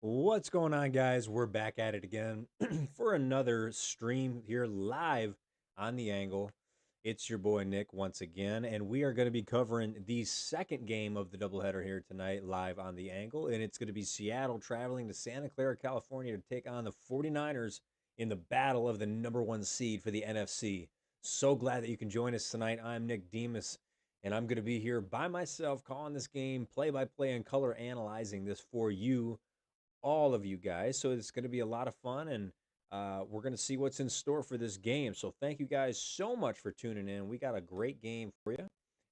What's going on, guys? We're back at it again for another stream here live on the angle. It's your boy Nick once again, and we are going to be covering the second game of the doubleheader here tonight live on the angle. And it's going to be Seattle traveling to Santa Clara, California to take on the 49ers in the battle of the number one seed for the NFC. So glad that you can join us tonight. I'm Nick Demas, and I'm going to be here by myself calling this game play by play and color analyzing this for you, all of you guys. So it's going to be a lot of fun, and we're going to see what's in store for this game. So thank you guys so much for tuning in. We got a great game for you,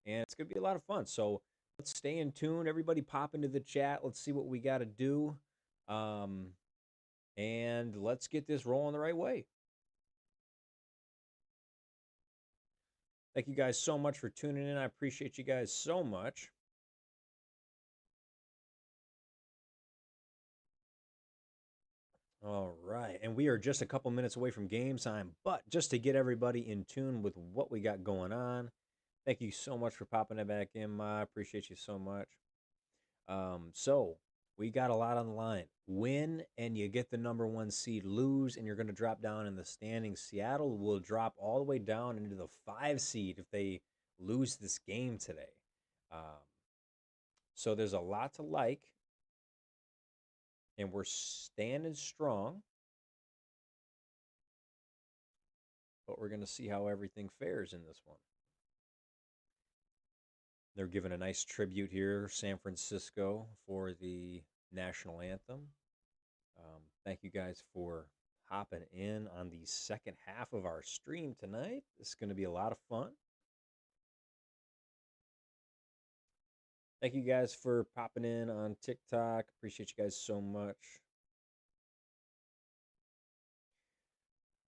and it's going to be a lot of fun. So let's stay in tune. Everybody pop into the chat. Let's see what we got to do. Um, and let's get this rolling the right way. Thank you guys so much for tuning in. I appreciate you guys so much. All right. And we are just a couple minutes away from game time, but just to get everybody in tune with what we got going on, thank you so much for popping it back in, Ma. I appreciate you so much. So we got a lot on the line. Win and you get the number one seed. Lose and you're going to drop down in the standings. Seattle will drop all the way down into the 5 seed if they lose this game today. Um, so there's a lot to like, and we're standing strong. But we're going to see how everything fares in this one. They're giving a nice tribute here, San Francisco, for the national anthem. Thank you guys for hopping in on the second half of our stream tonight. This is going to be a lot of fun. Thank you guys for popping in on TikTok. Appreciate you guys so much.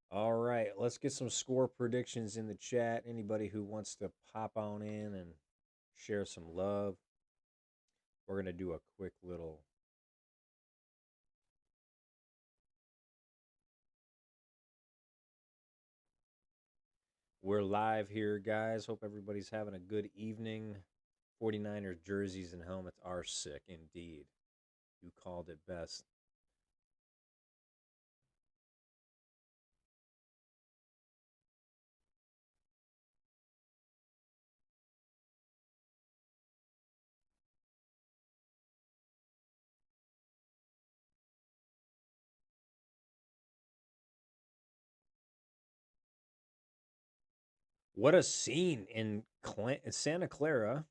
All right, let's get some score predictions in the chat. Anybody who wants to pop on in and share some love. We're going to do a quick little We're live here, guys. Hope everybody's having a good evening. 49ers jerseys and helmets are sick indeed. You called it best. What a scene in Santa Clara.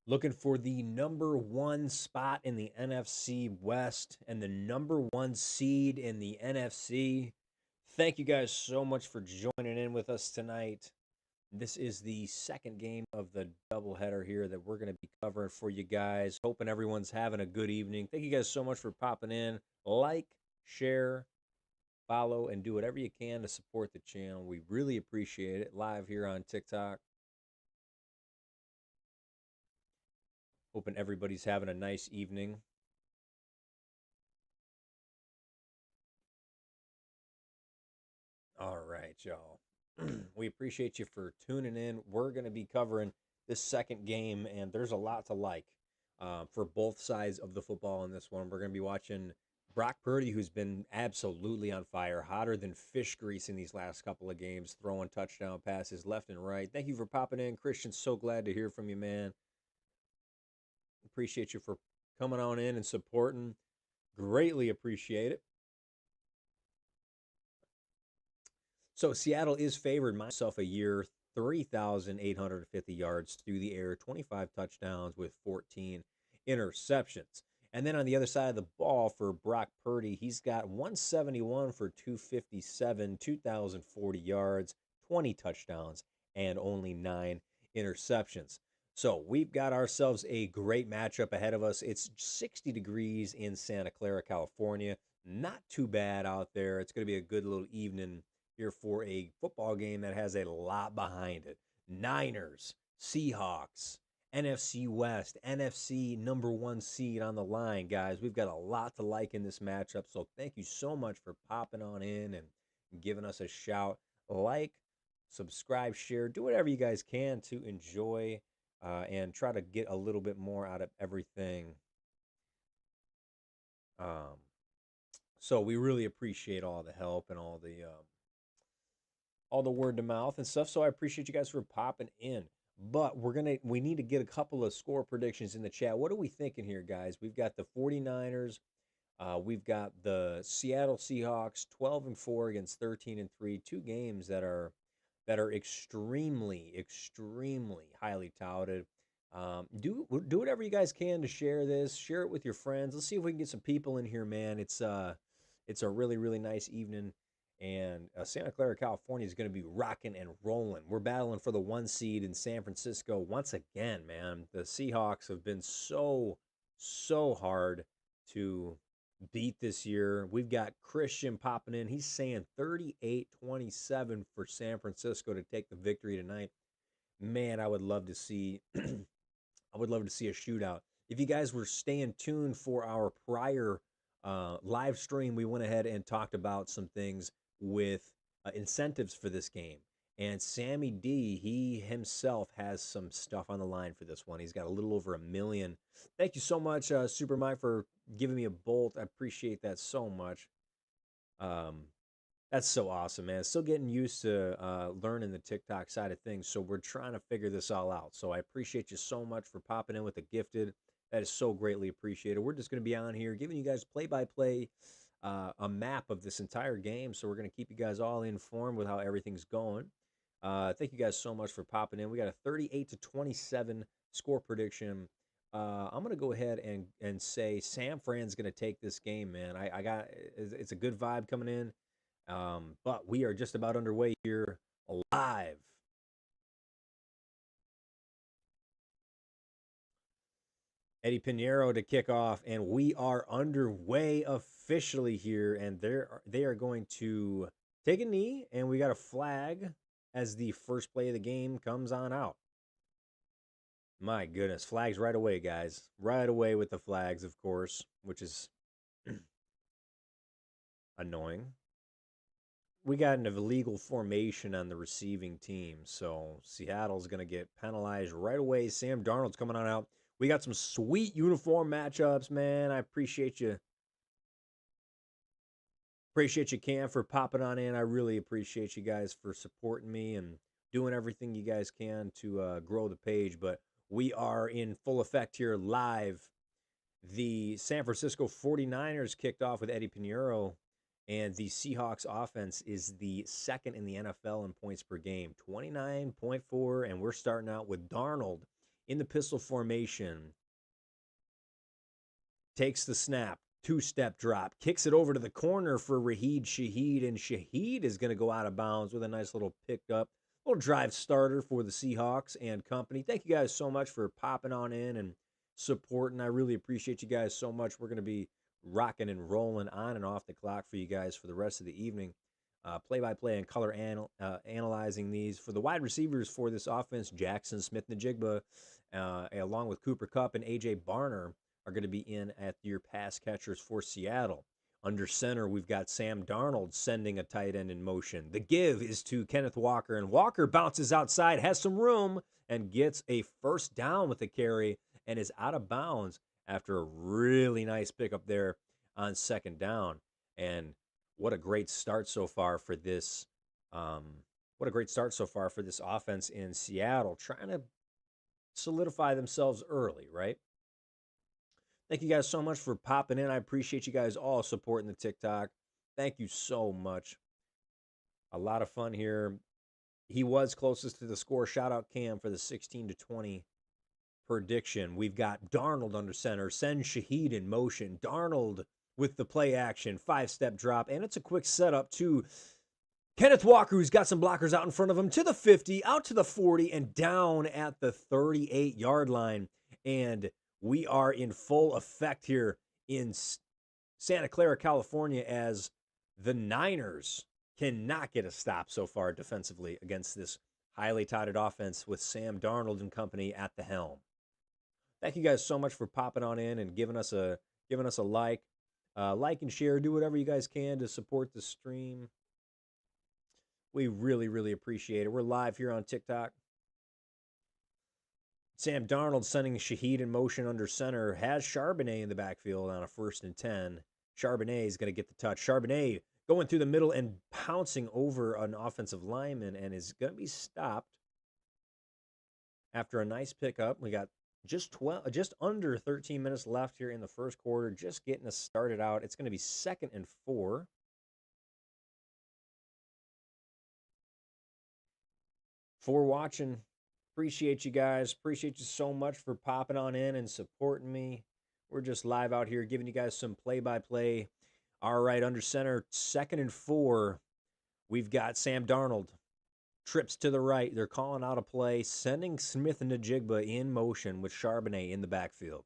Looking for the number one spot in the NFC West and the number one seed in the NFC. Thank you guys so much for joining in with us tonight. This is the second game of the doubleheader here that we're going to be covering for you guys. Hoping everyone's having a good evening. Thank you guys so much for popping in. Like, share, follow, and do whatever you can to support the channel. We really appreciate it. Live here on TikTok. Hoping everybody's having a nice evening. All right, y'all. We appreciate you for tuning in. We're going to be covering this second game, and there's a lot to like for both sides of the football in this one. We're going to be watching Brock Purdy, who's been absolutely on fire, hotter than fish grease in these last couple of games, throwing touchdown passes left and right. Thank you for popping in, Christian. So glad to hear from you, man. Appreciate you for coming on in and supporting. Greatly appreciate it. So Seattle is favored myself a year, 3,850 yards through the air, 25 touchdowns with 14 interceptions. And then on the other side of the ball for Brock Purdy, he's got 171 for 257, 2,040 yards, 20 touchdowns, and only 9 interceptions. So we've got ourselves a great matchup ahead of us. It's 60 degrees in Santa Clara, California. Not too bad out there. It's going to be a good little evening here for a football game that has a lot behind it. Niners, Seahawks, NFC West, NFC number one seed on the line, guys. We've got a lot to like in this matchup. So thank you so much for popping on in and giving us a shout. Like, subscribe, share, do whatever you guys can to enjoy and try to get a little bit more out of everything. Um, so we really appreciate all the help and all the word to mouth and stuff. So I appreciate you guys for popping in. But we need to get a couple of score predictions in the chat. What are we thinking here, guys? We've got the 49ers. We've got the Seattle Seahawks 12-4 against 13-3. Two games that are extremely highly touted. Do whatever you guys can to share this. Share it with your friends. Let's see if we can get some people in here, man. It's a really nice evening, and Santa Clara, California is going to be rocking and rolling. We're battling for the 1 seed in San Francisco once again, man. The Seahawks have been so hard to beat this year. We've got Christian popping in. He's saying 38-27 for San Francisco to take the victory tonight. Man, I would love to see I would love to see a shootout. If you guys were staying tuned for our prior live stream, we went ahead and talked about some things with incentives for this game. And Sammy D, he himself has some stuff on the line for this one. He's got a little over 1 million. Thank you so much, Super Mike, for giving me a bolt. I appreciate that so much. Um, that's so awesome, man. Still getting used to learning the TikTok side of things. So we're trying to figure this all out. So I appreciate you so much for popping in with the gifted. That is so greatly appreciated. We're just going to be on here giving you guys play-by-play, a map of this entire game. So we're going to keep you guys all informed with how everything's going. Thank you guys so much for popping in. We got a 38-27 score prediction. I'm gonna go ahead and say San Fran's gonna take this game, man. I got it's a good vibe coming in. But we are just about underway here live. Eddie Pinheiro to kick off, and we are underway officially here. And they are going to take a knee, and we got a flag as the first play of the game comes on out. My goodness, flags right away, guys. Right away with the flags, of course, which is annoying. We got an illegal formation on the receiving team, so Seattle's going to get penalized right away. Sam Darnold's coming on out. We got some sweet uniform matchups, man. I appreciate you. Appreciate you, Cam, for popping on in. I really appreciate you guys for supporting me and doing everything you guys can to grow the page. But we are in full effect here live. The San Francisco 49ers kicked off with Eddie Pinheiro, and the Seahawks offense is the second in the NFL in points per game, 29.4, and we're starting out with Darnold in the pistol formation. Takes the snap, two-step drop, kicks it over to the corner for Raheed Shaheed, and Shaheed is going to go out of bounds with a nice little picked up, little drive starter for the Seahawks and company. Thank you guys so much for popping on in and supporting. I really appreciate you guys so much. We're going to be rocking and rolling on and off the clock for you guys for the rest of the evening. Play-by-play and color analyzing these. For the wide receivers for this offense, Jackson Smith-Njigba, along with Cooper Kupp and A.J. Barner, are going to be in at your pass catchers for Seattle. Under center, we've got Sam Darnold sending a tight end in motion. The give is to Kenneth Walker, and Walker bounces outside, has some room, and gets a first down with the carry and is out of bounds after a really nice pickup there on second down. And what a great start so far for this. What a great start so far for this offense in Seattle, trying to solidify themselves early, right? Thank you guys so much for popping in. I appreciate you guys all supporting the TikTok. Thank you so much. A lot of fun here. He was closest to the score. Shout out Cam for the 16-20 prediction. We've got Darnold under center. Send Shaheed in motion. Darnold with the play action. 5-step drop. And it's a quick setup to Kenneth Walker, who's got some blockers out in front of him, to the 50, out to the 40, and down at the 38-yard line. And we are in full effect here in Santa Clara, California, as the Niners cannot get a stop so far defensively against this highly touted offense with Sam Darnold and company at the helm. Thank you guys so much for popping on in and giving us a like. Like and share. Do whatever you guys can to support the stream. We really appreciate it. We're live here on TikTok. Sam Darnold sending Shaheed in motion under center, has Charbonnet in the backfield on a 1st and 10. Charbonnet is going to get the touch. Charbonnet going through the middle and pouncing over an offensive lineman and is going to be stopped after a nice pickup. We got just under 13 minutes left here in the first quarter, just getting us started out. It's going to be 2nd and 4. For watching. Appreciate you guys. Appreciate you so much for popping on in and supporting me. We're just live out here giving you guys some play-by-play. All right, under center, 2nd and 4. We've got Sam Darnold. Trips to the right. They're calling out a play, sending Smith and Najigba in motion with Charbonnet in the backfield.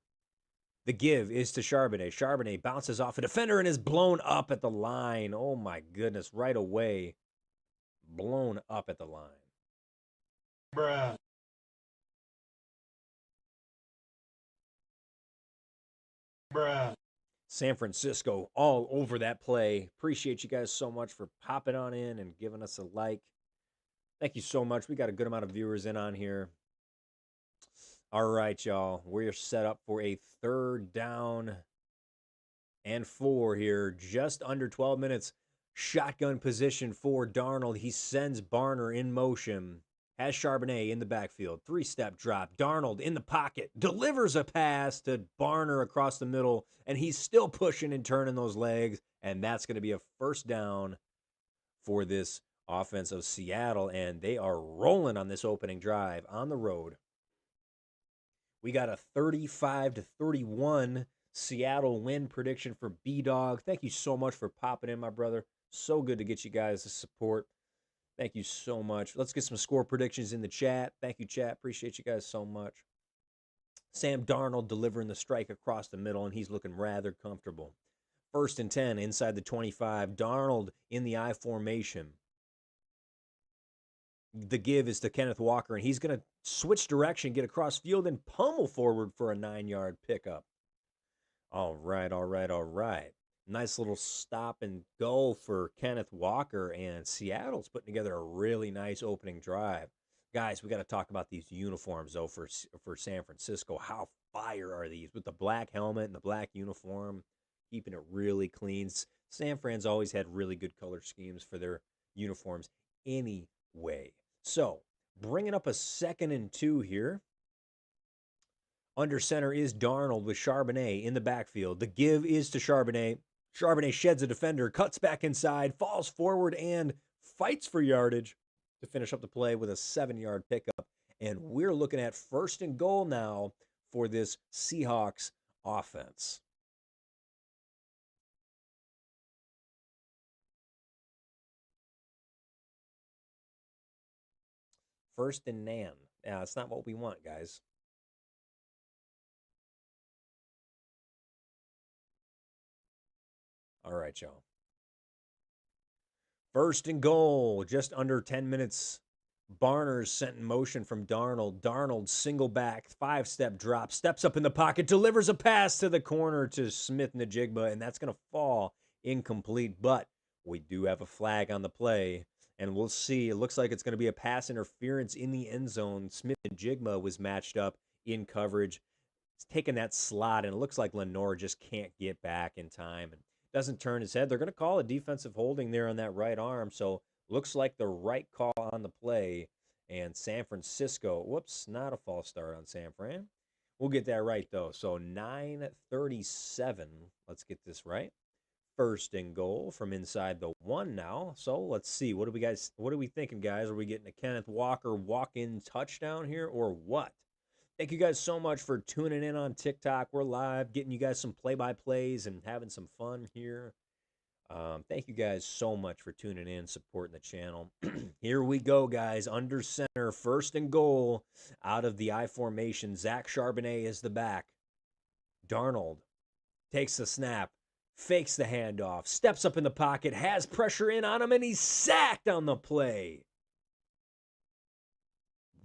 The give is to Charbonnet. Charbonnet bounces off a defender and is blown up at the line. Oh, my goodness, right away. Blown up at the line. Bruh. Bruh. San Francisco all over that play. Appreciate you guys so much for popping on in and giving us a like. Thank you so much. We got a good amount of viewers in on here. All right, y'all. We're set up for a 3rd down and 4 here. Just under 12 minutes. Shotgun position for Darnold. He sends Barner in motion. Has Charbonnet in the backfield. 3-step drop. Darnold in the pocket. Delivers a pass to Barner across the middle. And he's still pushing and turning those legs. And that's going to be a 1st down for this offense of Seattle. And they are rolling on this opening drive on the road. We got a 35-31 Seattle win prediction for B-Dog. Thank you so much for popping in, my brother. So good to get you guys the support. Thank you so much. Let's get some score predictions in the chat. Thank you, chat. Appreciate you guys so much. Sam Darnold delivering the strike across the middle, and he's looking rather comfortable. 1st and 10 inside the 25. Darnold in the I formation. The give is to Kenneth Walker, and he's going to switch direction, get across field, and pummel forward for a 9-yard pickup. All right. Nice little stop and go for Kenneth Walker, and Seattle's putting together a really nice opening drive. Guys, we got to talk about these uniforms, though, for San Francisco. How fire are these with the black helmet and the black uniform, keeping it really clean. San Fran's always had really good color schemes for their uniforms anyway. So, bringing up a 2nd and 2 here. Under center is Darnold with Charbonnet in the backfield. The give is to Charbonnet. Charbonnet sheds a defender, cuts back inside, falls forward, and fights for yardage to finish up the play with a 7-yard pickup. And we're looking at 1st-and-goal now for this Seahawks offense. First and Nan. Yeah, that's not what we want, guys. All right, y'all. 1st-and-goal, just under 10 minutes. Barner's sent in motion from Darnold. Darnold single back, 5-step drop, steps up in the pocket, delivers a pass to the corner to Smith Najigba, and that's going to fall incomplete. But we do have a flag on the play, and we'll see. It looks like it's going to be a pass interference in the end zone. Smith Najigba was matched up in coverage. It's taking that slot, and it looks like Lenore just can't get back in time and doesn't turn his head. They're going to call a defensive holding there on that right arm, so looks like the right call on the play. And San Francisco, whoops, not a false start on San Fran. We'll get that right, though. So 9:37. Let's get this right. 1st-and-goal from inside the 1 now. So let's see. What are we thinking, guys? Are we getting a Kenneth Walker walk-in touchdown here or what? Thank you guys so much for tuning in on TikTok. We're live, getting you guys some play-by-plays and having some fun here. Thank you guys so much for tuning in, supporting the channel. Here we go, guys. Under center, 1st-and-goal out of the I formation. Zach Charbonnet is the back. Darnold takes the snap, fakes the handoff, steps up in the pocket, has pressure in on him, and he's sacked on the play.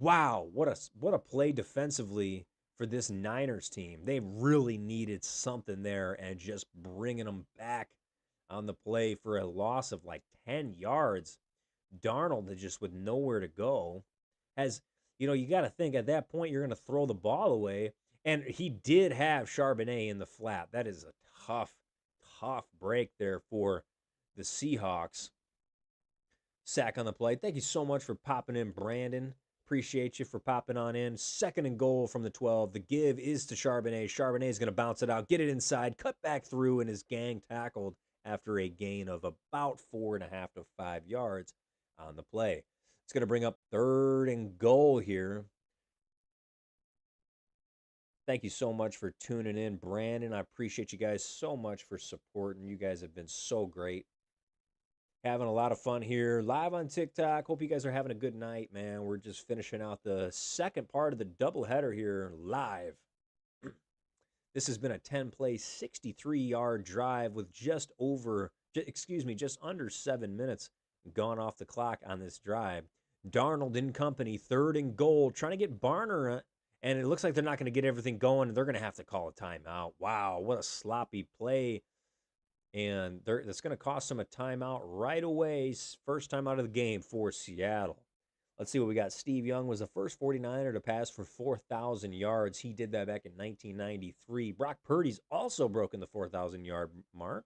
Wow, what a play defensively for this Niners team. They really needed something there, and just bringing them back on the play for a loss of like 10 yards. Darnold just with nowhere to go has you got to think at that point you're going to throw the ball away. And he did have Charbonnet in the flat. That is a tough, tough break there for the Seahawks. Sack on the play. Thank you so much for popping in, Brandon. Appreciate you for popping on in. Second and goal from the 12. The give is to Charbonnet. Charbonnet is going to bounce it out, get it inside, cut back through, and is gang tackled after a gain of about 4.5 to 5 yards on the play. It's going to bring up third and goal here. Thank you so much for tuning in, Brandon. I appreciate you guys so much for supporting. You guys have been so great. Having a lot of fun here live on TikTok. Hope you guys are having a good night, man. We're just finishing out the second part of the doubleheader here live. This has been a 10-play, 63-yard drive with just under 7 minutes gone off the clock on this drive. Darnold in company, third and goal, trying to get Barner, and it looks like they're not going to get everything going. They're going to have to call a timeout. Wow, what a sloppy play. And that's going to cost them a timeout right away. First time out of the game for Seattle. Let's see what we got. Steve Young was the first 49er to pass for 4,000 yards. He did that back in 1993. Brock Purdy's also broken the 4,000-yard mark.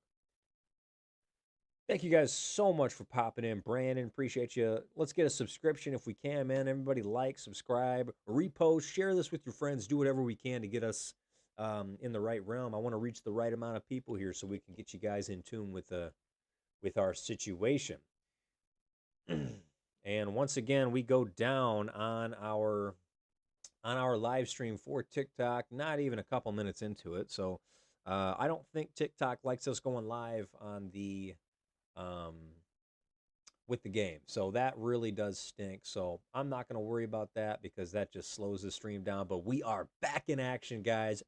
Thank you guys so much for popping in. Brandon, appreciate you. Let's get a subscription if we can, man. Everybody like, subscribe, repost, share this with your friends. Do whatever we can to get us in the right realm. I want to reach the right amount of people here so we can get you guys in tune with our situation. And once again, we go down on our live stream for TikTok. Not even a couple minutes into it, so I don't think TikTok likes us going live on the with the game. So that really does stink. So I'm not going to worry about that because that just slows the stream down. But we are back in action, guys.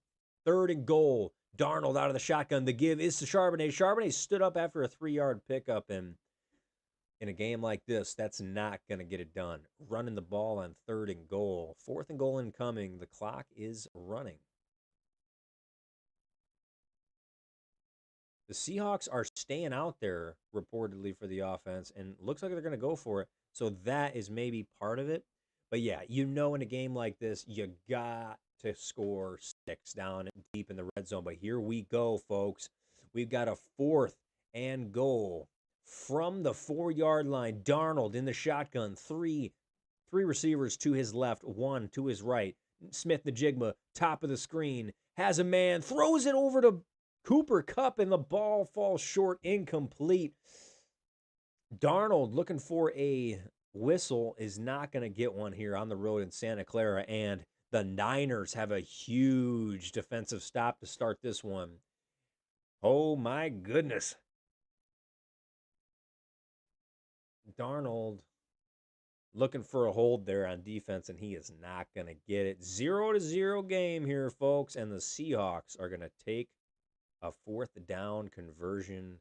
Third and goal. Darnold out of the shotgun. The give is to Charbonnet. Charbonnet stood up after a 3-yard pickup, and in a game like this, that's not going to get it done. Running the ball on third and goal. Fourth and goal incoming. The clock is running. The Seahawks are staying out there reportedly for the offense, and looks like they're going to go for it. So that is maybe part of it. But yeah, in a game like this, you got to score 6 down deep in the red zone. But here we go, folks. We've got a fourth and goal from the 4-yard line. Darnold in the shotgun. Three receivers to his left, one to his right. Smith Najigma, top of the screen, has a man, throws it over to Cooper Kupp, and the ball falls short, incomplete. Darnold looking for a whistle is not going to get one here on the road in Santa Clara, and the Niners have a huge defensive stop to start this one. Oh my goodness. Darnold looking for a hold there on defense, and he is not going to get it. 0-0 game here, folks, and the Seahawks are going to take a fourth down conversion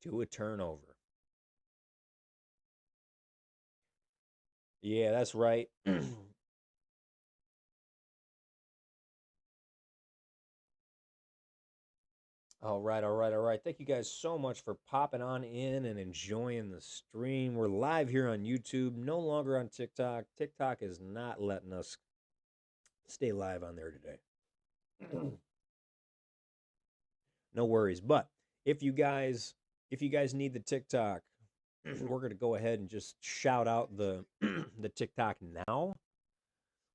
to a turnover. Yeah, that's right. All right, all right, all right. Thank you guys so much for popping on in and enjoying the stream. We're live here on YouTube, no longer on TikTok. TikTok is not letting us stay live on there today. No worries. But if you guys need the TikTok, we're going to go ahead and just shout out the the TikTok now.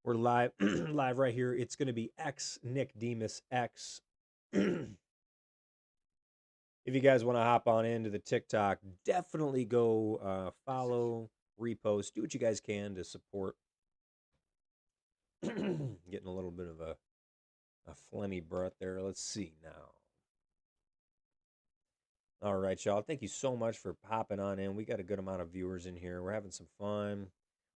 We're live live right here. It's going to be X Nick Demas X. If you guys want to hop on into the TikTok, definitely go follow, repost, do what you guys can to support. Getting a little bit of a phlegmy breath there. Let's see now. All right, y'all. Thank you so much for popping on in. We got a good amount of viewers in here. We're having some fun.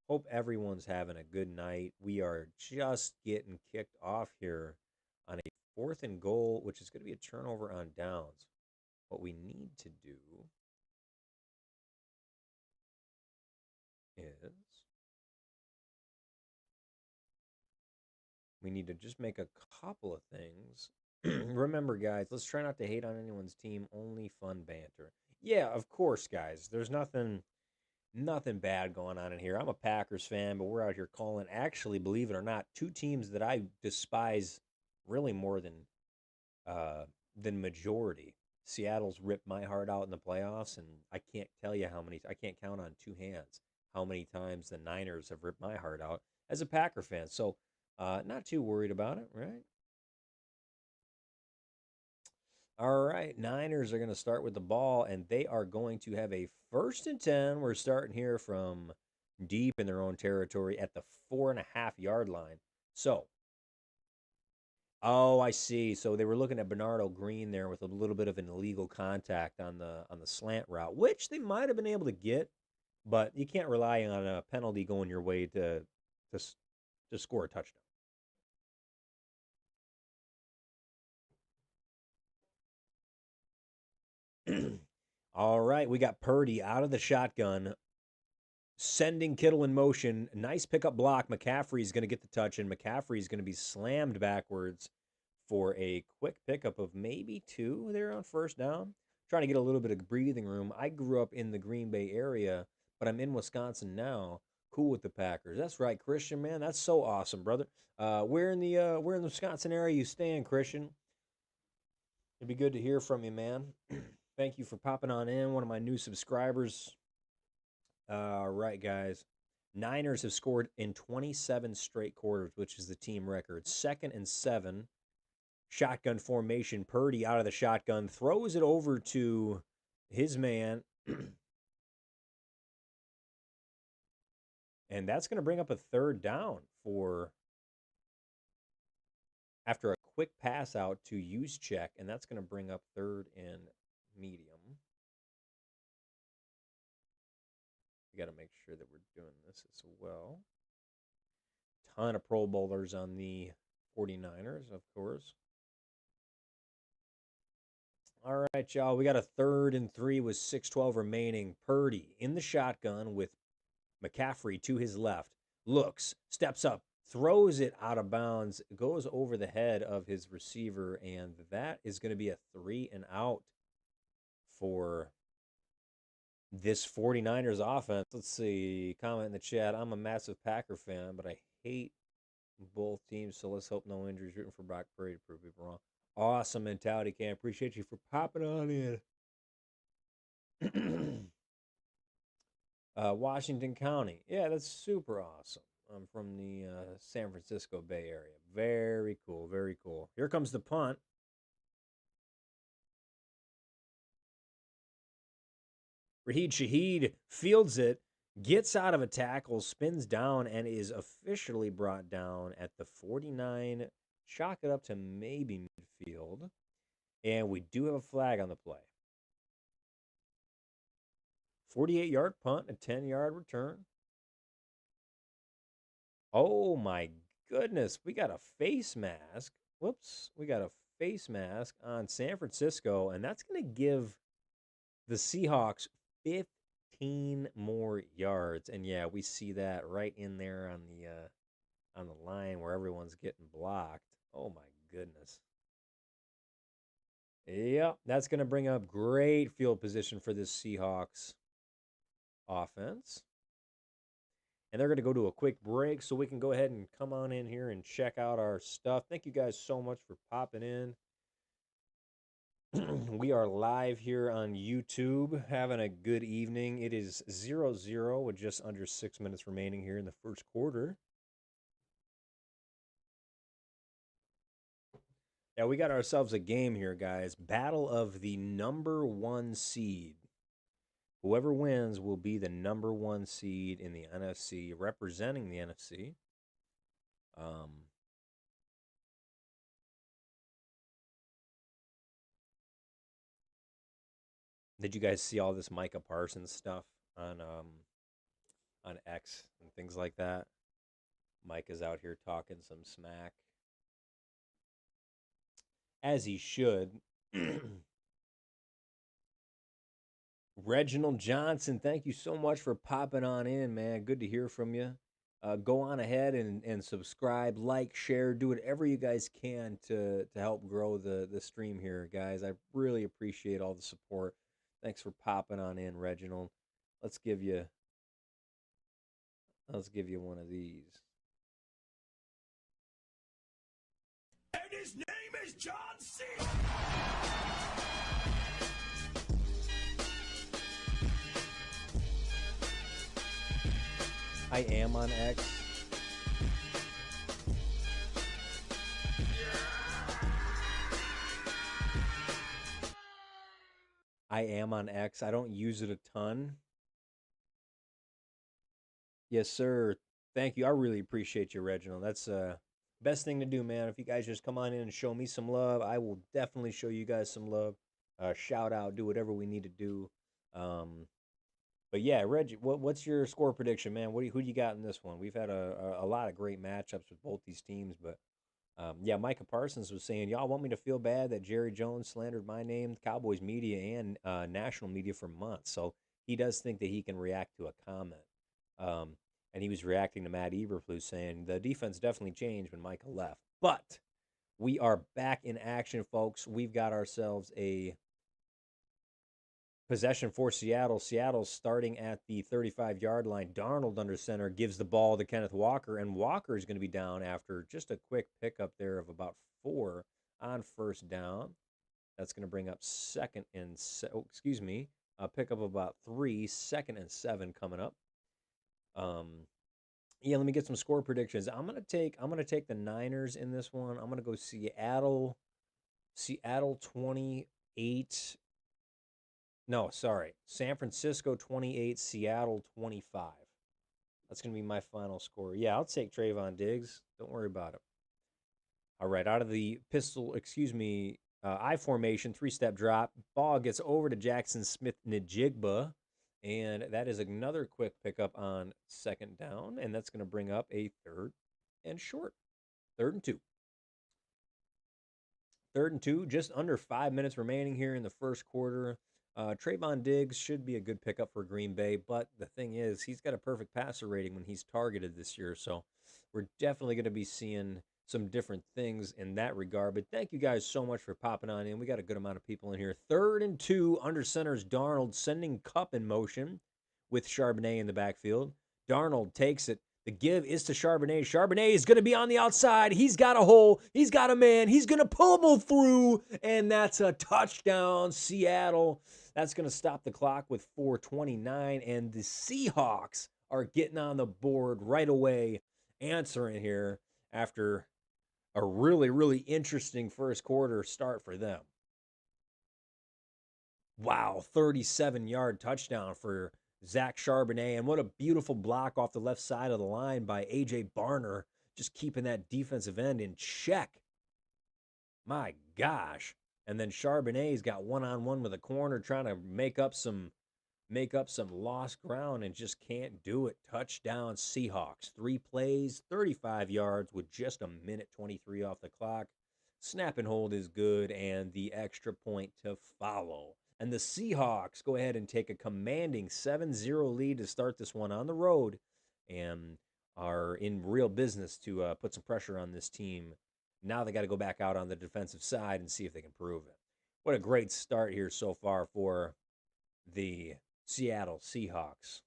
Hope everyone's having a good night. We are just getting kicked off here on a fourth and goal, which is going to be a turnover on downs. What we need to do is we need to just make a couple of things. Remember, guys, let's try not to hate on anyone's team. Only fun banter. Yeah, of course, guys. There's nothing Nothing bad going on in here. I'm a Packers fan, but we're out here calling, actually, believe it or not, two teams that I despise really more than majority. Seattle's ripped my heart out in the playoffs, and I can't tell you how many. I can't count on two hands how many times the Niners have ripped my heart out as a Packer fan. So, not too worried about it, right? All right, Niners are going to start with the ball, and they are going to have a 1st and 10. We're starting here from deep in their own territory at the 4.5 yard line. So, oh, I see. So they were looking at Bernardo Green there with a little bit of an illegal contact on the slant route, which they might have been able to get, but you can't rely on a penalty going your way to to score a touchdown. All right, we got Purdy out of the shotgun, sending Kittle in motion. Nice pickup block. McCaffrey's going to get the touch, and McCaffrey's going to be slammed backwards for a quick pickup of maybe two there on 1st down. Trying to get a little bit of breathing room. I grew up in the Green Bay area, but I'm in Wisconsin now. Cool with the Packers. That's right, Christian, man. That's so awesome, brother. Where in the Wisconsin area you staying, Christian? It'd be good to hear from you, man. Thank you for popping on in. One of my new subscribers. All right, guys. Niners have scored in 27 straight quarters, which is the team record. 2nd and 7. Shotgun formation. Purdy out of the shotgun, throws it over to his man, and that's going to bring up a 3rd down for after a quick pass out to use check, and that's going to bring up 3rd and medium. We got to make sure that we're doing this as well. Ton of Pro Bowlers on the 49ers, of course. All right, y'all. We got a 3rd and 3 with 6:12 remaining. Purdy in the shotgun with McCaffrey to his left. Looks, steps up, throws it out of bounds, goes over the head of his receiver, and that is going to be a 3-and-out for this 49ers offense. Let's see. Comment in the chat. I'm a massive Packer fan, but I hate both teams, so let's hope no injuries. Rooting for Brock Purdy to prove people wrong. Awesome mentality, Cam. Appreciate you for popping on in. Washington County. Yeah, that's super awesome. I'm from the San Francisco Bay Area. Very cool. Very cool. Here comes the punt. Raheed Shaheed fields it, gets out of a tackle, spins down, and is officially brought down at the 49. Chalk it up to maybe midfield. And we do have a flag on the play. 48-yard punt, a 10-yard return. Oh my goodness, we got a face mask. Whoops, we got a face mask on San Francisco, and that's going to give the Seahawks 15 more yards. And yeah, we see that right in there on the line where everyone's getting blocked. Oh my goodness. Yep, that's going to bring up great field position for this Seahawks offense. And they're going to go to a quick break so we can go ahead and come on in here and check out our stuff. Thank you guys so much for popping in. We are live here on YouTube, having a good evening. It is 0-0 with just under 6 minutes remaining here in the first quarter. Yeah, we got ourselves a game here, guys. Battle of the number 1 seed. Whoever wins will be the number 1 seed in the NFC, representing the NFC. Did you guys see all this Micah Parsons stuff on X and things like that? Mike is out here talking some smack, as he should. Reginald Johnson, thank you so much for popping on in, man. Good to hear from you. Go on ahead and subscribe, like, share, do whatever you guys can to help grow the stream here, guys. I really appreciate all the support. Thanks for popping on in, Reginald. Let's give you Let's give you one of these. And his name is John C. I am on X. I am on X. I don't use it a ton. Yes, sir. Thank you. I really appreciate you, Reginald. That's best thing to do, man. If you guys just come on in and show me some love, I will definitely show you guys some love. Shout out, do whatever we need to do. Um, but yeah, Reggie, what's your score prediction, man? Who do you got in this one? We've had a lot of great matchups with both these teams, but yeah, Micah Parsons was saying, y'all want me to feel bad that Jerry Jones slandered my name, Cowboys media and national media for months. So he does think that he can react to a comment. Um, and he was reacting to Matt Eberflus saying the defense definitely changed when Micah left. But we are back in action, folks. We've got ourselves a possession for Seattle. Seattle's starting at the 35-yard line. Darnold under center gives the ball to Kenneth Walker, and Walker is going to be down after just a quick pickup there of about 4 on first down. That's going to bring up a pickup of about 3, 2nd and 7 coming up. Yeah, let me get some score predictions. I'm gonna take the Niners in this one. I'm gonna go Seattle 28. No, sorry. San Francisco 28, Seattle 25. That's going to be my final score. Yeah, I'll take Trayvon Diggs. Don't worry about it. All right, out of the I formation, 3-step drop. Ball gets over to Jackson Smith Njigba. And that is another quick pickup on 2nd down. And that's going to bring up a 3rd and short. 3rd and 2. 3rd and 2, just under 5 minutes remaining here in the first quarter. Trayvon Diggs should be a good pickup for Green Bay, but the thing is, he's got a perfect passer rating when he's targeted this year, so we're definitely going to be seeing some different things in that regard. But thank you guys so much for popping on in. We got a good amount of people in here. 3rd and 2, under center's Darnold, sending Kupp in motion with Charbonnet in the backfield. Darnold takes it. The give is to Charbonnet. Charbonnet is going to be on the outside. He's got a hole. He's got a man. He's going to pummel through, and that's a touchdown, Seattle. That's going to stop the clock with 4:29, and the Seahawks are getting on the board right away, answering here after a really, really interesting first quarter start for them. Wow, 37-yard touchdown for Zach Charbonnet. And what a beautiful block off the left side of the line by A.J. Barner, just keeping that defensive end in check. My gosh. And then Charbonnet's got one-on-one with a corner trying to make up some lost ground and just can't do it. Touchdown Seahawks. 3 plays, 35 yards with just a minute 23 off the clock. Snap and hold is good, and the extra point to follow. And the Seahawks go ahead and take a commanding 7-0 lead to start this one on the road and are in real business to put some pressure on this team. Now they got to go back out on the defensive side and see if they can prove it. What a great start here so far for the Seattle Seahawks.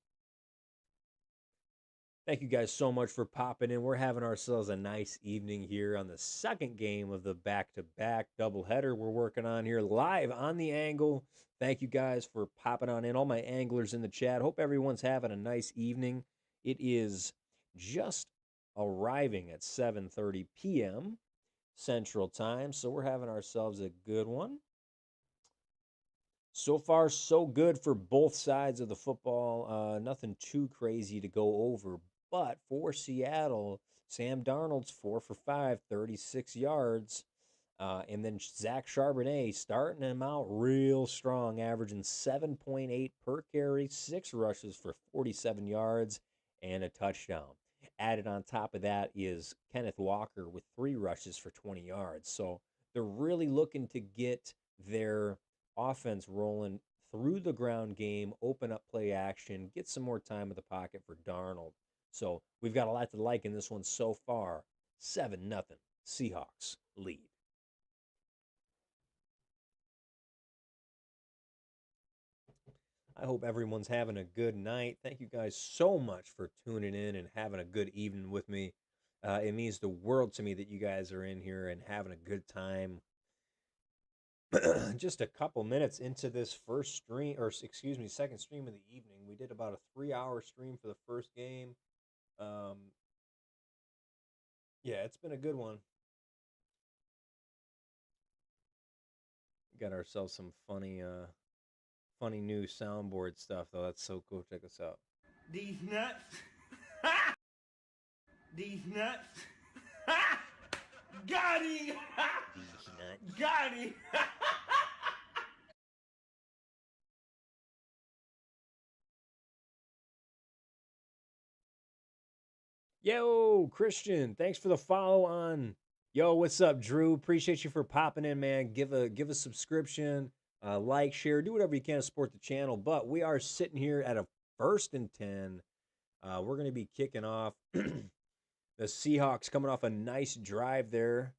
Thank you guys so much for popping in. We're having ourselves a nice evening here on the second game of the back-to-back doubleheader we're working on here live on the angle. Thank you guys for popping on in. All my anglers in the chat. Hope everyone's having a nice evening. It is just arriving at 7:30 p.m. Central Time, so we're having ourselves a good one. So far, so good for both sides of the football. Nothing too crazy to go over. But for Seattle, Sam Darnold's 4 for 5, 36 yards. And then Zach Charbonnet starting him out real strong, averaging 7.8 per carry, 6 rushes for 47 yards and a touchdown. Added on top of that is Kenneth Walker with 3 rushes for 20 yards. So they're really looking to get their offense rolling through the ground game, open up play action, get some more time in the pocket for Darnold. So we've got a lot to like in this one so far. 7-0 Seahawks lead. I hope everyone's having a good night. Thank you guys so much for tuning in and having a good evening with me. It means the world to me that you guys are in here and having a good time. Just a couple minutes into this first stream, or excuse me, second stream of the evening. We did about a 3 hour stream for the first game. Um, yeah, it's been a good one. Got ourselves some funny new soundboard stuff though. That's so cool. Check us out. These nuts. These nuts. Got him. These nuts. Got him. Yo, Christian, thanks for the follow on. Yo, what's up, Drew? Appreciate you for popping in, man. Give a subscription, like, share, do whatever you can to support the channel. But we are sitting here at a 1st and 10. We're going to be kicking off. The Seahawks coming off a nice drive there.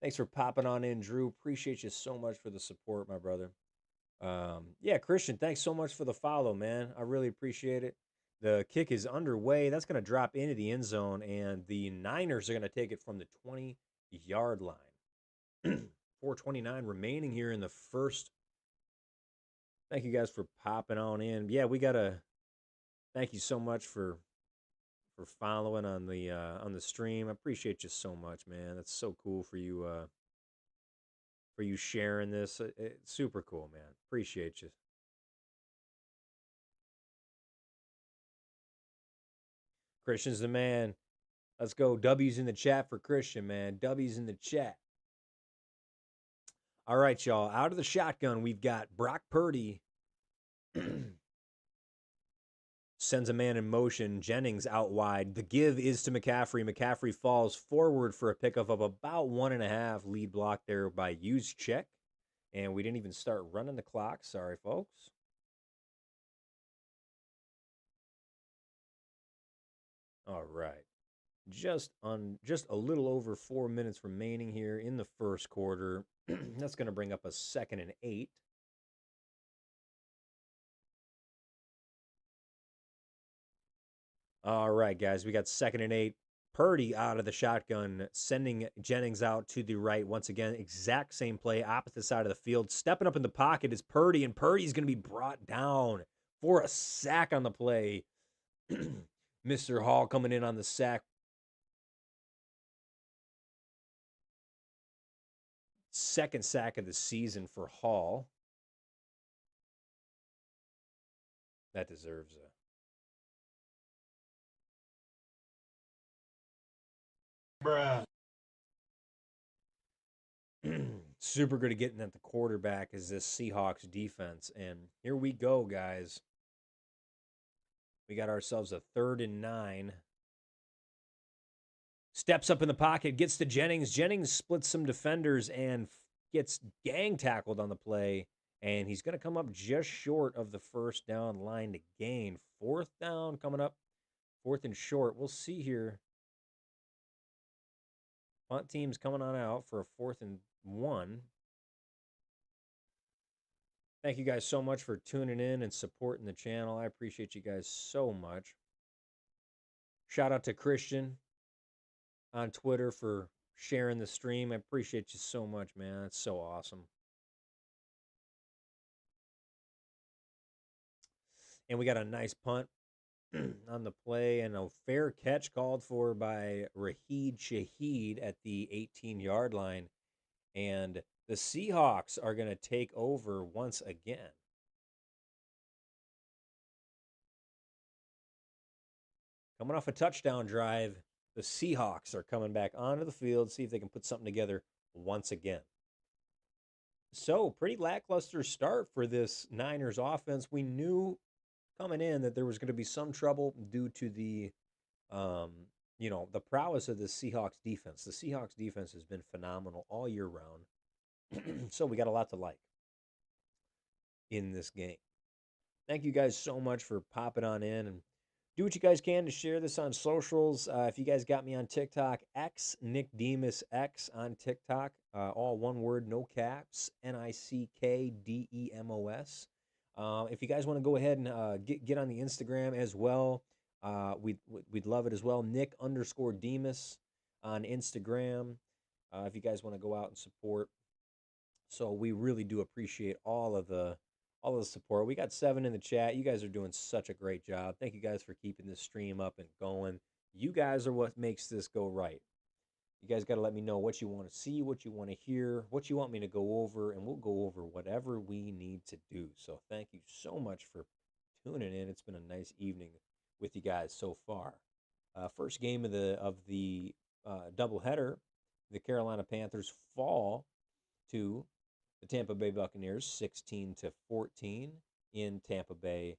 Thanks for popping on in, Drew. Appreciate you so much for the support, my brother. Yeah, Christian, thanks so much for the follow, man. I really appreciate it. The kick is underway. That's going to drop into the end zone, and the Niners are going to take it from the 20-yard line. 4:29 remaining here in the first. Thank you guys for popping on in. Yeah, we got to thank you so much for following on the stream. I appreciate you so much, man. That's so cool for you sharing this. It's super cool, man. Appreciate you. Christian's the man. Let's go. W's in the chat for Christian, man. W's in the chat. All right, y'all. Out of the shotgun, we've got Brock Purdy. Sends a man in motion. Jennings out wide. The give is to McCaffrey. McCaffrey falls forward for a pickup of about 1.5. Lead block there by Juszczyk. And we didn't even start running the clock. Sorry, folks. All right. Just a little over 4 minutes remaining here in the first quarter. That's going to bring up a 2nd and 8. All right, guys, we got 2nd and 8. Purdy out of the shotgun, sending Jennings out to the right. Once again, exact same play, opposite side of the field. Stepping up in the pocket is Purdy, and Purdy's going to be brought down for a sack on the play. Mr. Hall coming in on the sack. Second sack of the season for Hall. That deserves a Bruh. super good at getting at the quarterback is this Seahawks defense. And here we go, guys. We got ourselves a 3rd and 9. Steps up in the pocket, gets to Jennings. Jennings splits some defenders and gets gang tackled on the play. And he's going to come up just short of the first down line to gain. 4th down coming up. 4th and short. We'll see here. Punt team's coming on out for a 4th and 1. Thank you guys so much for tuning in and supporting the channel. I appreciate you guys so much. Shout out to Christian on Twitter for sharing the stream. I appreciate you so much, man. That's so awesome. And we got a nice punt on the play and a fair catch called for by Raheed Shaheed at the 18-yard line. And the Seahawks are going to take over once again. Coming off a touchdown drive, the Seahawks are coming back onto the field, see if they can put something together once again. So, pretty lackluster start for this Niners offense. We knew coming in that there was going to be some trouble due to the the prowess of the Seahawks defense. The Seahawks defense has been phenomenal all year round. So we got a lot to like in this game. Thank you guys so much for popping on in, and do what you guys can to share this on socials. If you guys got me on TikTok, Nick Demus X on TikTok, all one word, no caps, NickDemos. If you guys want to go ahead and get on the Instagram as well, we'd love it as well. Nick underscore Demas on Instagram. If you guys want to go out and support, so we really do appreciate all of the support. We got 7 in the chat. You guys are doing such a great job. Thank you guys for keeping this stream up and going. You guys are what makes this go right. You guys got to let me know what you want to see, what you want to hear, what you want me to go over, and we'll go over whatever we need to do. So thank you so much for tuning in. It's been a nice evening with you guys so far. First game of the doubleheader, the Carolina Panthers fall to the Tampa Bay Buccaneers 16-14 in Tampa Bay,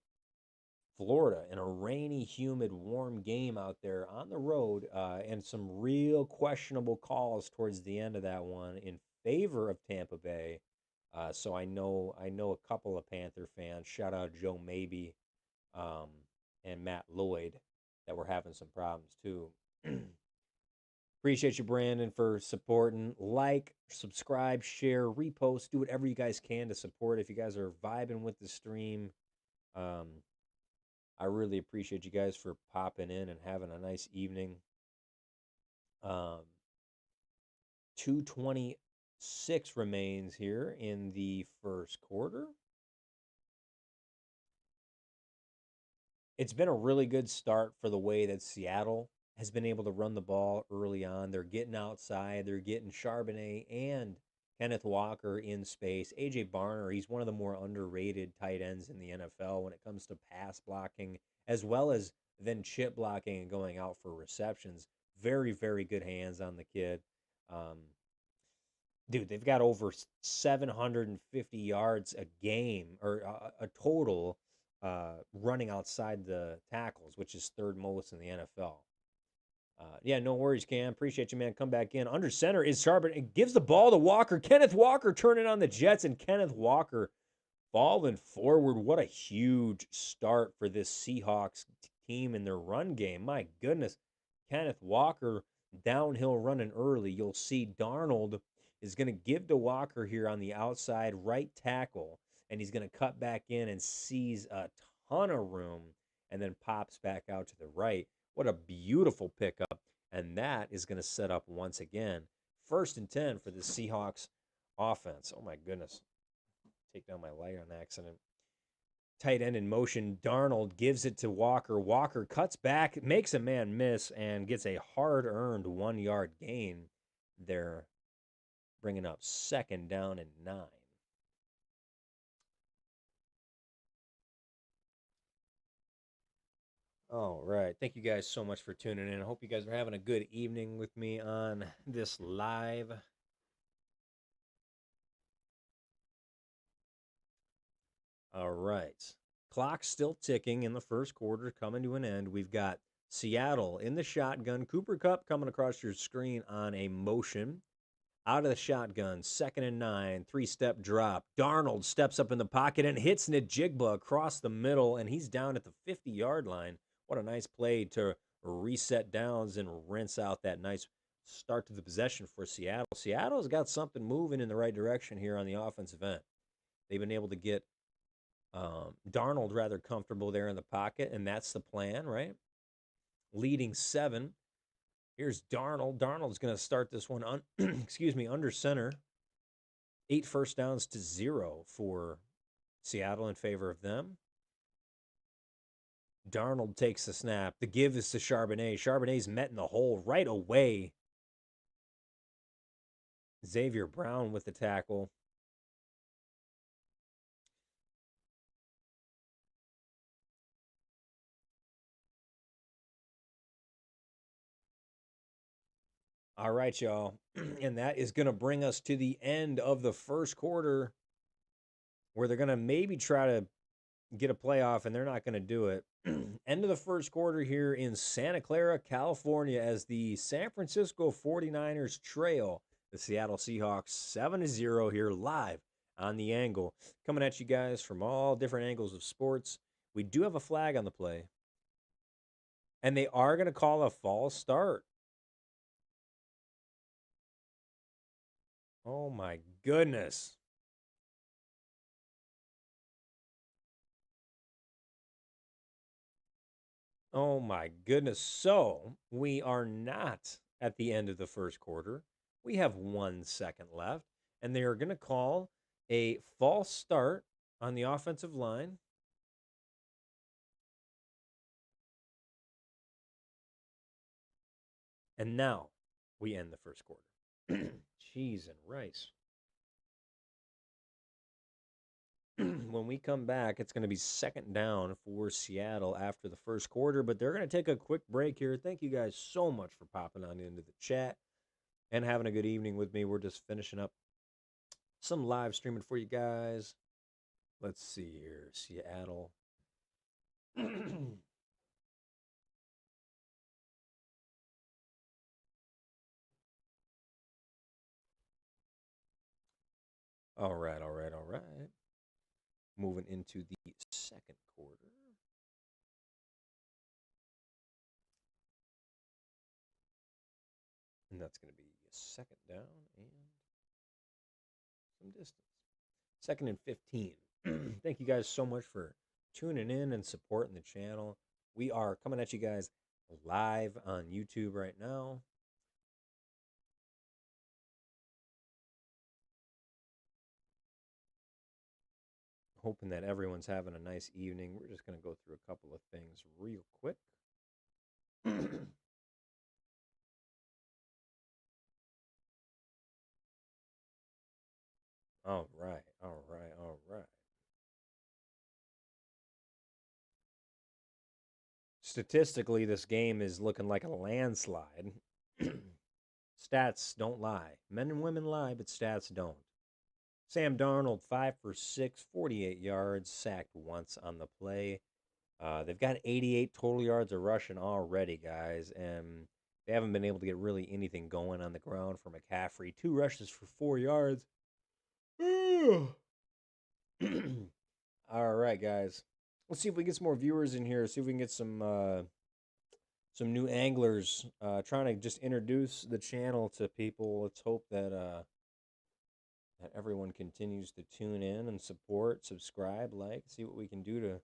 Florida, in a rainy, humid, warm game out there on the road, and some real questionable calls towards the end of that one in favor of Tampa Bay. So I know a couple of Panther fans. Shout out Joe Maybe um, and Matt Lloyd that were having some problems too. Appreciate you, Brandon, for supporting. Like, subscribe, share, repost, do whatever you guys can to support. If you guys are vibing with the stream, um, I really appreciate you guys for popping in and having a nice evening. 2:26 remains here in the first quarter. It's been a really good start for the way that Seattle has been able to run the ball early on. They're getting outside. They're getting Charbonnet and Kenneth Walker in space. AJ Barner, he's one of the more underrated tight ends in the NFL when it comes to pass blocking, as well as then chip blocking and going out for receptions. Very, very good hands on the kid. Um, Dude, they've got over 750 yards a game or a total running outside the tackles, which is third most in the NFL. Yeah, no worries, Cam. Appreciate you, man. Come back in. Under center is Charbonnet. It gives the ball to Walker. Kenneth Walker turning on the Jets, and Kenneth Walker falling forward. What a huge start for this Seahawks team in their run game. My goodness. Kenneth Walker downhill running early. You'll see Darnold is going to give to Walker here on the outside right tackle, and he's going to cut back in and seize a ton of room and then pops back out to the right. What a beautiful pickup. And that is going to set up once again 1st and 10 for the Seahawks offense. Oh, my goodness. Take down my light on accident. Tight end in motion. Darnold gives it to Walker. Walker cuts back, makes a man miss, and gets a hard-earned 1-yard gain. They're bringing up 2nd down and 9. All right. Thank you guys so much for tuning in. I hope you guys are having a good evening with me on this live. All right. Clock still ticking in the first quarter, coming to an end. We've got Seattle in the shotgun. Cooper Kupp coming across your screen on a motion. Out of the shotgun, 2nd and 9, 3-step drop. Darnold steps up in the pocket and hits Najigba across the middle, and he's down at the 50-yard line. What a nice play to reset downs and rinse out that nice start to the possession for Seattle. Seattle's got something moving in the right direction here on the offensive end. They've been able to get Darnold rather comfortable there in the pocket, and that's the plan, right? Leading 7. Here's Darnold. Darnold's going to start this one under center. 8 first downs to 0 for Seattle in favor of them. Darnold takes the snap. The give is to Charbonnet. Charbonnet's met in the hole right away. Xavier Brown with the tackle. All right, y'all. And that is going to bring us to the end of the first quarter, where they're going to maybe try to get a playoff, and they're not going to do it. End of the first quarter here in Santa Clara, California, as the San Francisco 49ers trail the Seattle Seahawks 7-0 here live on the angle. Coming at you guys from all different angles of sports. We do have a flag on the play, and they are going to call a false start. Oh, my goodness. Oh my goodness. So we are not at the end of the first quarter. We have 1 second left, and they are going to call a false start on the offensive line. And now we end the first quarter. Cheese and rice. When we come back, it's going to be second down for Seattle after the first quarter, but they're going to take a quick break here. Thank you guys so much for popping on into the chat and having a good evening with me. We're just finishing up some live streaming for you guys. Let's see here. Seattle. All right, all right, all right. Moving into the second quarter. And that's going to be a second down and some distance. Second and 15. Thank you guys so much for tuning in and supporting the channel. We are coming at you guys live on YouTube right now. Hoping that everyone's having a nice evening. We're just going to go through a couple of things real quick. All right, all right, all right. Statistically, this game is looking like a landslide. Stats don't lie. Men and women lie, but stats don't. Sam Darnold, 5 for 6, 48 yards, sacked once on the play. They've got 88 total yards of rushing already, guys, and they haven't been able to get really anything going on the ground for McCaffrey. 2 rushes for 4 yards. All right, guys. Let's see if we get some more viewers in here. See if we can get some new anglers. Trying to just introduce the channel to people. Let's hope that everyone continues to tune in and support, subscribe, like, see what we can do to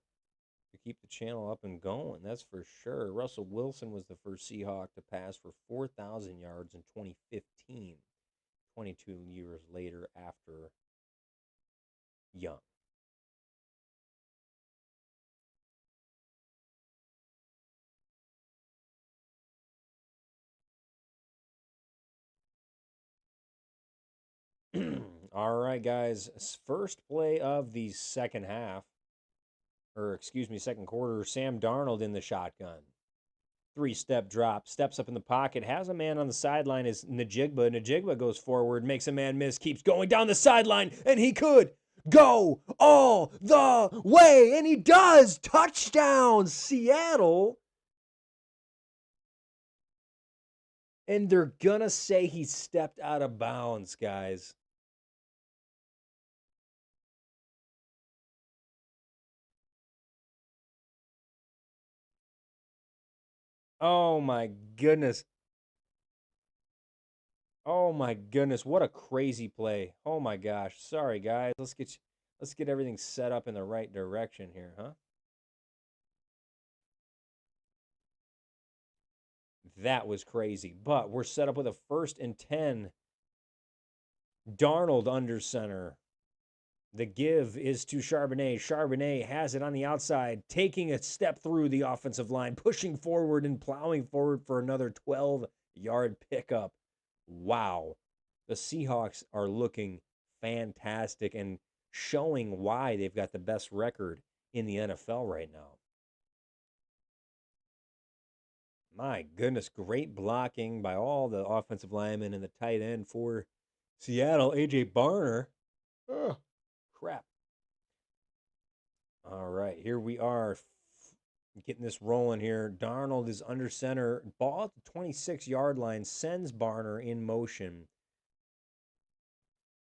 keep the channel up and going. That's for sure. Russell Wilson was the first Seahawk to pass for 4,000 yards in 2015, 22 years later after Young. All right, guys. First play of the second half, or excuse me, second quarter. Sam Darnold in the shotgun. 3-step drop, steps up in the pocket, has a man on the sideline is Najigba. Najigba goes forward, makes a man miss, keeps going down the sideline, and he could go all the way, and he does. Touchdown, Seattle. And they're gonna say he stepped out of bounds, guys. Oh my goodness. Oh my goodness, what a crazy play. Oh my gosh. Sorry guys. Let's get everything set up in the right direction here, huh? That was crazy. But we're set up with a 1st and 10. Darnold under center. The give is to Charbonnet. Charbonnet has it on the outside, taking a step through the offensive line, pushing forward and plowing forward for another 12-yard pickup. Wow. The Seahawks are looking fantastic and showing why they've got the best record in the NFL right now. My goodness, great blocking by all the offensive linemen and the tight end for Seattle, A.J. Barner. Oh, crap. All right, here we are getting this rolling here. Darnold is under center. Ball at the 26-yard line, sends Barner in motion.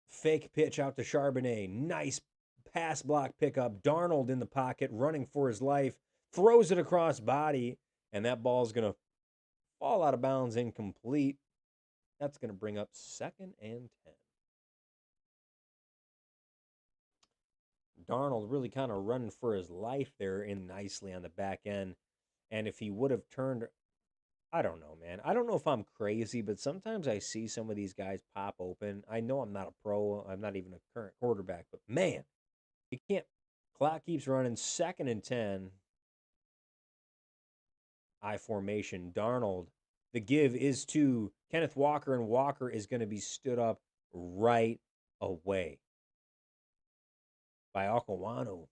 Fake pitch out to Charbonnet. Nice pass block pickup. Darnold in the pocket, running for his life. Throws it across body, and that ball is going to fall out of bounds, incomplete. That's going to bring up 2nd and 10. Darnold really kind of running for his life there in nicely on the back end. And if he would have turned, I don't know, man. I don't know if I'm crazy, but sometimes I see some of these guys pop open. I know I'm not a pro, I'm not even a current quarterback, but man, you can't. Clock keeps running, 2nd and 10. I formation. Darnold. The give is to Kenneth Walker, and Walker is going to be stood up right away by Okawanu.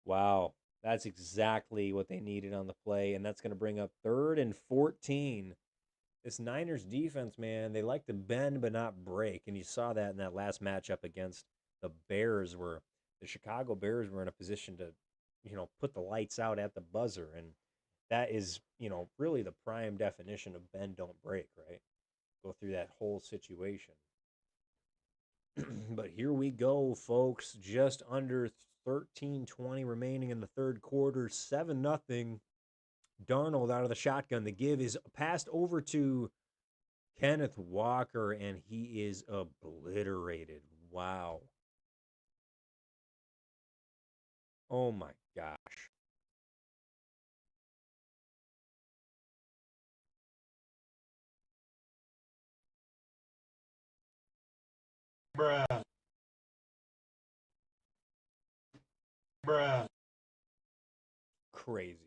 Wow. That's exactly what they needed on the play, and that's going to bring up 3rd and 14. This Niners defense, man, they like to bend but not break. And you saw that in that last matchup against the Bears, where the Chicago Bears were in a position to, put the lights out at the buzzer. And that is, really the prime definition of bend, don't break, right? Go through that whole situation. But here we go, folks. Just under 13:20 remaining in the third quarter, 7-0. Darnold out of the shotgun. The give is passed over to Kenneth Walker, and he is obliterated. Wow. Oh my gosh. Bruh. Bruh. Crazy.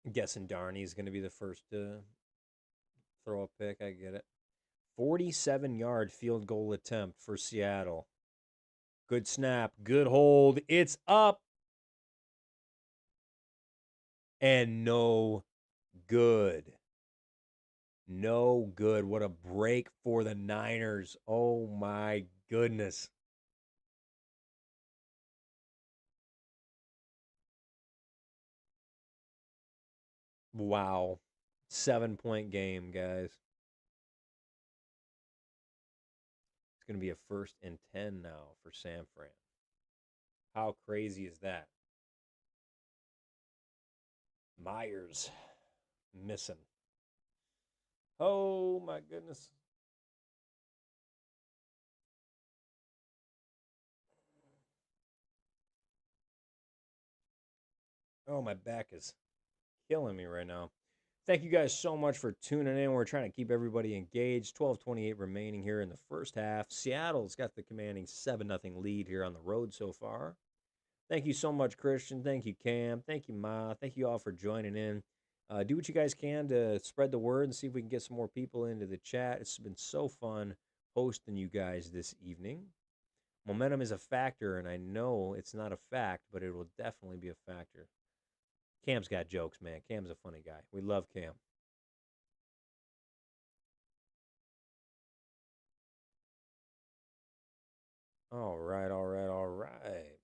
I'm guessing Darney's going to be the first to throw a pick. I get it. 47-yard field goal attempt for Seattle. Good snap. Good hold. It's up. And no good. No good. What a break for the Niners. Oh my goodness. Wow. 7-point game, guys. It's going to be a 1st and 10 now for San Fran. How crazy is that? Myers missing. Oh my goodness. Oh, my back is killing me right now. Thank you guys so much for tuning in. We're trying to keep everybody engaged. 12:28 remaining here in the first half. Seattle's got the commanding 7-0 lead here on the road so far. Thank you so much, Christian. Thank you, Cam. Thank you, Ma. Thank you all for joining in. Do what you guys can to spread the word and see if we can get some more people into the chat. It's been so fun hosting you guys this evening. Momentum is a factor, and I know it's not a fact, but it will definitely be a factor. Cam's got jokes, man. Cam's a funny guy. We love Cam. All right, all right, all right.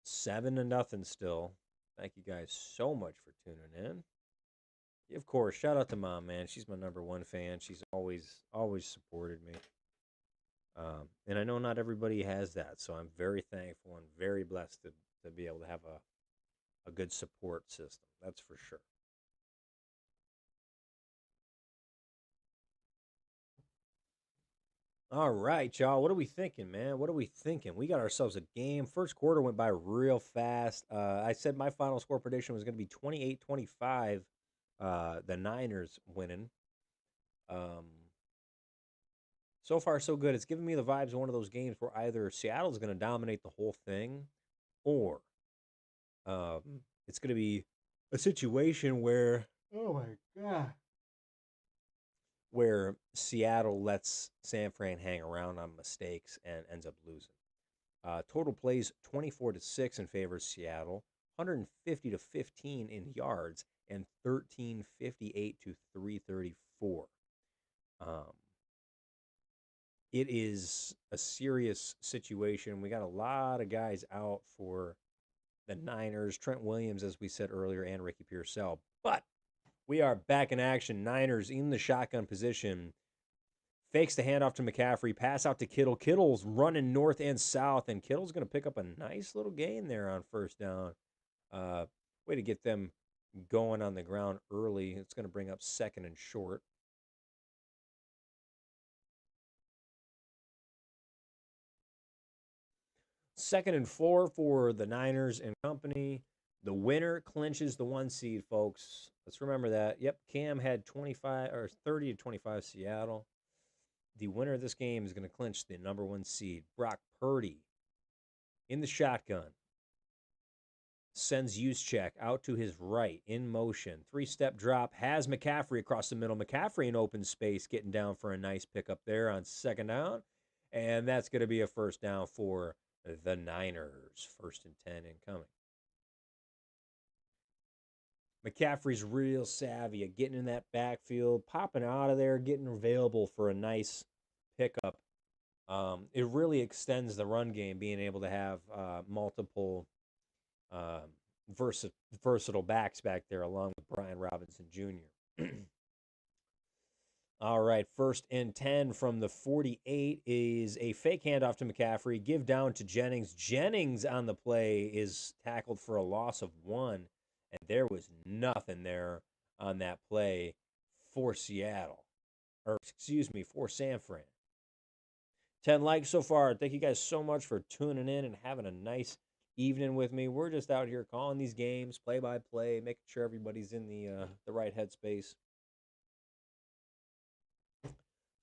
7-0 still. Thank you guys so much for tuning in. Of course, shout out to Mom, man. She's my number one fan. She's always supported me. And I know not everybody has that, so I'm very thankful and very blessed to be able to have a good support system. That's for sure. All right, y'all. What are we thinking, man? What are we thinking? We got ourselves a game. First quarter went by real fast. I said my final score prediction was going to be 28-25. The Niners winning. Um, so far, so good. It's giving me the vibes of one of those games where either Seattle's going to dominate the whole thing, or it's going to be a situation where, oh my god, where Seattle lets San Fran hang around on mistakes and ends up losing. Total plays 24-6 in favor of Seattle, 150-15 in yards, and 1358 to 334. Um, it is a serious situation. We got a lot of guys out for the Niners. Trent Williams, as we said earlier, and Ricky Pearsall. But we are back in action. Niners in the shotgun position. Fakes the handoff to McCaffrey. Pass out to Kittle. Kittle's running north and south, and Kittle's going to pick up a nice little gain there on first down. Way to get them going on the ground early. It's going to bring up 2nd and short. 2nd and 4 for the Niners and company. The winner clinches the 1 seed, folks. Let's remember that. Yep, Cam had 25 or 30 to 25 Seattle. The winner of this game is going to clinch the number 1 seed. Brock Purdy in the shotgun. Sends Juszczyk out to his right in motion. 3-step drop. Has McCaffrey across the middle. McCaffrey in open space getting down for a nice pickup there on 2nd down. And that's going to be a 1st down for the Niners. 1st and 10 incoming. McCaffrey's real savvy at getting in that backfield, popping out of there, getting available for a nice pickup. It really extends the run game, being able to have multiple versatile backs back there, along with Brian Robinson Jr. All right, 1st and 10 from the 48 is a fake handoff to McCaffrey. Give down to Jennings. Jennings on the play is tackled for a loss of 1, and there was nothing there on that play for Seattle. Or, excuse me, for San Fran. 10 likes so far. Thank you guys so much for tuning in and having a nice evening with me. We're just out here calling these games, play-by-play, making sure everybody's in the right headspace.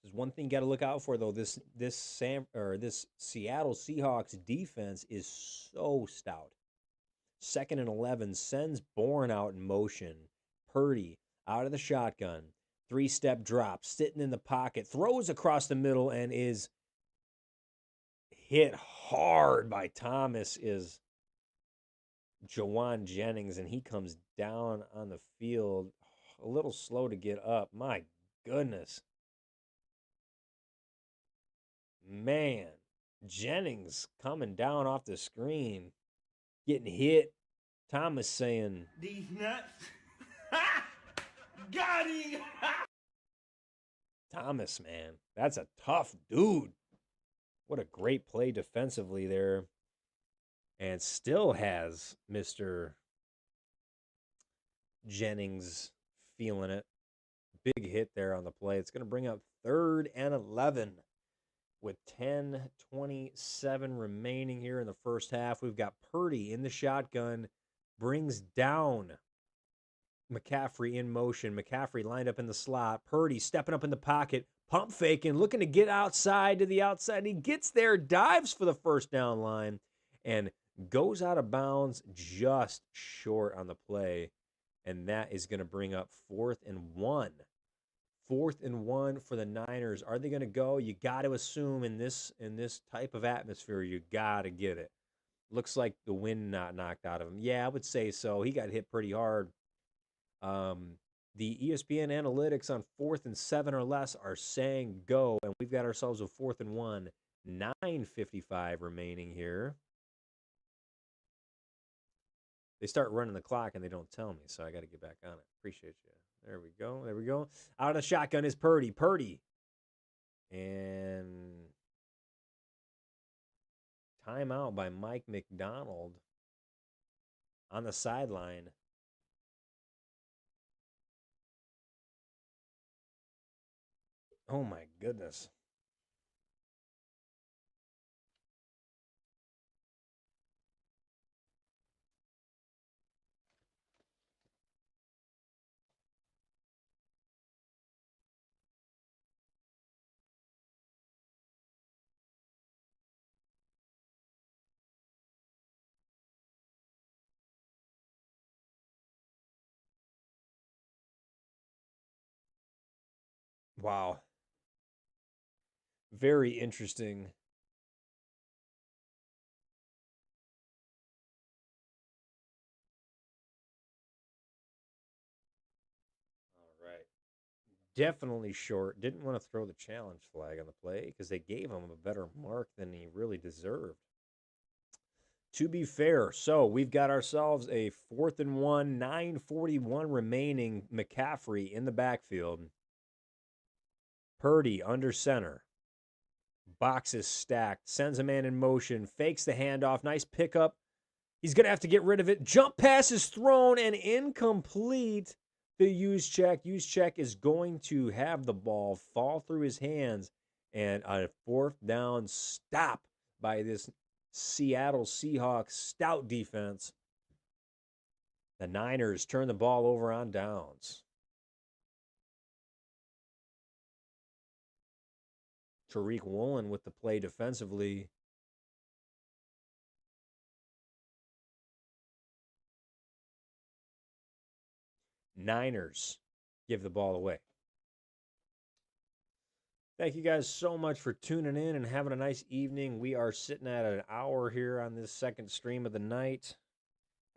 There's one thing you got to look out for, though. This Seattle Seahawks defense is so stout. 2nd and 11 sends Bourne out in motion. Purdy out of the shotgun. 3-step drop, sitting in the pocket, throws across the middle and is hit hard by Thomas is Jawan Jennings, and he comes down on the field a little slow to get up. My goodness. Man, Jennings coming down off the screen, getting hit. Thomas saying, These nuts. Got him. Thomas, man, that's a tough dude. What a great play defensively there. And still has Mr. Jennings feeling it. Big hit there on the play. It's going to bring up 3rd and 11 with 10:27 remaining here in the first half. We've got Purdy in the shotgun, brings down McCaffrey in motion. McCaffrey lined up in the slot. Purdy stepping up in the pocket, pump faking, looking to get outside to the outside. He gets there, dives for the 1st down line, and goes out of bounds just short on the play. And that is going to bring up 4th and 1. 4th and 1 for the Niners. Are they going to go? You got to assume in this type of atmosphere, you got to get it. Looks like the wind not knocked out of him. Yeah, I would say so. He got hit pretty hard. The ESPN analytics on 4th and 7 or less are saying go, and we've got ourselves a 4th and 1. 9:55 remaining here. They start running the clock and they don't tell me, so I got to get back on it. Appreciate you. There we go. There we go. Out of the shotgun is Purdy. Purdy. And timeout by Mike McDonald on the sideline. Oh, my goodness. Wow. Very interesting. All right. Definitely short. Didn't want to throw the challenge flag on the play because they gave him a better mark than he really deserved. To be fair, so we've got ourselves a 4th and 1, 9:41 remaining. McCaffrey in the backfield. Purdy under center. Box is stacked. Sends a man in motion. Fakes the handoff. Nice pickup. He's going to have to get rid of it. Jump pass is thrown and incomplete to Juszczyk. Juszczyk is going to have the ball fall through his hands. And a 4th down stop by this Seattle Seahawks stout defense. The Niners turn the ball over on downs. Tariq Woolen with the play defensively. Niners give the ball away. Thank you guys so much for tuning in and having a nice evening. We are sitting at an hour here on this second stream of the night.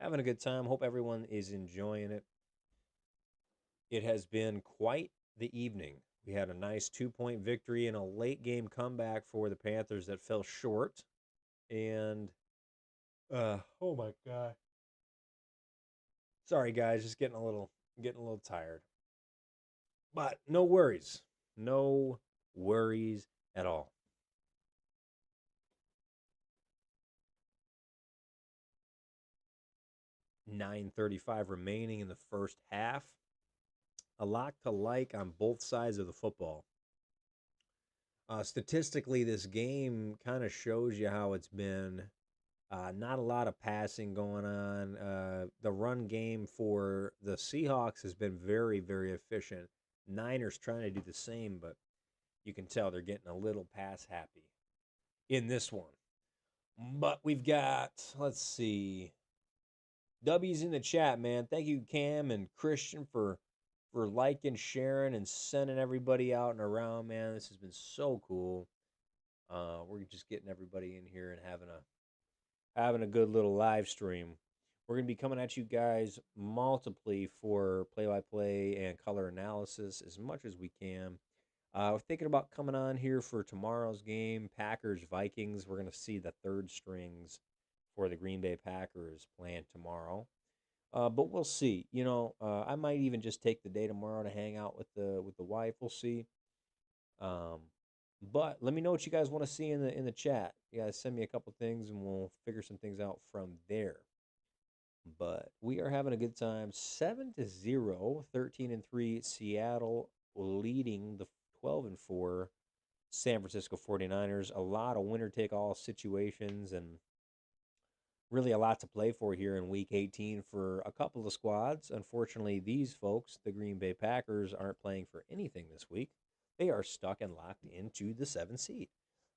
Having a good time. Hope everyone is enjoying it. It has been quite the evening. We had a nice 2-point victory and a late game comeback for the Panthers that fell short. And oh my god. Sorry guys, just getting a little tired. But no worries. No worries at all. 9:35 remaining in the first half. A lot to like on both sides of the football. Statistically, this game kind of shows you how it's been. Not a lot of passing going on. The run game for the Seahawks has been very, very efficient. Niners trying to do the same, but you can tell they're getting a little pass happy in this one. But we've got, let's see, W's in the chat, man. Thank you, Cam and Christian, for liking, sharing, and sending everybody out and around, man. This has been so cool. We're just getting everybody in here and having a good little live stream. We're going to be coming at you guys multiply for play-by-play and color analysis as much as we can. We're thinking about coming on here for tomorrow's game, Packers-Vikings. We're going to see the third strings for the Green Bay Packers playing tomorrow. But we'll see. I might even just take the day tomorrow to hang out with the wife. We'll see. But let me know what you guys want to see in the chat. You guys send me a couple things and we'll figure some things out from there. But we are having a good time. 7-0, 13-3 Seattle leading the 12-4 San Francisco 49ers. A lot of winner-take-all situations and really a lot to play for here in Week 18 for a couple of squads. Unfortunately, these folks, the Green Bay Packers, aren't playing for anything this week. They are stuck and locked into the 7th seed.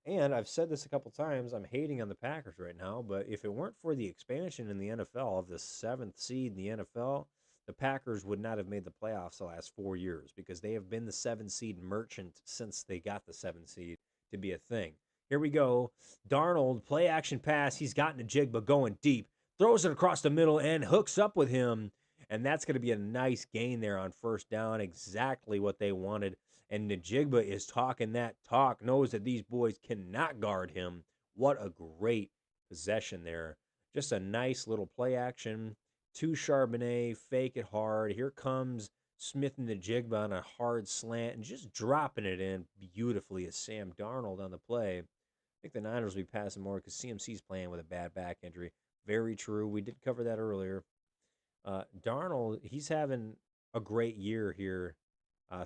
And I've said this a couple times, I'm hating on the Packers right now, but if it weren't for the expansion in the NFL of the 7th seed in the NFL, the Packers would not have made the playoffs the last 4 years because they have been the 7th seed merchant since they got the 7th seed to be a thing. Here we go. Darnold, play action pass. He's gotten a Jigba going deep. Throws it across the middle and hooks up with him. And that's going to be a nice gain there on first down. Exactly what they wanted. And Najigba is talking that talk. Knows that these boys cannot guard him. What a great possession there. Just a nice little play action. To Charbonnet. Fake it hard. Here comes Smith and Najigba on a hard slant. And just dropping it in beautifully as Sam Darnold on the play. I think the Niners will be passing more because CMC's playing with a bad back injury. Very true. We did cover that earlier. Darnold, he's having a great year here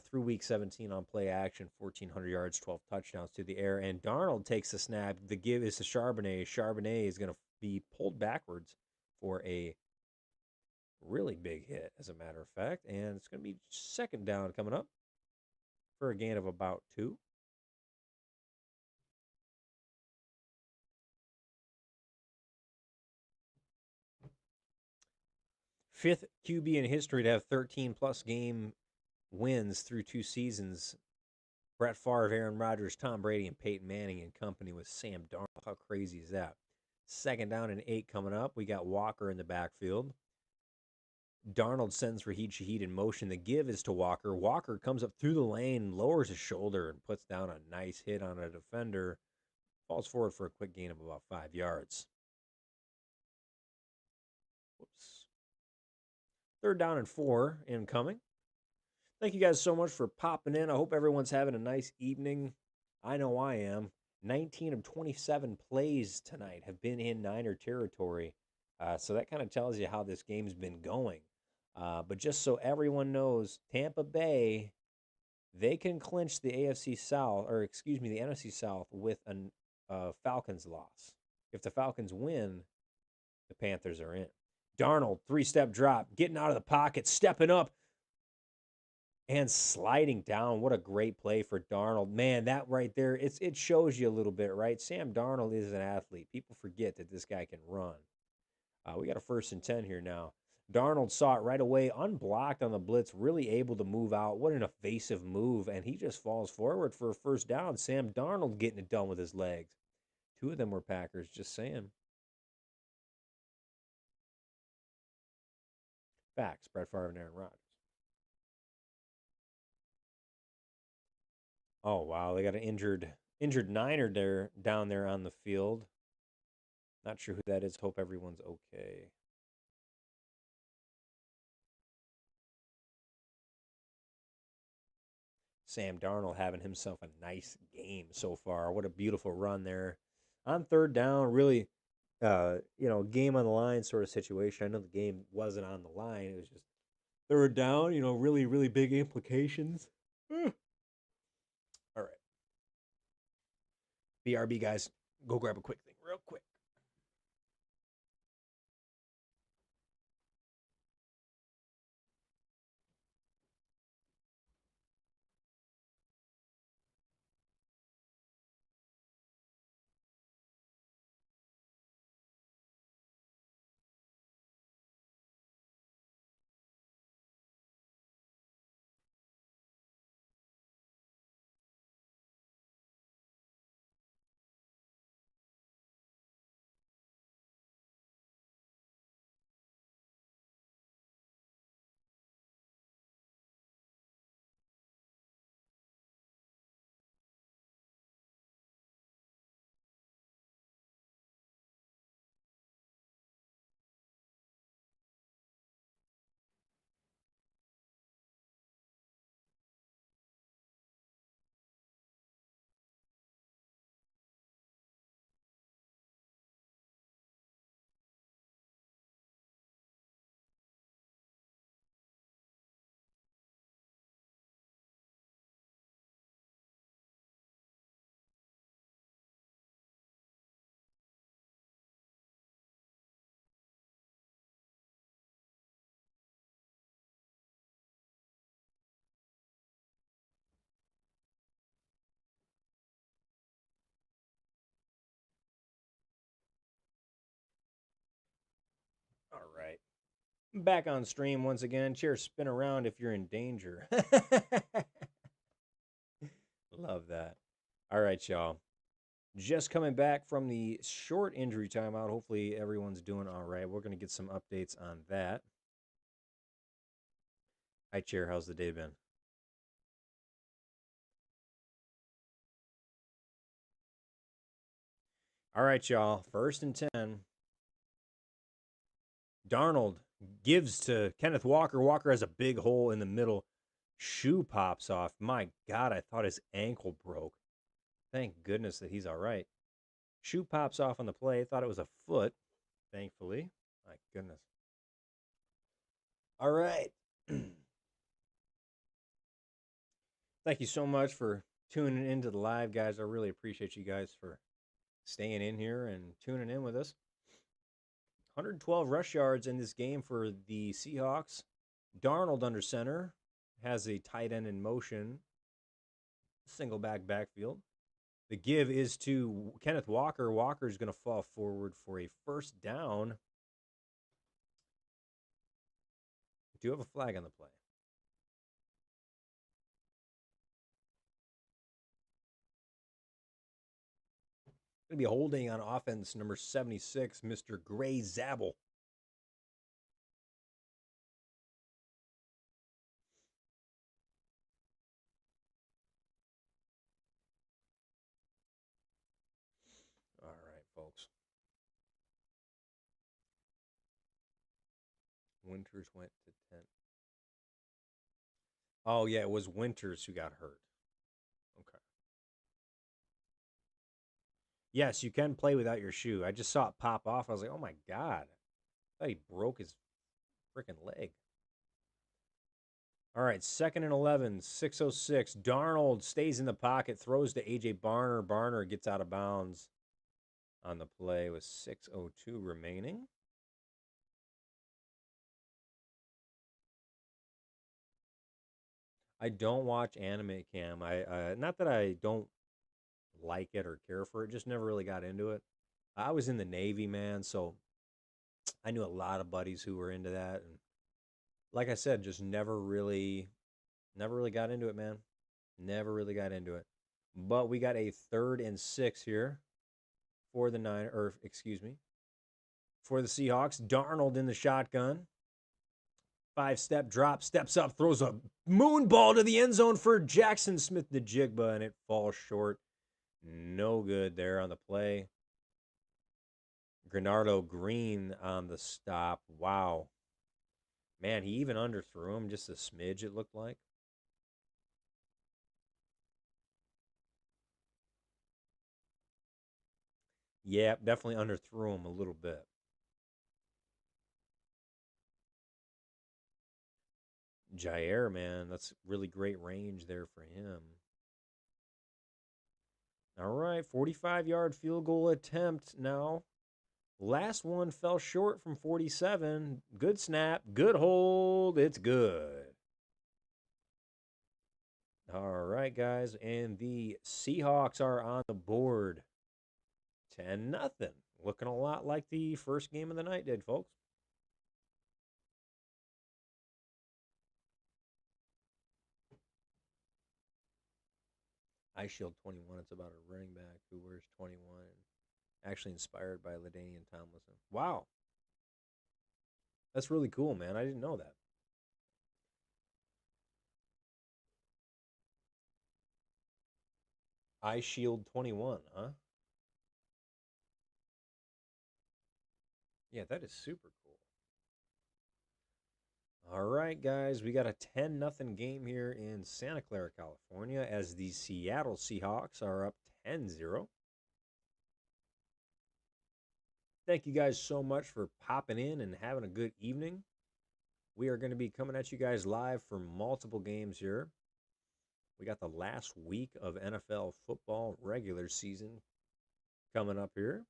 through Week 17 on play action, 1,400 yards, 12 touchdowns to the air. And Darnold takes the snap. The give is to Charbonnet. Charbonnet is going to be pulled backwards for a really big hit, as a matter of fact. And it's going to be second down coming up for a gain of about 2. Fifth QB in history to have 13-plus game wins through 2 seasons. Brett Favre, Aaron Rodgers, Tom Brady, and Peyton Manning in company with Sam Darnold. How crazy is that? Second down and 8 coming up. We got Walker in the backfield. Darnold sends Raheem Shaheed in motion. The give is to Walker. Walker comes up through the lane, lowers his shoulder, and puts down a nice hit on a defender. Falls forward for a quick gain of about 5 yards. Whoops. Third down and 4 incoming. Thank you guys so much for popping in. I hope everyone's having a nice evening. I know I am. 19 of 27 plays tonight have been in Niner territory. So that kind of tells you how this game's been going. But just so everyone knows, Tampa Bay, they can clinch the NFC South, or excuse me, the NFC South with a Falcons loss. If the Falcons win, the Panthers are in. Darnold, three-step drop, getting out of the pocket, stepping up, and sliding down. What a great play for Darnold. Man, that right there, it shows you a little bit, right? Sam Darnold is an athlete. People forget that this guy can run. We got a 1st and 10 here now. Darnold saw it right away, unblocked on the blitz, really able to move out. What an evasive move, and he just falls forward for a 1st down. Sam Darnold getting it done with his legs. 2 of them were Packers, just saying. Facts, Brett Favre and Aaron Rodgers. Oh, wow, they got an injured Niner there down there on the field. Not sure who that is. Hope everyone's okay. Sam Darnold having himself a nice game so far. What a beautiful run there. On 3rd down, really, game on the line sort of situation. I know the game wasn't on the line. It was just 3rd down, really, really big implications. All right. BRB, guys, go grab a quick thing real quick. All right. Back on stream once again. Chair spin around if you're in danger. Love that. All right, y'all. Just coming back from the short injury timeout. Hopefully, everyone's doing all right. We're going to get some updates on that. Hi, Chair. How's the day been? All right, y'all. 1st and 10. Darnold gives to Kenneth Walker. Walker has a big hole in the middle. Shoe pops off. My God, I thought his ankle broke. Thank goodness that he's all right. Shoe pops off on the play. Thought it was a foot, thankfully. My goodness. All right. Thank you so much for tuning into the live, guys. I really appreciate you guys for staying in here and tuning in with us. 112 rush yards in this game for the Seahawks. Darnold under center has a tight end in motion. Single backfield. The give is to Kenneth Walker. Walker's going to fall forward for a 1st down. Do you have a flag on the play? Going to be holding on offense, number 76, Mr. Gray Zabel. All right, folks. Winters went to 10. Oh, yeah, it was Winters who got hurt. Okay. Yes, you can play without your shoe. I just saw it pop off. I was like, oh, my God. I thought he broke his freaking leg. All right, 2nd and 11, 6:06. Darnold stays in the pocket, throws to A.J. Barner. Barner gets out of bounds on the play with 6:02 remaining. I don't watch Anime Cam. I not that I don't like it or care for it, just never really got into it. I was in the Navy, man, so I knew a lot of buddies who were into that, and like I said, just never really got into it, man. Never really got into it. But we got a 3rd and 6 here for the for the Seahawks. Darnold in the shotgun. 5-step drop, steps up, throws a moon ball to the end zone for Jackson Smith the Jigba, and it falls short. No good there on the play. Granardo Green on the stop. Wow. Man, he even underthrew him just a smidge, it looked like. Yeah, definitely underthrew him a little bit. Jair, man, that's really great range there for him. All right, 45-yard field goal attempt now. Last one fell short from 47. Good snap, good hold. It's good. All right, guys, and the Seahawks are on the board. 10-0. Looking a lot like the first game of the night did, folks. I Shield 21. It's about a running back who wears 21. Actually inspired by LaDainian Tomlinson. Wow. That's really cool, man. I didn't know that. I Shield 21, huh? Yeah, that is super cool. All right, guys, we got a 10-0 game here in Santa Clara, California, as the Seattle Seahawks are up 10-0. Thank you guys so much for popping in and having a good evening. We are going to be coming at you guys live for multiple games here. We got the last week of NFL football regular season coming up here.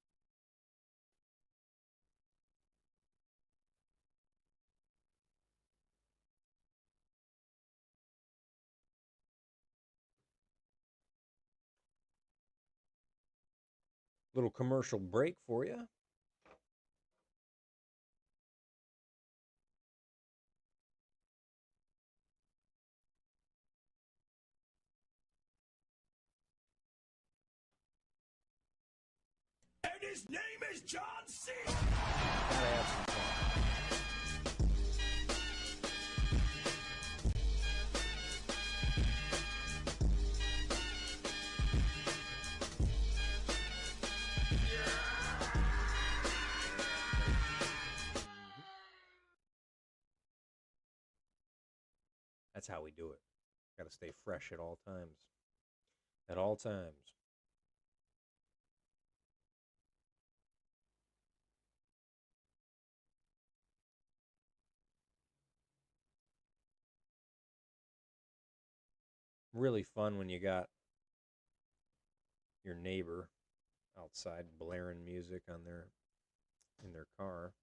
Little commercial break for you. And his name is John C. Gotta have some fun. That's how we do it. Got to stay fresh at all times. At all times. Really fun when you got your neighbor outside blaring music on their car.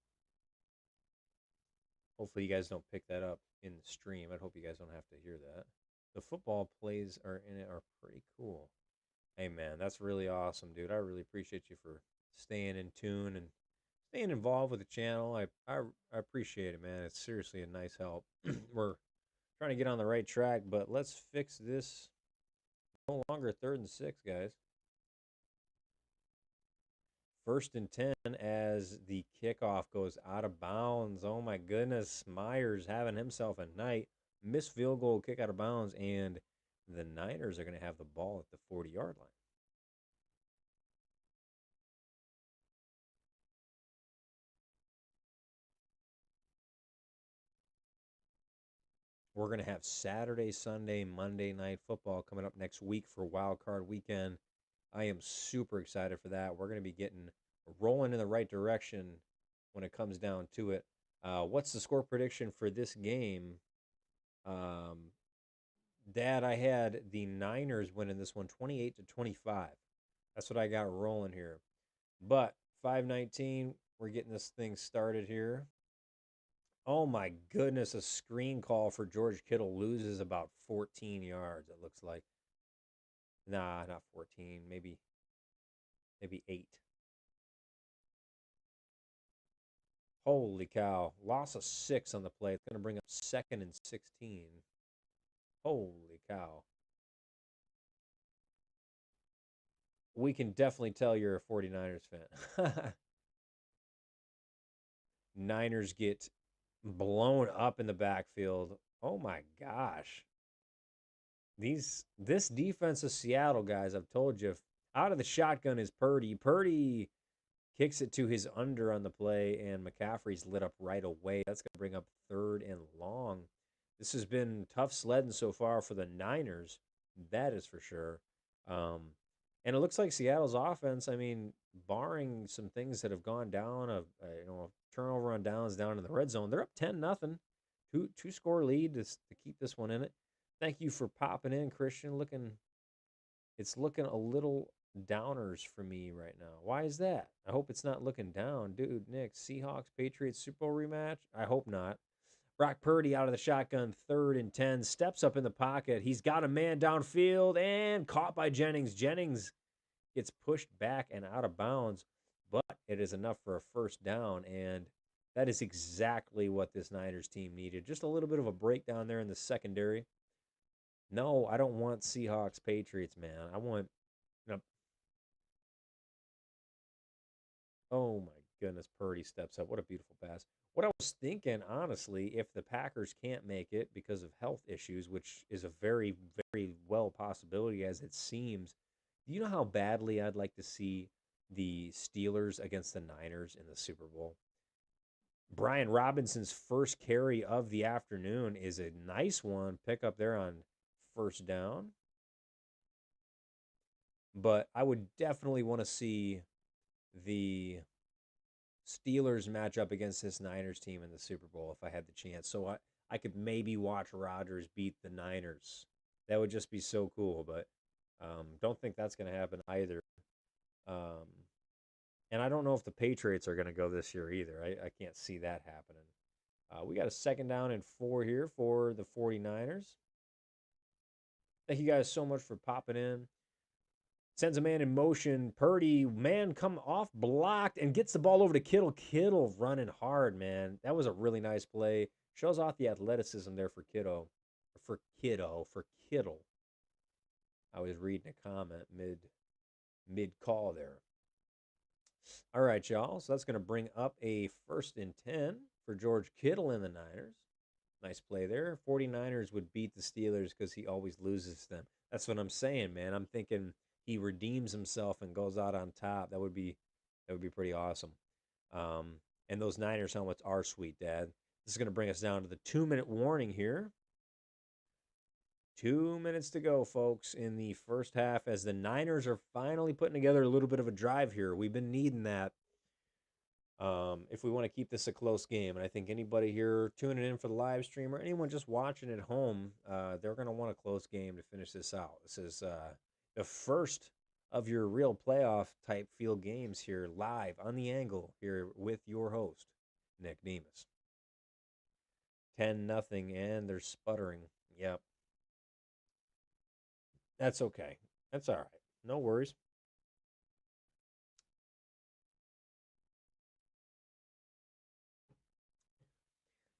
Hopefully you guys don't pick that up in the stream. I hope you guys don't have to hear that. The football plays are in it are pretty cool. Hey man, that's really awesome, dude. I really appreciate you for staying in tune and staying involved with the channel. I appreciate it, man. It's seriously a nice help. We're trying to get on the right track, but let's fix this. No longer 3rd and 6, guys. 1st and 10 as the kickoff goes out of bounds. Oh my goodness. Myers having himself a night. Missed field goal, kick out of bounds, and the Niners are going to have the ball at the 40-yard line. We're going to have Saturday, Sunday, Monday night football coming up next week for Wild Card Weekend. I am super excited for that. We're going to be getting rolling in the right direction when it comes down to it. What's the score prediction for this game? Dad, I had the Niners winning this one 28-25. That's what I got rolling here. But 519, we're getting this thing started here. Oh my goodness, a screen call for George Kittle loses about 14 yards, it looks like. Nah, not 14, maybe 8. Holy cow. Loss of 6 on the play. It's going to bring up 2nd and 16. Holy cow. We can definitely tell you're a 49ers fan. Niners get blown up in the backfield. Oh my gosh. This defense of Seattle, guys, I've told you, out of the shotgun is Purdy. Purdy kicks it to his under on the play, and McCaffrey's lit up right away. That's going to bring up 3rd and long. This has been tough sledding so far for the Niners. That is for sure. Um, and it looks like Seattle's offense, I mean, barring some things that have gone down, a turnover on downs down in the red zone, they're up 10-0. Two score lead to keep this one in it. Thank you for popping in, Christian. It's looking a little downers for me right now. Why is that? I hope it's not looking down. Dude, Nick, Seahawks, Patriots, Super Bowl rematch? I hope not. Brock Purdy out of the shotgun, 3rd and 10, steps up in the pocket. He's got a man downfield and caught by Jennings. Jennings gets pushed back and out of bounds, but it is enough for a first down, and that is exactly what this Niners team needed. Just a little bit of a breakdown there in the secondary. No, I don't want Seahawks Patriots, man. I want no. Oh my goodness, Purdy steps up. What a beautiful pass. What I was thinking, honestly, if the Packers can't make it because of health issues, which is a very, very well possibility as it seems, do you know how badly I'd like to see the Steelers against the Niners in the Super Bowl? Brian Robinson's first carry of the afternoon is a nice one. Pick up there on first down. But I would definitely want to see the Steelers match up against this Niners team in the Super Bowl if I had the chance. So I could maybe watch Rodgers beat the Niners. That would just be so cool. But don't think that's going to happen either. Um, and I don't know if the Patriots are going to go this year either. I can't see that happening. We got a 2nd down and 4 here for the 49ers. Thank you guys so much for popping in. Sends a man in motion. Purdy, man, come off blocked and gets the ball over to Kittle. Kittle running hard, man. That was a really nice play. Shows off the athleticism there for Kiddo. For Kittle. I was reading a comment mid call there. All right, y'all. So that's going to bring up a 1st and 10 for George Kittle and the Niners. Nice play there. 49ers would beat the Steelers because he always loses them. That's what I'm saying, man. I'm thinking he redeems himself and goes out on top. That would be pretty awesome. And those Niners helmets are sweet, Dad. This is going to bring us down to the 2-minute warning here. 2 minutes to go, folks, in the first half as the Niners are finally putting together a little bit of a drive here. We've been needing that if we want to keep this a close game. And I think anybody here tuning in for the live stream or anyone just watching at home, they're going to want a close game to finish this out. This is the first of your real playoff type field games here live on the angle here with your host, Nick Demas. 10-0, and they're sputtering. Yep. That's okay. That's all right. No worries.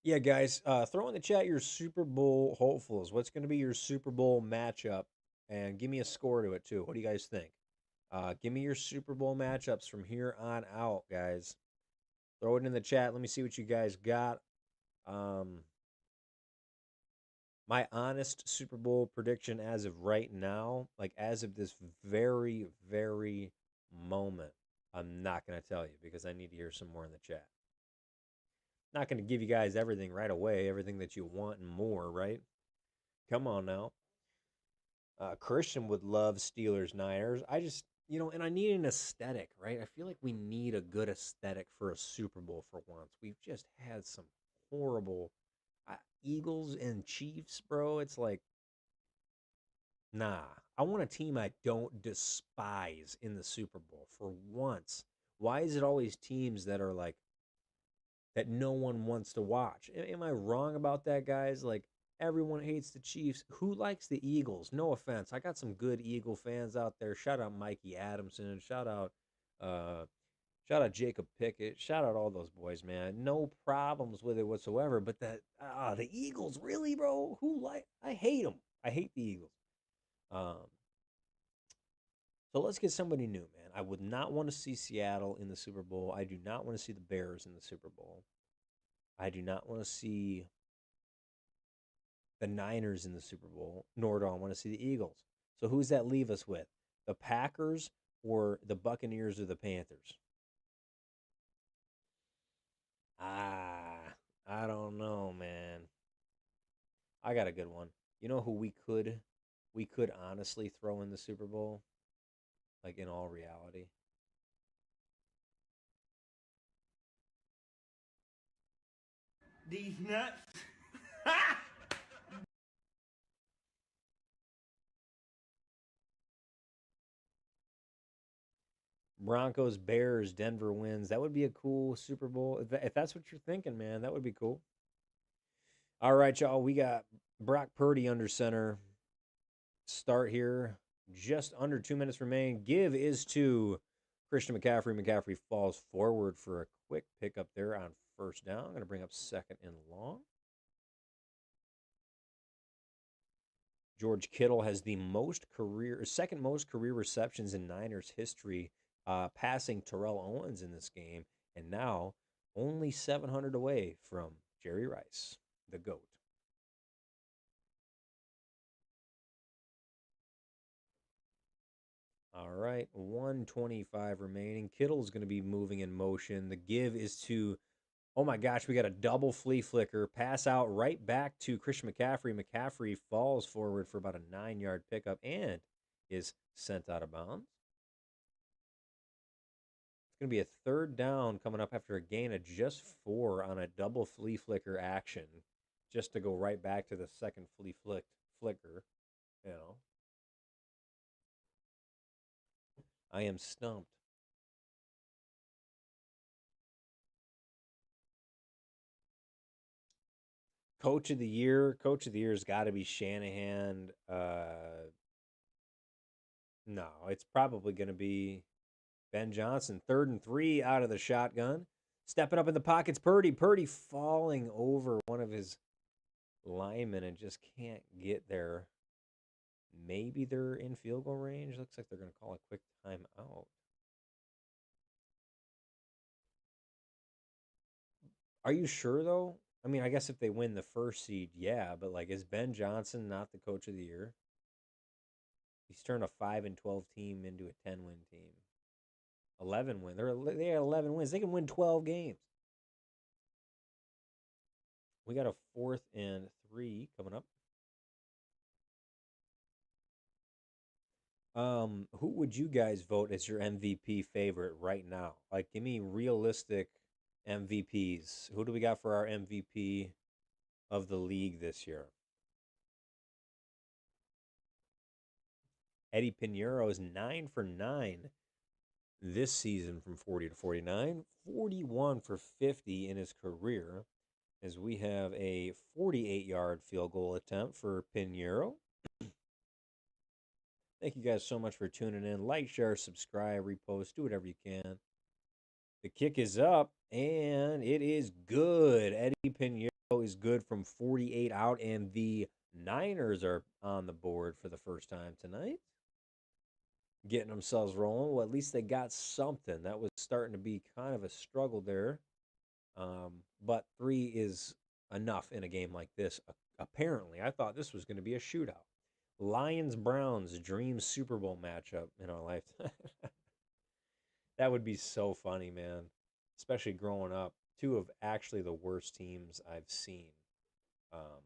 Yeah, guys, throw in the chat your Super Bowl hopefuls. What's going to be your Super Bowl matchup? And give me a score to it, too. What do you guys think? Give me your Super Bowl matchups from here on out, guys. Throw it in the chat. Let me see what you guys got. My honest Super Bowl prediction as of right now, like as of this very, very moment, I'm not going to tell you because I need to hear some more in the chat. Not going to give you guys everything right away, everything that you want and more, right? Come on now. Christian would love Steelers Niners. I just, and I need an aesthetic, right? I feel like we need a good aesthetic for a Super Bowl for once. We've just had some horrible Eagles and Chiefs, bro. It's like, nah. I want a team I don't despise in the Super Bowl for once. Why is it always teams that are like that no one wants to watch? Am I wrong about that, guys? Like everyone hates the Chiefs. Who likes the Eagles? No offense. I got some good Eagle fans out there. Shout out Mikey Adamson. Uh shout out Jacob Pickett. Shout out all those boys, man. No problems with it whatsoever. But the Eagles, really, bro? I hate them. I hate the Eagles. Um so let's get somebody new, man. I would not want to see Seattle in the Super Bowl. I do not want to see the Bears in the Super Bowl. I do not want to see the Niners in the Super Bowl, nor do I want to see the Eagles. So who's that leave us with? The Packers or the Buccaneers or the Panthers? I don't know, man. I got a good one. You know who we could honestly throw in the Super Bowl? Like in all reality? These nuts. Broncos, Bears, Denver wins. That would be a cool Super Bowl. If that's what you're thinking, man, that would be cool. All right, y'all. We got Brock Purdy under center. Start here. Just under 2 minutes remain. Give is to Christian McCaffrey. McCaffrey falls forward for a quick pickup there on first down. I'm going to bring up second and long. George Kittle has the second most career receptions in Niners history, passing Terrell Owens in this game, and now only 700 away from Jerry Rice, the GOAT. All right, 125 remaining. Kittle's going to be moving in motion. The give is to, oh my gosh, we got a double flea flicker. Pass out right back to Christian McCaffrey. McCaffrey falls forward for about a 9-yard pickup and is sent out of bounds. It's going to be a third down coming up after a gain of just 4 on a double flea flicker action, just to go right back to the second flicker. You know, I am stumped. Coach of the year's got to be Shanahan. No, it's probably going to be Ben Johnson. 3rd and 3 out of the shotgun. Stepping up in the pockets, Purdy. Purdy falling over one of his linemen and just can't get there. Maybe they're in field goal range. Looks like they're going to call a quick timeout. Are you sure though? I mean, I guess if they win the first seed, yeah, but like, is Ben Johnson not the coach of the year? He's turned a 5-12 team into a 10-win team. 11 win. They got 11 wins. They can win 12 games. We got a 4th and 3 coming up. Who would you guys vote as your MVP favorite right now? Like, give me realistic MVPs. Who do we got for our MVP of the league this year? Eddie Pinheiro is 9 for 9 this season from 40 to 49, 41 for 50 in his career, as we have a 48-yard field goal attempt for Pinheiro. Thank you guys so much for tuning in. Like, share, subscribe, repost, do whatever you can. The kick is up, and it is good. Eddie Pinheiro is good from 48 out, and the Niners are on the board for the first time tonight. Getting themselves rolling. Well, at least they got something. That was starting to be kind of a struggle there. But 3 is enough in a game like this. Apparently, I thought this was going to be a shootout. Lions Browns dream Super Bowl matchup in our lifetime. That would be so funny, man. Especially growing up. 2 of actually the worst teams I've seen. Um,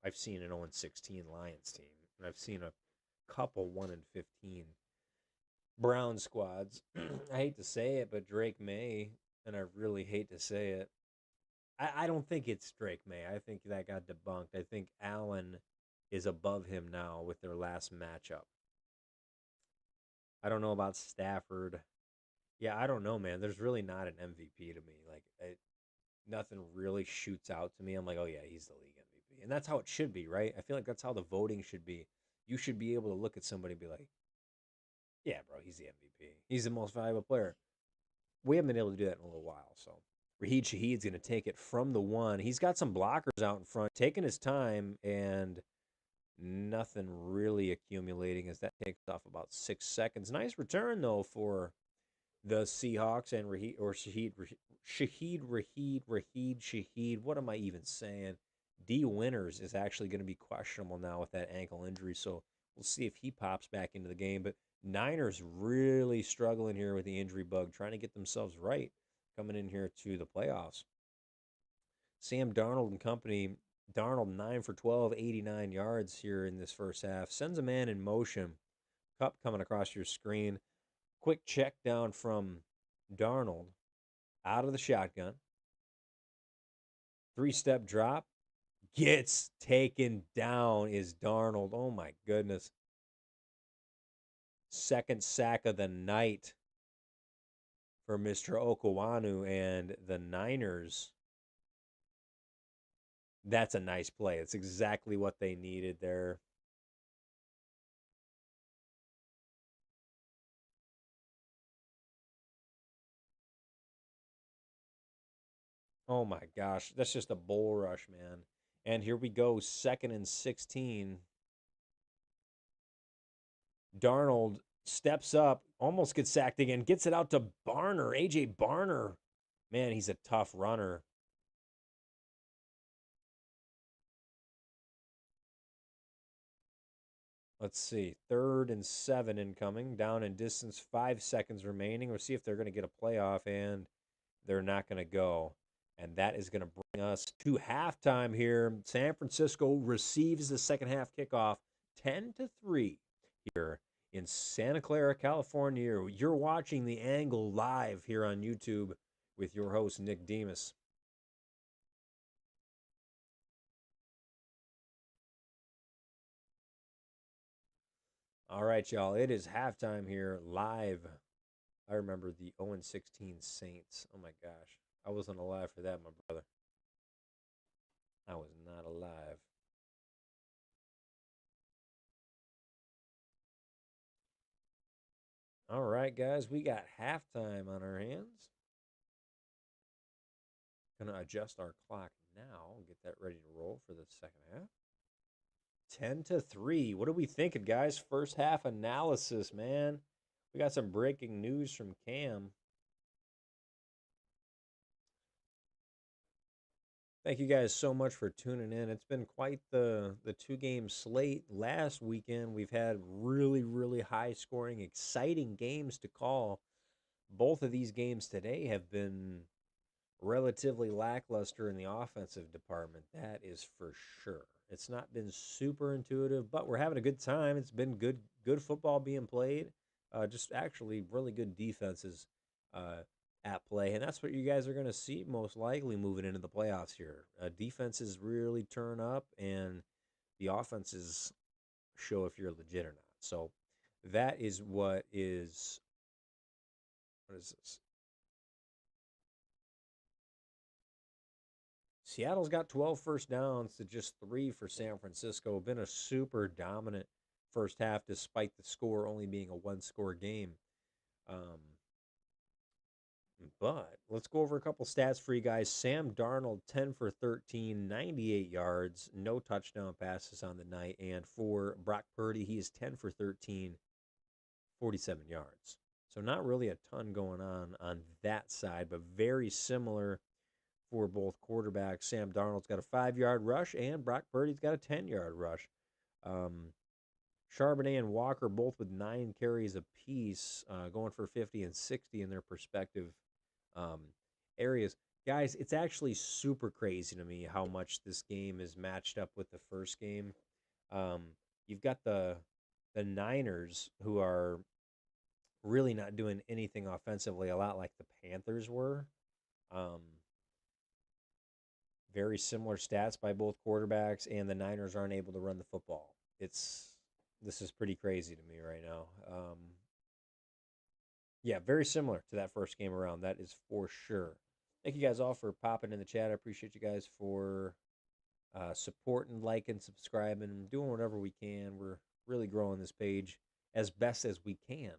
I've seen an 0-16 Lions team, and I've seen a couple 1-15 Brown squads. I hate to say it, but Drake May, and I really hate to say it, I don't think it's Drake May. I think that got debunked. I think Allen is above him now with their last matchup. I don't know about Stafford. Yeah, I don't know, man. There's really not an MVP to me. Like, nothing really shoots out to me. I'm like, oh yeah, he's the league MVP, and that's how it should be, right? I feel like that's how the voting should be. You should be able to look at somebody and be like, yeah, bro, he's the MVP. He's the most valuable player. We haven't been able to do that in a little while, so Raheed Shaheed's going to take it from the one. He's got some blockers out in front, taking his time, and nothing really accumulating as that takes off about 6 seconds. Nice return though for the Seahawks and Shaheed. What am I even saying? D Winters is actually going to be questionable now with that ankle injury, so we'll see if he pops back into the game. But Niners really struggling here with the injury bug, trying to get themselves right coming in here to the playoffs. Sam Darnold and company. Darnold 9 for 12, 89 yards here in this first half. Sends a man in motion. Cup coming across your screen. Quick check down from Darnold out of the shotgun. 3-step drop. Gets taken down is Darnold. Oh my goodness. Second sack of the night for Mr. Okawanu and the Niners. That's a nice play. It's exactly what they needed there. Oh my gosh. That's just a bull rush, man. And here we go. 2nd and 16. Darnold steps up, almost gets sacked again, gets it out to Barner. AJ Barner. Man, he's a tough runner. Let's see. 3rd and 7 incoming. Down in distance. 5 seconds remaining. We'll see if they're going to get a playoff, and they're not going to go. And that is going to bring us to halftime here. San Francisco receives the second half kickoff 10-3 here in Santa Clara, California. You're watching The Angle live here on YouTube with your host, Nick Demas. All right, y'all. It is halftime here live. I remember the 0-16 Saints. Oh my gosh. I wasn't alive for that, my brother. I was not alive. All right, guys. We got halftime on our hands. Gonna adjust our clock now and get that ready to roll for the second half. 10-3. What are we thinking, guys? First half analysis, man. We got some breaking news from Cam. Thank you guys so much for tuning in. It's been quite the two-game slate. Last weekend we've had really high scoring, exciting games to call. Both of these games today have been relatively lackluster in the offensive department. That is for sure. It's not been super intuitive, but we're having a good time. It's been good football being played. Just actually really good defenses uh, at play, and that's what you guys are going to see most likely moving into the playoffs here. Defenses really turn up, and the offenses show if you're legit or not. So that is what is this? Seattle's got 12 first downs to just 3 for San Francisco. Been a super dominant first half despite the score only being a one-score game. Um, but let's go over a couple stats for you guys. Sam Darnold, 10 for 13, 98 yards, no touchdown passes on the night. And for Brock Purdy, he is 10 for 13, 47 yards. So not really a ton going on that side, but very similar for both quarterbacks. Sam Darnold's got a 5-yard rush, and Brock Purdy's got a 10-yard rush. Charbonnet and Walker both with 9 carries apiece, going for 50 and 60 in their respective um, areas. Guys, it's actually super crazy to me how much this game is matched up with the first game. Um, you've got the Niners, who are really not doing anything offensively, a lot like the Panthers were. Um, Very similar stats by both quarterbacks, and the Niners aren't able to run the football. This is pretty crazy to me right now. Yeah, very similar to that first game around. That is for sure. Thank you guys all for popping in the chat. I appreciate you guys for supporting, liking, subscribing, doing whatever we can. We're really growing this page as best as we can.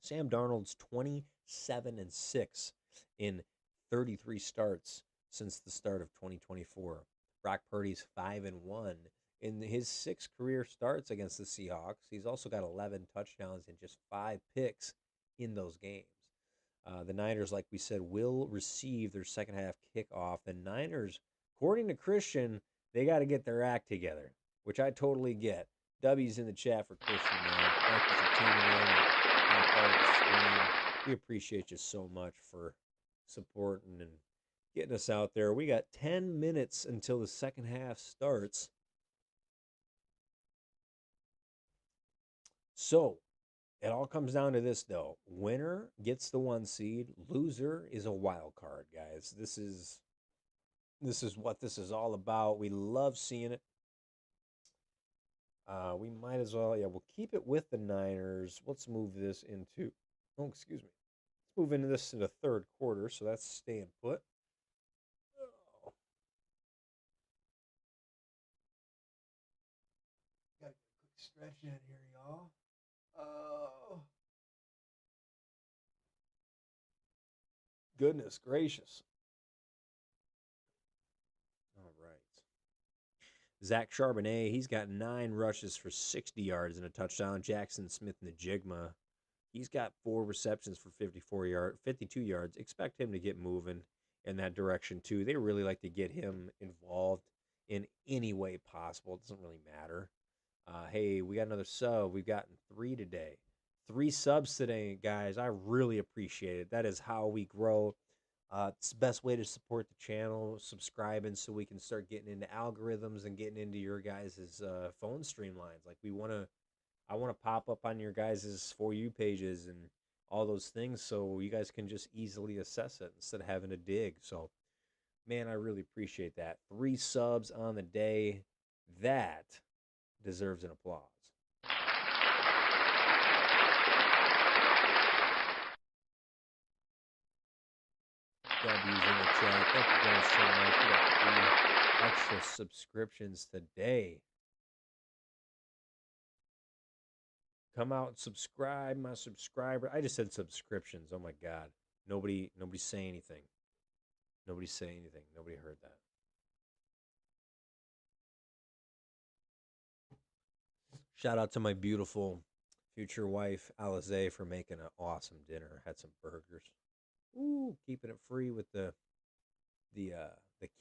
Sam Darnold's 27-6 in 33 starts since the start of 2024. Brock Purdy's 5-1 in his 6 career starts against the Seahawks. He's also got 11 touchdowns and just 5 picks in those games. The Niners, like we said, will receive their second half kickoff. The Niners, according to Christian, they got to get their act together, which I totally get. W's in the chat for Christian, man. Thank you for tuning in and being part of the stream. We appreciate you so much for supporting and getting us out there. We got 10 minutes until the second half starts. So it all comes down to this, though. Winner gets the 1 seed. Loser is a wild card, guys. This is what this is all about. We love seeing it. We might as well, yeah, we'll keep it with the Niners. Let's move this into, oh, excuse me. Let's move into this in the third quarter, so that's staying put. Oh. Got a quick stretch in here, y'all. Oh. Goodness gracious. All right. Zach Charbonnet, he's got 9 rushes for 60 yards and a touchdown. Jackson Smith-Njigba, he's got 4 receptions for 52 yards. Expect him to get moving in that direction too. They really like to get him involved in any way possible. It doesn't really matter. Hey, we got another sub. We've gotten 3 today. 3 subs today, guys. I really appreciate it. That is how we grow. It's the best way to support the channel, subscribing so we can start getting into algorithms and getting into your guys' phone streamlines. Like I want to pop up on your guys' For You pages and all those things so you guys can just easily assess it instead of having to dig. So, man, I really appreciate that. 3 subs on the day. That deserves an applause. W's in the chat. Thank you guys so much. We got 3 extra subscriptions today. Come out and subscribe, my subscriber. I just said subscriptions. Oh my God. Nobody say anything. Nobody say anything. Nobody heard that. Shout out to my beautiful future wife, Alize, for making an awesome dinner. Had some burgers. Ooh, keeping it free with the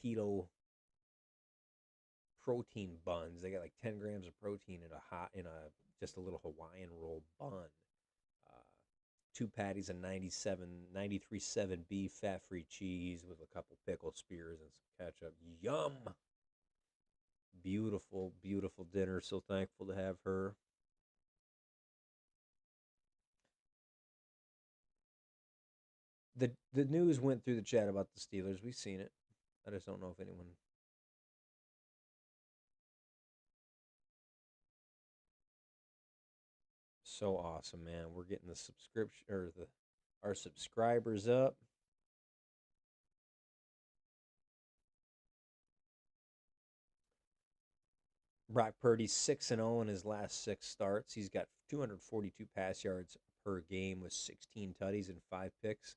keto protein buns. They got like 10 grams of protein in a just a little Hawaiian roll bun. 2 patties of 93.7 beef, fat-free cheese with a couple pickle spears and some ketchup. Yum! Beautiful, beautiful dinner. So thankful to have her. The news went through the chat about the Steelers. We've seen it. I just don't know if anyone. So awesome, man. We're getting the subscription or our subscribers up. Brock Purdy 6-0 in his last 6 starts. He's got 242 pass yards per game with 16 tutties and 5 picks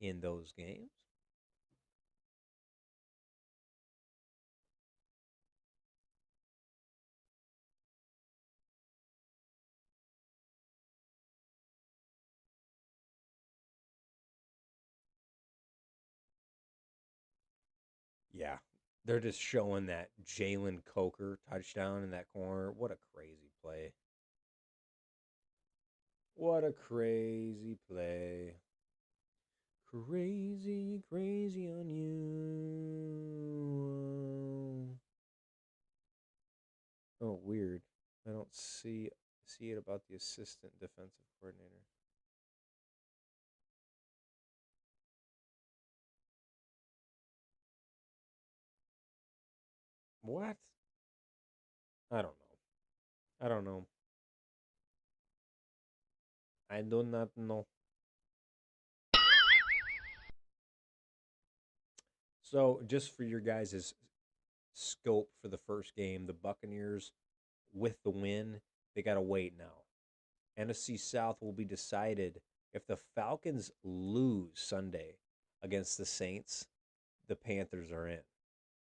in those games. Yeah, they're just showing that Jalen Coker touchdown in that corner. What a crazy play. What a crazy play. Crazy, crazy on you. Oh, weird. I don't see it about the assistant defensive coordinator. What? I don't know. I don't know. I do not know. So, just for your guys' scope for the first game, the Buccaneers with the win, they got to wait now. NFC South will be decided if the Falcons lose Sunday against the Saints, the Panthers are in.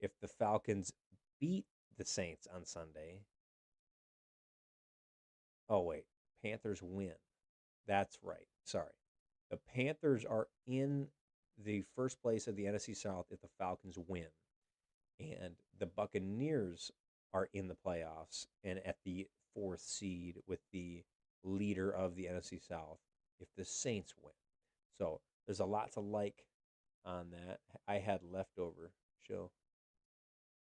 If the Falcons beat the Saints on Sunday, oh, wait, Panthers win. That's right. Sorry. The Panthers are in the first place of the NFC South if the Falcons win. And the Buccaneers are in the playoffs and at the fourth seed with the leader of the NFC South if the Saints win. So there's a lot to like on that. I had leftover. Chill.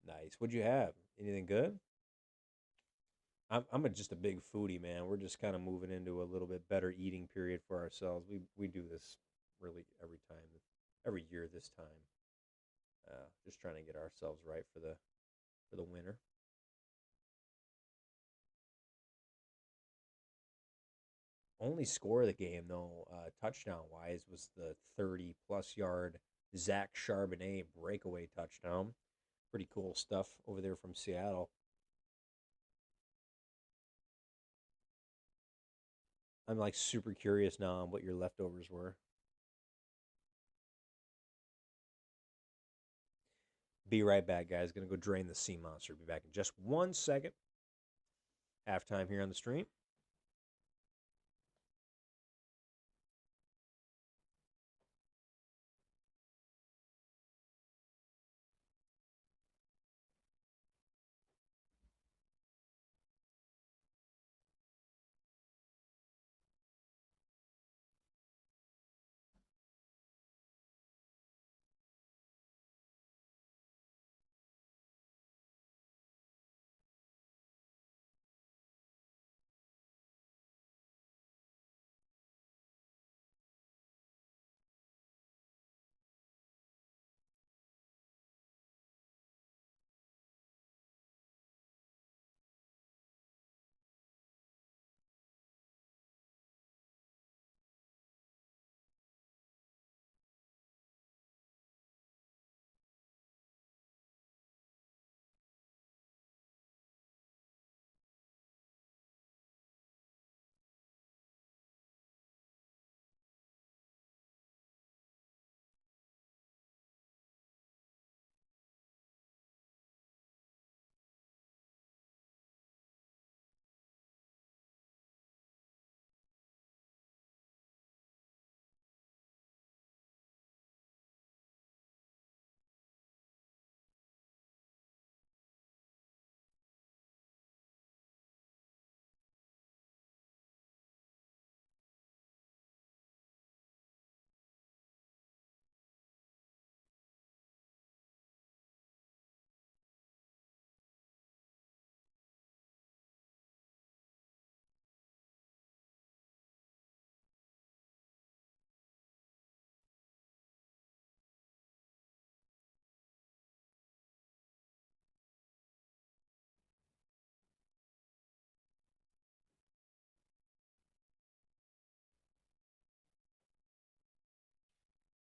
Nice. What'd you have? Anything good? Just a big foodie, man. We're just kind of moving into a little bit better eating period for ourselves. We do this really every time, every year this time. Just trying to get ourselves right for the winter. Only score of the game, though, touchdown wise, was the 30-plus yard Zach Charbonnet breakaway touchdown. Pretty cool stuff over there from Seattle. I'm like super curious now on what your leftovers were. Be right back, guys. Gonna go drain the sea monster. Be back in just 1 second. Halftime here on the stream.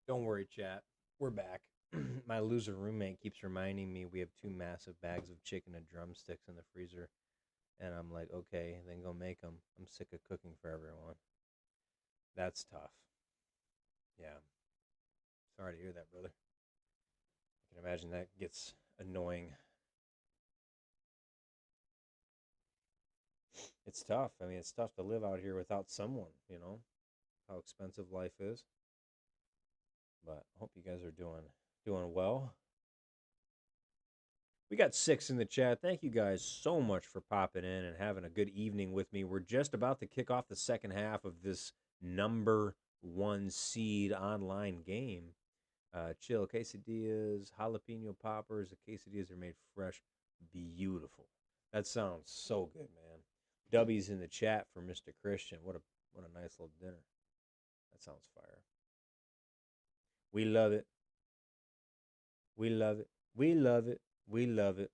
Don't worry, chat. We're back. My loser roommate keeps reminding me we have two massive bags of chicken and drumsticks in the freezer. And I'm like, okay, then go make them. I'm sick of cooking for everyone. That's tough. Yeah. Sorry to hear that, brother. I can imagine that gets annoying. It's tough. I mean, it's tough to live out here without someone, how expensive life is. But I hope you guys are doing well. We got 6 in the chat. Thank you guys so much for popping in and having a good evening with me. We're just about to kick off the second half of this number 1 seed online game. Chill quesadillas, jalapeno poppers. The quesadillas are made fresh. Beautiful. That sounds so good, man. W's in the chat for Mr. Christian. What a nice little dinner. That sounds fire. We love it. We love it. We love it. We love it.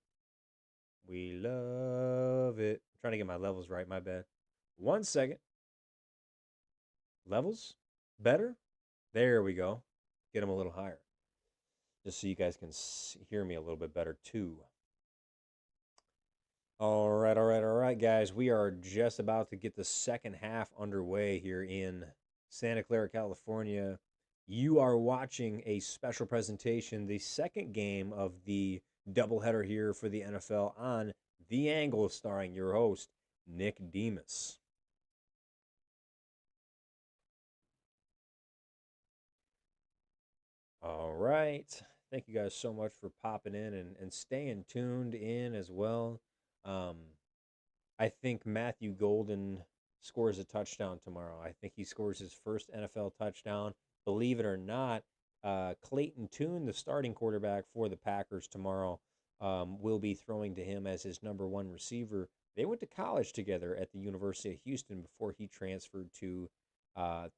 We love it. I'm trying to get my levels right. My bad. 1 second. levels better. There we go. Get them a little higher, just so you guys can hear me a little bit better too. All right, guys. We are just about to get the second half underway here in Santa Clara, California. You are watching a special presentation, the second game of the doubleheader here for the NFL on The Angle, starring your host, Nick Demas. All right. Thank you guys so much for popping in and staying tuned in as well. Um, I think Matthew Golden scores a touchdown tomorrow. I think he scores his first NFL touchdown. Believe it or not, Clayton Tune, the starting quarterback for the Packers tomorrow, will be throwing to him as his number one receiver. They went to college together at the University of Houston before he transferred to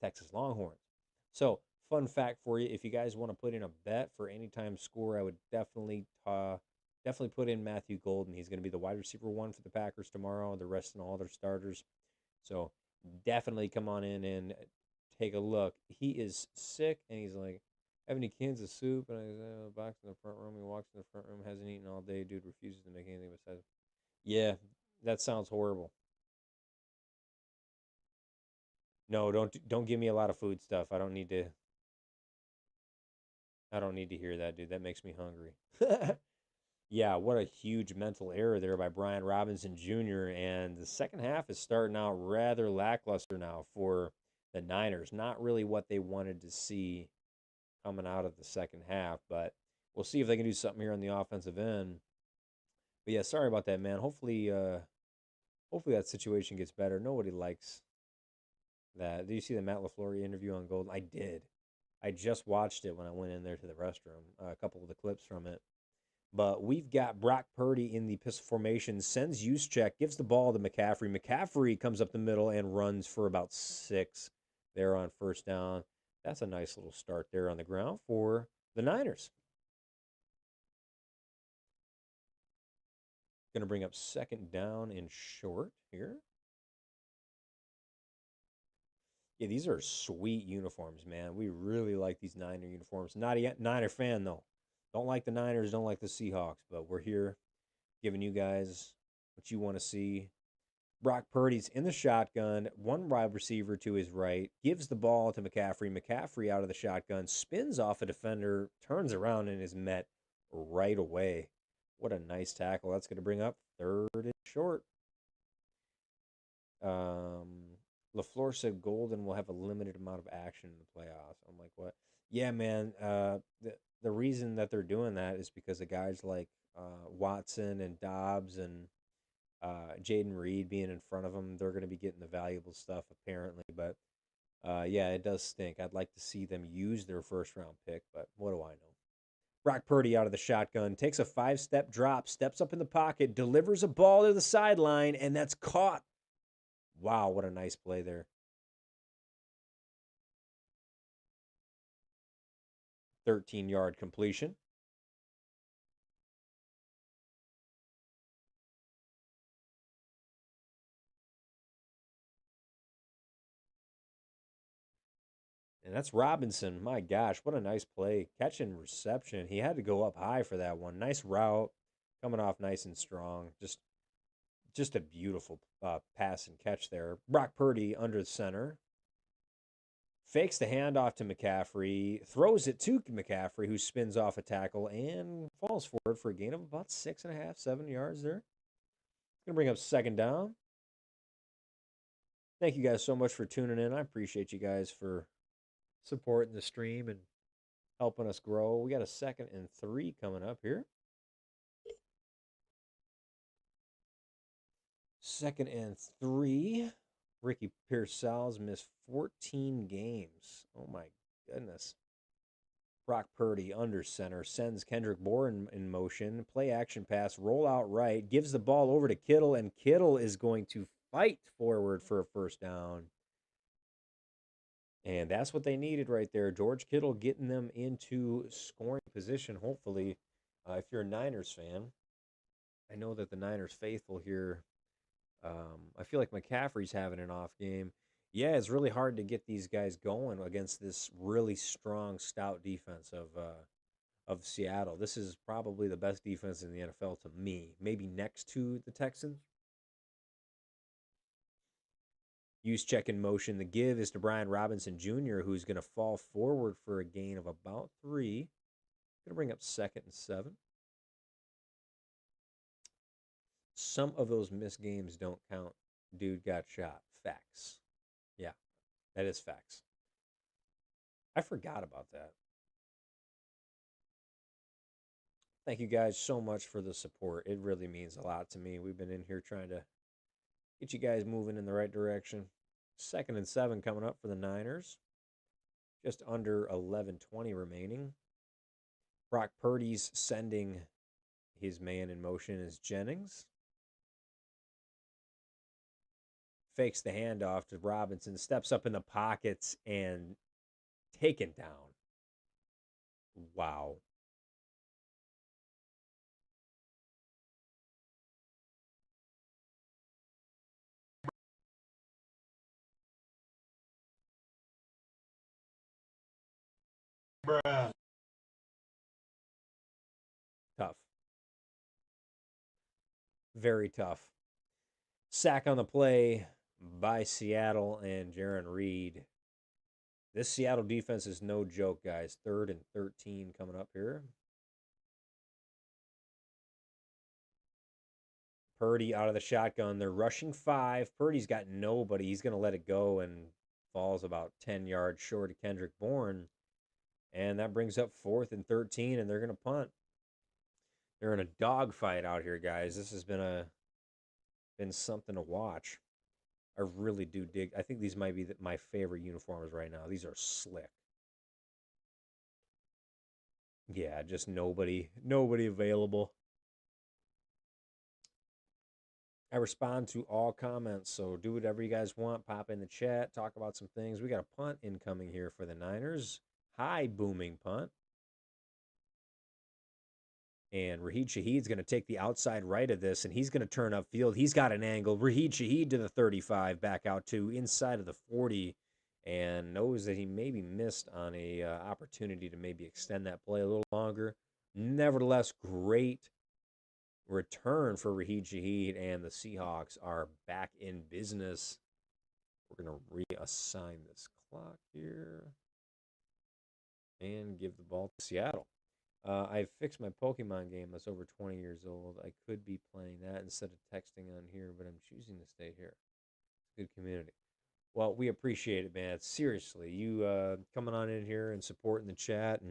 Texas Longhorns. So, fun fact for you: if you guys want to put in a bet for anytime score, I would definitely put in Matthew Golden. He's going to be the wide receiver one for the Packers tomorrow. The rest and all their starters. So definitely come on in and take a look. He is sick, and he's like, have any cans of soup? And I said, a box in the front room. He walks in the front room, hasn't eaten all day. Dude refuses to make anything besides. Yeah, that sounds horrible. No, don't give me a lot of food stuff. I don't need to. I don't need to hear that, dude. That makes me hungry. Yeah, what a huge mental error there by Brian Robinson Jr. And the second half is starting out rather lackluster now for the Niners. Not really what they wanted to see coming out of the second half, but we'll see if they can do something here on the offensive end. But yeah, sorry about that, man. Hopefully that situation gets better. Nobody likes that. Did you see the Matt LaFleur interview on Golden? I did. I just watched it when I went in there to the restroom. A couple of the clips from it. But we've got Brock Purdy in the pistol formation, sends use check, gives the ball to McCaffrey. McCaffrey comes up the middle and runs for about 6 there on first down. That's a nice little start there on the ground for the Niners. Going to bring up second down and short here. Yeah, these are sweet uniforms, man. We really like these Niner uniforms. Not a Niner fan, though. Don't like the Niners, don't like the Seahawks, but we're here giving you guys what you want to see. Brock Purdy's in the shotgun, one wide receiver to his right, gives the ball to McCaffrey. McCaffrey out of the shotgun, spins off a defender, turns around and is met right away. What a nice tackle. That's going to bring up third and short. LaFleur said Golden will have a limited amount of action in the playoffs. I'm like, what? Yeah, man. The reason that they're doing that is because of guys like Watson and Dobbs and Jaden Reed being in front of them. They're going to be getting the valuable stuff apparently, but yeah, it does stink. I'd like to see them use their first round pick, but what do I know? Brock Purdy out of the shotgun takes a 5-step drop, steps up in the pocket, delivers a ball to the sideline, and that's caught. Wow, what a nice play there. 13-yard completion. And that's Robinson. My gosh, what a nice play. Catch and reception. He had to go up high for that one. Nice route. Coming off nice and strong. Just a beautiful pass and catch there. Brock Purdy under the center. Fakes the handoff to McCaffrey. Throws it to McCaffrey, who spins off a tackle and falls forward for a gain of about 6.5, 7 yards there. Going to bring up second down. Thank you guys so much for tuning in. I appreciate you guys for supporting the stream and helping us grow. We got a 2nd and 3 coming up here. 2nd and 3. Ricky Pearsall's missed 14 games. Oh my goodness. Brock Purdy under center sends Kendrick Bourne in motion. Play action pass, roll out right, gives the ball over to Kittle, and Kittle is going to fight forward for a first down. And that's what they needed right there. George Kittle getting them into scoring position, hopefully. If you're a Niners fan, I know that the Niners faithful here, I feel like McCaffrey's having an off game. Yeah, it's really hard to get these guys going against this really strong, stout defense of Seattle. This is probably the best defense in the NFL to me, maybe next to the Texans. Use check in motion. The give is to Brian Robinson Jr., who's going to fall forward for a gain of about 3. Going to bring up 2nd and 7. Some of those missed games don't count. Dude got shot. Facts. Yeah, that is facts. I forgot about that. Thank you guys so much for the support. It really means a lot to me. We've been in here trying to get you guys moving in the right direction. 2nd and 7 coming up for the Niners. Just under 11:20 remaining. Brock Purdy's sending his man in motion is Jennings. Fakes the handoff to Robinson, steps up in the pockets and taken down. Wow. Bruh. Tough. Very tough. Sack on the play by Seattle and Jaron Reed. This Seattle defense is no joke, guys. 3rd and 13 coming up here. Purdy out of the shotgun. They're rushing 5. Purdy's got nobody. He's going to let it go and falls about 10 yards short of Kendrick Bourne. And that brings up 4th and 13, and they're going to punt. They're in a dogfight out here, guys. This has been something to watch. I really do dig. I think these might be my favorite uniforms right now. These are slick. Yeah, just nobody available. I respond to all comments, so do whatever you guys want. Pop in the chat, talk about some things. We got a punt incoming here for the Niners. High booming punt. And Raheed Shaheed's going to take the outside right of this, and he's going to turn upfield. He's got an angle. Raheed Shaheed to the 35, back out to inside of the 40, and knows that he maybe missed on a opportunity to maybe extend that play a little longer. Nevertheless, great return for Raheed Shaheed, and the Seahawks are back in business. We're going to reassign this clock here and give the ball to Seattle. I fixed my Pokemon game that's over 20 years old. I could be playing that instead of texting on here, but I'm choosing to stay here. Good community. Well, we appreciate it, man. Seriously, you coming on in here and supporting the chat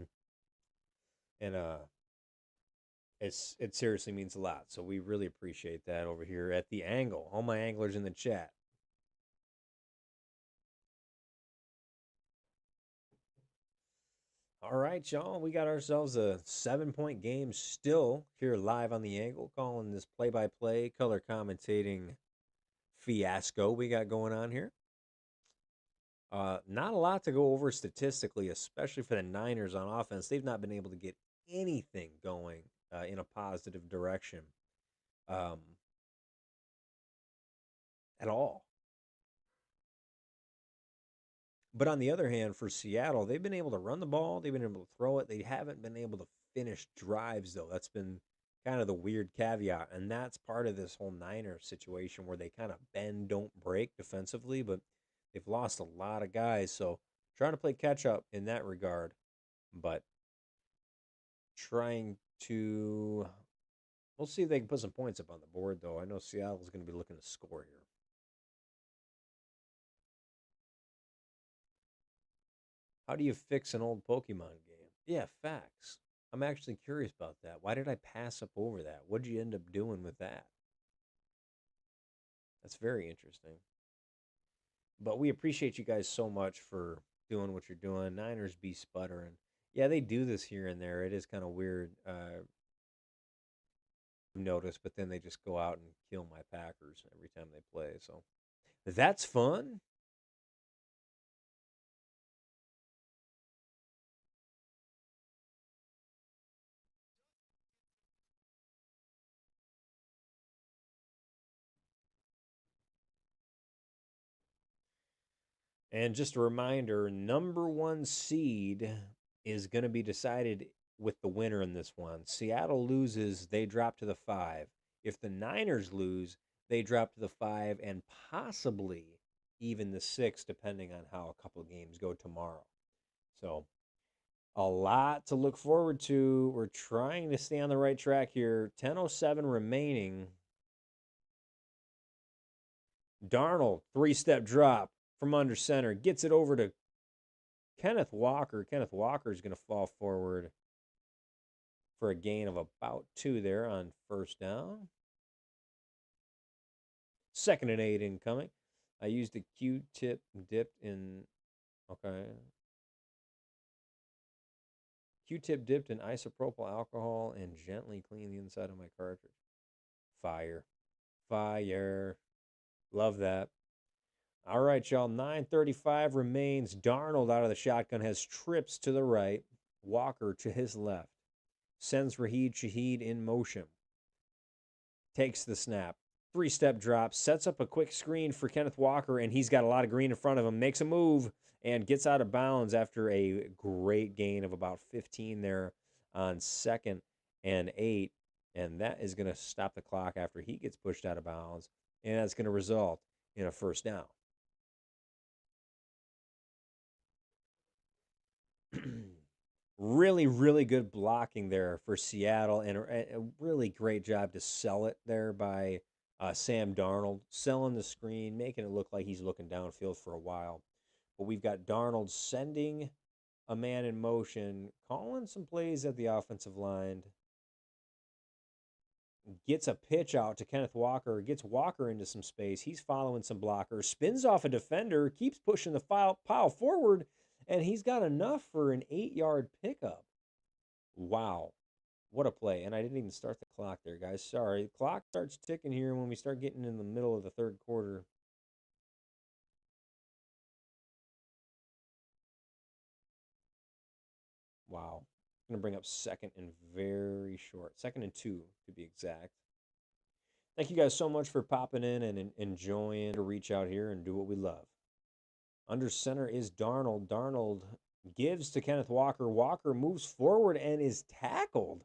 and it seriously means a lot. So we really appreciate that over here at the Angle. All my anglers in the chat. All right, y'all. We got ourselves a 7-point game still here live on the Angle, calling this play-by-play color commentating fiasco we got going on here. Not a lot to go over statistically, especially for the Niners on offense. They've not been able to get anything going in a positive direction um, at all. But on the other hand, for Seattle, they've been able to run the ball. They've been able to throw it. They haven't been able to finish drives, though. That's been kind of the weird caveat. And that's part of this whole Niners situation where they kind of bend, don't break defensively, but they've lost a lot of guys. So trying to play catch up in that regard, but trying to. We'll see if they can put some points up on the board, though. I know Seattle's going to be looking to score here. How do you fix an old Pokemon game? Yeah, facts. I'm actually curious about that. Why did I pass up over that? What did you end up doing with that? That's very interesting. But we appreciate you guys so much for doing what you're doing. Niners be sputtering. Yeah, they do this here and there. It is kind of weird. Notice, but then they just go out and kill my Packers every time they play. So that's fun. And just a reminder, number one seed is going to be decided with the winner in this one. Seattle loses, they drop to the 5. If the Niners lose, they drop to the 5 and possibly even the 6, depending on how a couple of games go tomorrow. So, a lot to look forward to. We're trying to stay on the right track here. 10:07 remaining. Darnold, three-step drop from under center, gets it over to Kenneth Walker. Kenneth Walker is going to fall forward for a gain of about 2 there on first down. 2nd and 8 incoming. I used a Q-tip dipped in, okay. Q-tip dipped in isopropyl alcohol and gently cleaned the inside of my cartridge. Fire. Fire. Love that. All right, y'all. 9:35 remains. Darnold out of the shotgun has trips to the right. Walker to his left. Sends Raheed Shaheed in motion. Takes the snap. 3-step drop. Sets up a quick screen for Kenneth Walker, and he's got a lot of green in front of him. Makes a move and gets out of bounds after a great gain of about 15 there on 2nd and 8. And that is going to stop the clock after he gets pushed out of bounds. And that's going to result in a first down. Really, really good blocking there for Seattle, and a really great job to sell it there by Sam Darnold, selling the screen, making it look like he's looking downfield for a while. But we've got Darnold sending a man in motion, calling some plays at the offensive line, gets a pitch out to Kenneth Walker, gets Walker into some space. He's following some blockers, spins off a defender, keeps pushing the pile forward, and he's got enough for an 8-yard pickup. Wow. What a play. And I didn't even start the clock there, guys. Sorry. The clock starts ticking here when we start getting in the middle of the third quarter. Wow. I'm going to bring up 2nd and very short. 2nd and 2, to be exact. Thank you guys so much for popping in and enjoying to reach out here and do what we love. Under center is Darnold. Darnold gives to Kenneth Walker. Walker moves forward and is tackled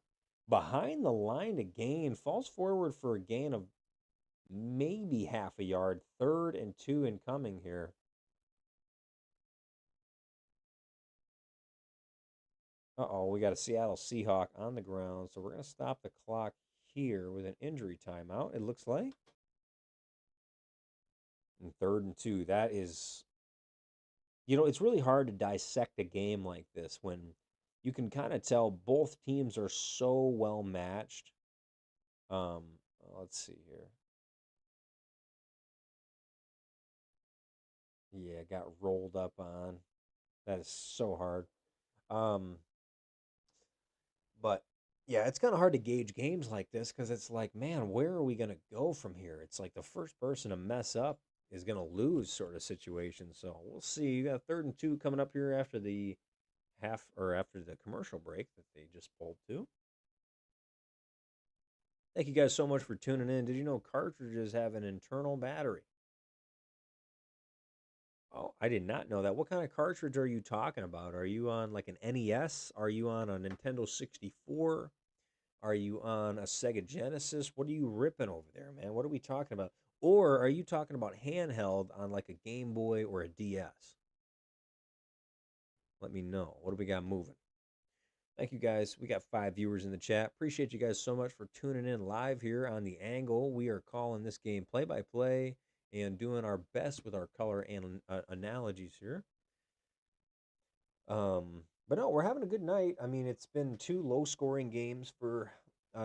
behind the line to gain. Falls forward for a gain of maybe half a yard. 3rd and 2 incoming here. Uh-oh, we got a Seattle Seahawk on the ground. So we're going to stop the clock here with an injury timeout, it looks like. And 3rd and 2. That is, it's really hard to dissect a game like this when you can kind of tell both teams are so well matched. Let's see here. Yeah, got rolled up on. That is so hard. But yeah, it's kind of hard to gauge games like this because it's like, man, where are we going to go from here? It's like the first person to mess up is going to lose sort of situation. So we'll see. You got 3rd and 2 coming up here after the after the commercial break that they just pulled to. Thank you guys so much for tuning in. Did you know cartridges have an internal battery? Oh, I did not know that. What kind of cartridge are you talking about? Are you on like an NES? Are you on a Nintendo 64? Are you on a Sega Genesis? What are you ripping over there, man? What are we talking about? Or are you talking about handheld on like a Game Boy or a DS? Let me know. What do we got moving? Thank you guys. We got 5 viewers in the chat. Appreciate you guys so much for tuning in live here on The Angle. We are calling this game play by play and doing our best with our color and analogies here. But no, we're having a good night. I mean, it's been 2 low-scoring games for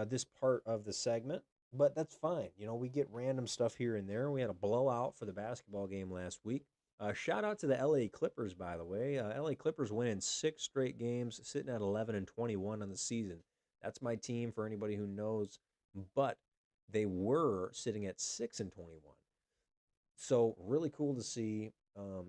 this part of the segment, but that's fine. We get random stuff here and there. We had a blowout for the basketball game last week. Shout out to the LA Clippers, by the way. LA Clippers winning 6 straight games, sitting at 11-21 on the season. That's my team for anybody who knows. But they were sitting at 6-21. So really cool to see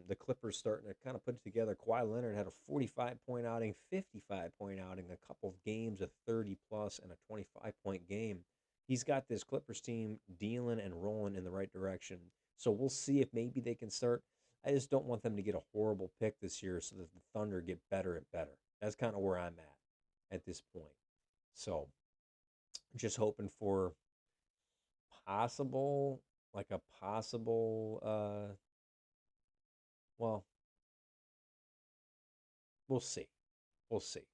the Clippers starting to kind of put it together. Kawhi Leonard had a 45-point outing, 55-point outing, a couple of games of 30-plus, and a 25-point game. He's got this Clippers team dealing and rolling in the right direction. So we'll see if maybe they can start I just don't want them to get a horrible pick this year so that the Thunder get better and better. That's kind of where I'm at this point. So just hoping for possible, like a possible, well, we'll see. We'll see.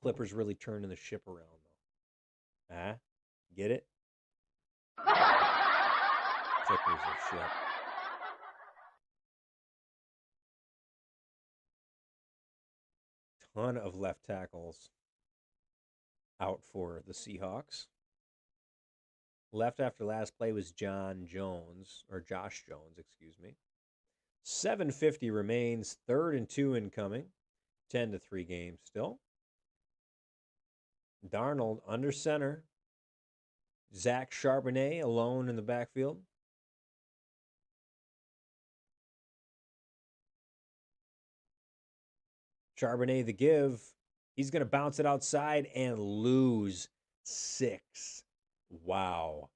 Clippers really turning the ship around, though. Ah, get it? Clippers are shit. Ton of left tackles out for the Seahawks. Left after last play was John Jones, or Josh Jones, excuse me. 7:50 remains, 3rd and 2 incoming. 10-3 game still. Darnold under center. Zach Charbonnet alone in the backfield. Charbonnet the give. He's going to bounce it outside and lose 6. Wow.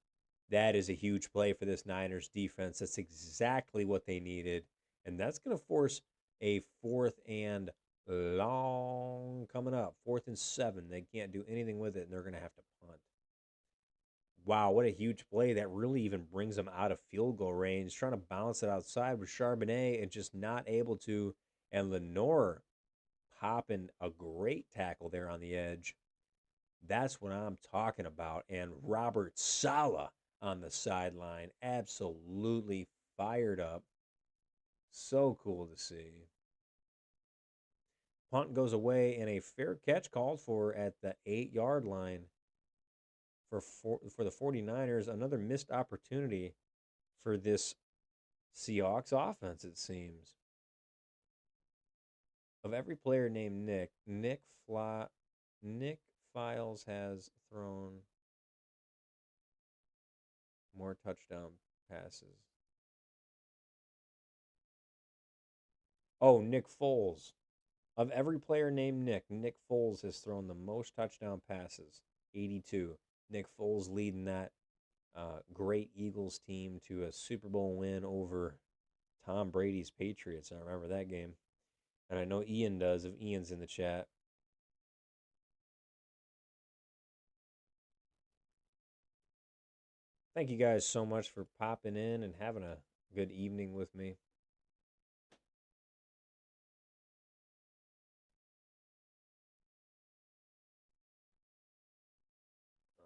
That is a huge play for this Niners defense. That's exactly what they needed. And that's going to force a 4th and long coming up. 4th and 7. They can't do anything with it, and they're going to have to punt. Wow, what a huge play. That really even brings them out of field goal range. Trying to bounce it outside with Charbonnet and just not able to. And Lenore popping a great tackle there on the edge. That's what I'm talking about. And Robert Saleh on the sideline, absolutely fired up. So cool to see. Punt goes away and a fair catch called for at the 8-yard line for the 49ers. Another missed opportunity for this Seahawks offense, it seems. Of every player named Nick Files has thrown more touchdown passes. Oh, Nick Foles. Of every player named Nick Foles has thrown the most touchdown passes, 82. Nick Foles leading that great Eagles team to a Super Bowl win over Tom Brady's Patriots. I remember that game. And I know Ian does, if Ian's in the chat. Thank you guys so much for popping in and having a good evening with me.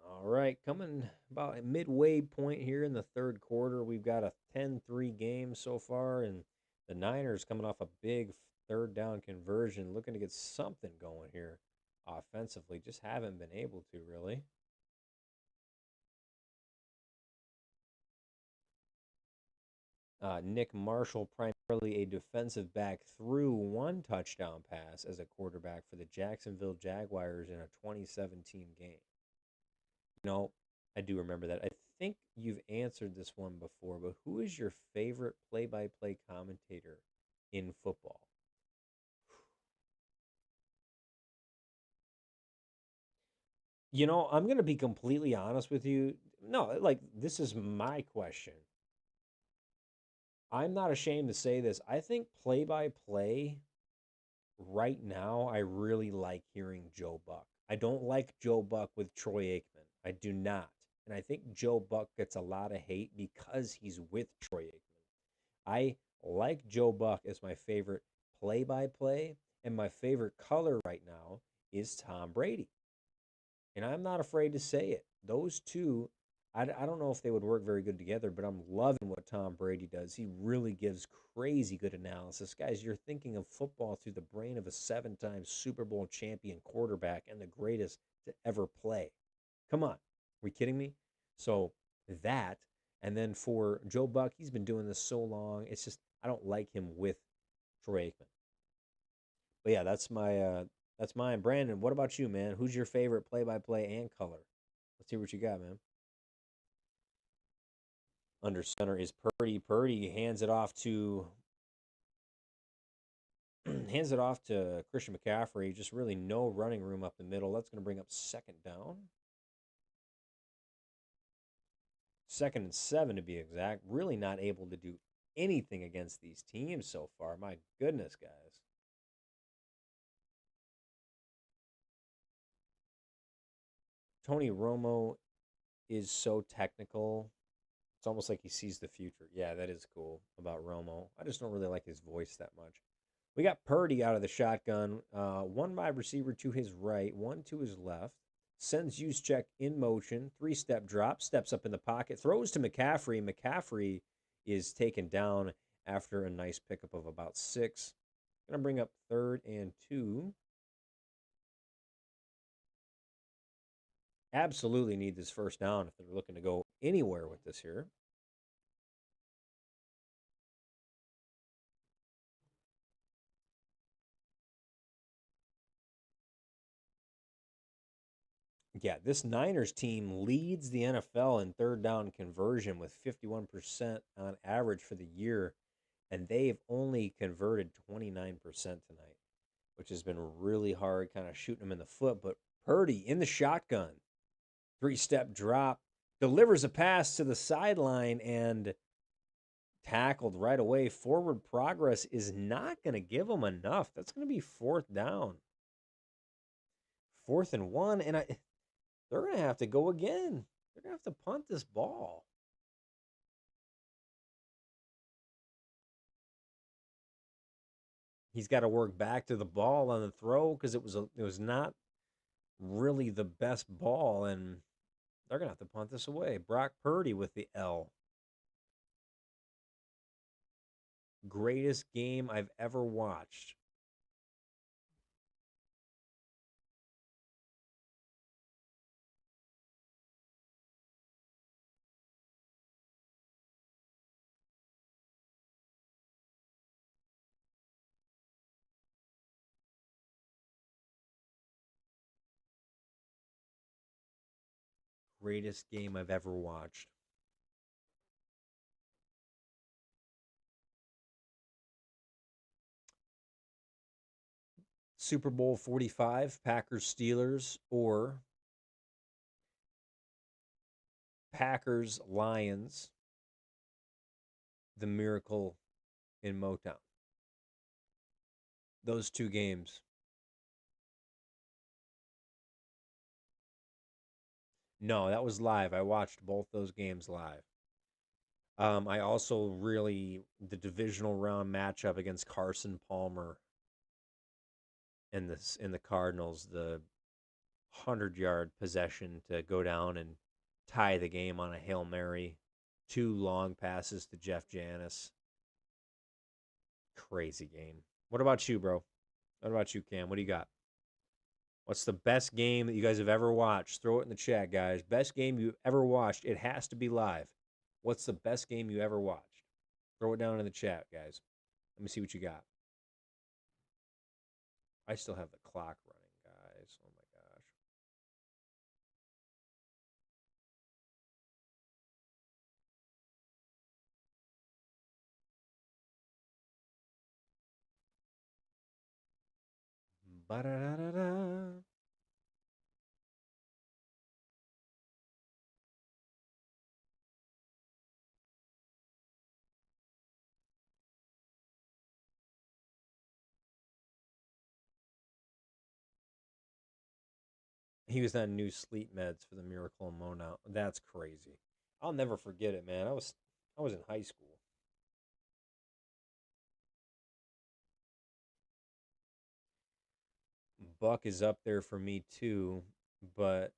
All right, coming about a midway point here in the 3rd quarter. We've got a 10-3 game so far, and the Niners coming off a big 3rd down conversion, looking to get something going here offensively. Just haven't been able to, really. Nick Marshall, primarily a defensive back, threw 1 touchdown pass as a quarterback for the Jacksonville Jaguars in a 2017 game. I do remember that. I think you've answered this one before, but who is your favorite play-by-play commentator in football? I'm going to be completely honest with you. No, this is my question. I'm not ashamed to say this. I think play-by-play right now, I really like hearing Joe Buck. I don't like Joe Buck with Troy Aikman. I do not. And I think Joe Buck gets a lot of hate because he's with Troy Aikman. I like Joe Buck as my favorite play-by-play, and my favorite color right now is Tom Brady. And I'm not afraid to say it. Those two, I don't know if they would work very good together, but I'm loving what Tom Brady does. He really gives crazy good analysis. Guys, you're thinking of football through the brain of a 7-time Super Bowl champion quarterback and the greatest to ever play. Come on. Are we kidding me? So that, and then for Joe Buck, he's been doing this so long. It's just, I don't like him with Troy Aikman. But yeah, that's mine. Brandon, what about you, man? Who's your favorite play-by-play and color? Let's hear what you got, man. Under center is Purdy. Purdy hands it off to Christian McCaffrey. Just really no running room up the middle. That's going to bring up 2nd down. second and 7 to be exact. Really not able to do anything against these teams so far. My goodness, guys. Tony Romo is so technical. It's almost like he sees the future. Yeah, that is cool about Romo. I just don't really like his voice that much. We got Purdy out of the shotgun. One wide receiver to his right, one to his left. Sends Juszczyk in motion. Three-step drop. Steps up in the pocket. Throws to McCaffrey. McCaffrey is taken down after a nice pickup of about 6. Going to bring up 3rd and 2. Absolutely need this first down if they're looking to go anywhere with this here. Yeah, this Niners team leads the NFL in third down conversion with 51% on average for the year, and they've only converted 29% tonight, which has been really hard, kind of shooting them in the foot. But Purdy in the shotgun, three-step drop, delivers a pass to the sideline and tackled right away. Forward progress is not going to give them enough. That's going to be 4th down. 4th and 1, and they're going to have to go again. They're going to have to punt this ball. He's got to work back to the ball on the throw because it was not really the best ball, and they're going to have to punt this away. Brock Purdy with the L. Greatest game I've ever watched. Greatest game I've ever watched. Super Bowl 45, Packers Steelers, or Packers Lions, the Miracle in Motown. Those 2 games. No, that was live. I watched both those games live. I also really the divisional round matchup against Carson Palmer in the Cardinals, the 100-yard possession to go down and tie the game on a Hail Mary, 2 long passes to Jeff Janis. Crazy game. What about you, bro? What about you, Cam? What do you got? What's the best game that you guys have ever watched? Throw it in the chat, guys. Best game you've ever watched. It has to be live. What's the best game you ever watched? Throw it down in the chat, guys. Let me see what you got. I still have the clock running, guys. Oh my gosh. Ba-da-da-da-da. He was on new sleep meds for the Miracle in Mona. That's crazy. I'll never forget it, man. I was in high school. Buck is up there for me too, but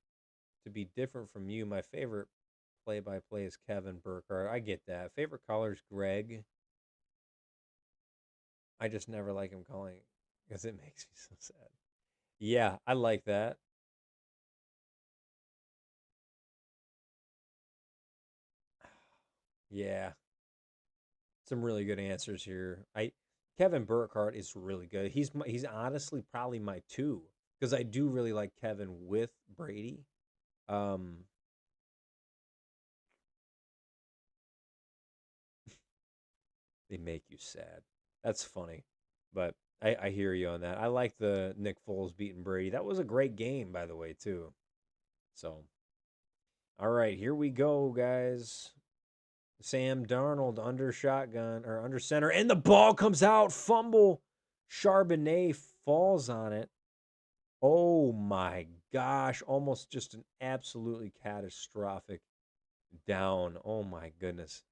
to be different from you, my favorite play-by-play is Kevin Burkhardt. I get that. Favorite caller is Greg. I just never like him calling because it makes me so sad. Yeah, I like that. Yeah, some really good answers here. I Kevin Burkhardt is really good. He's honestly probably my 2 because I do really like Kevin with Brady. Um, they make you sad. That's funny, but I hear you on that. I like the Nick Foles beating Brady. That was a great game, by the way, too. So All right, here we go, guys. Sam Darnold under shotgun or under center, and the ball comes out. Fumble. Charbonnet falls on it. Oh my gosh. Almost just an absolutely catastrophic down. Oh my goodness.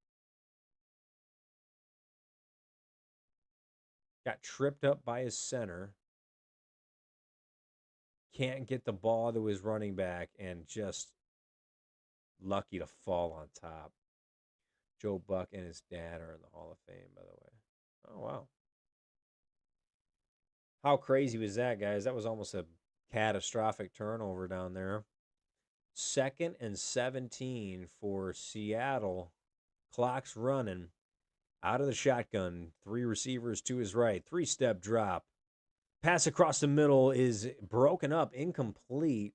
Got tripped up by his center. Can't get the ball to his running back and just lucky to fall on top. Joe Buck and his dad are in the Hall of Fame, by the way. Oh, wow. How crazy was that, guys? That was almost a catastrophic turnover down there. 2nd and 17 for Seattle. Clock's running. Out of the shotgun. 3 receivers to his right. 3-step drop. Pass across the middle is broken up, incomplete.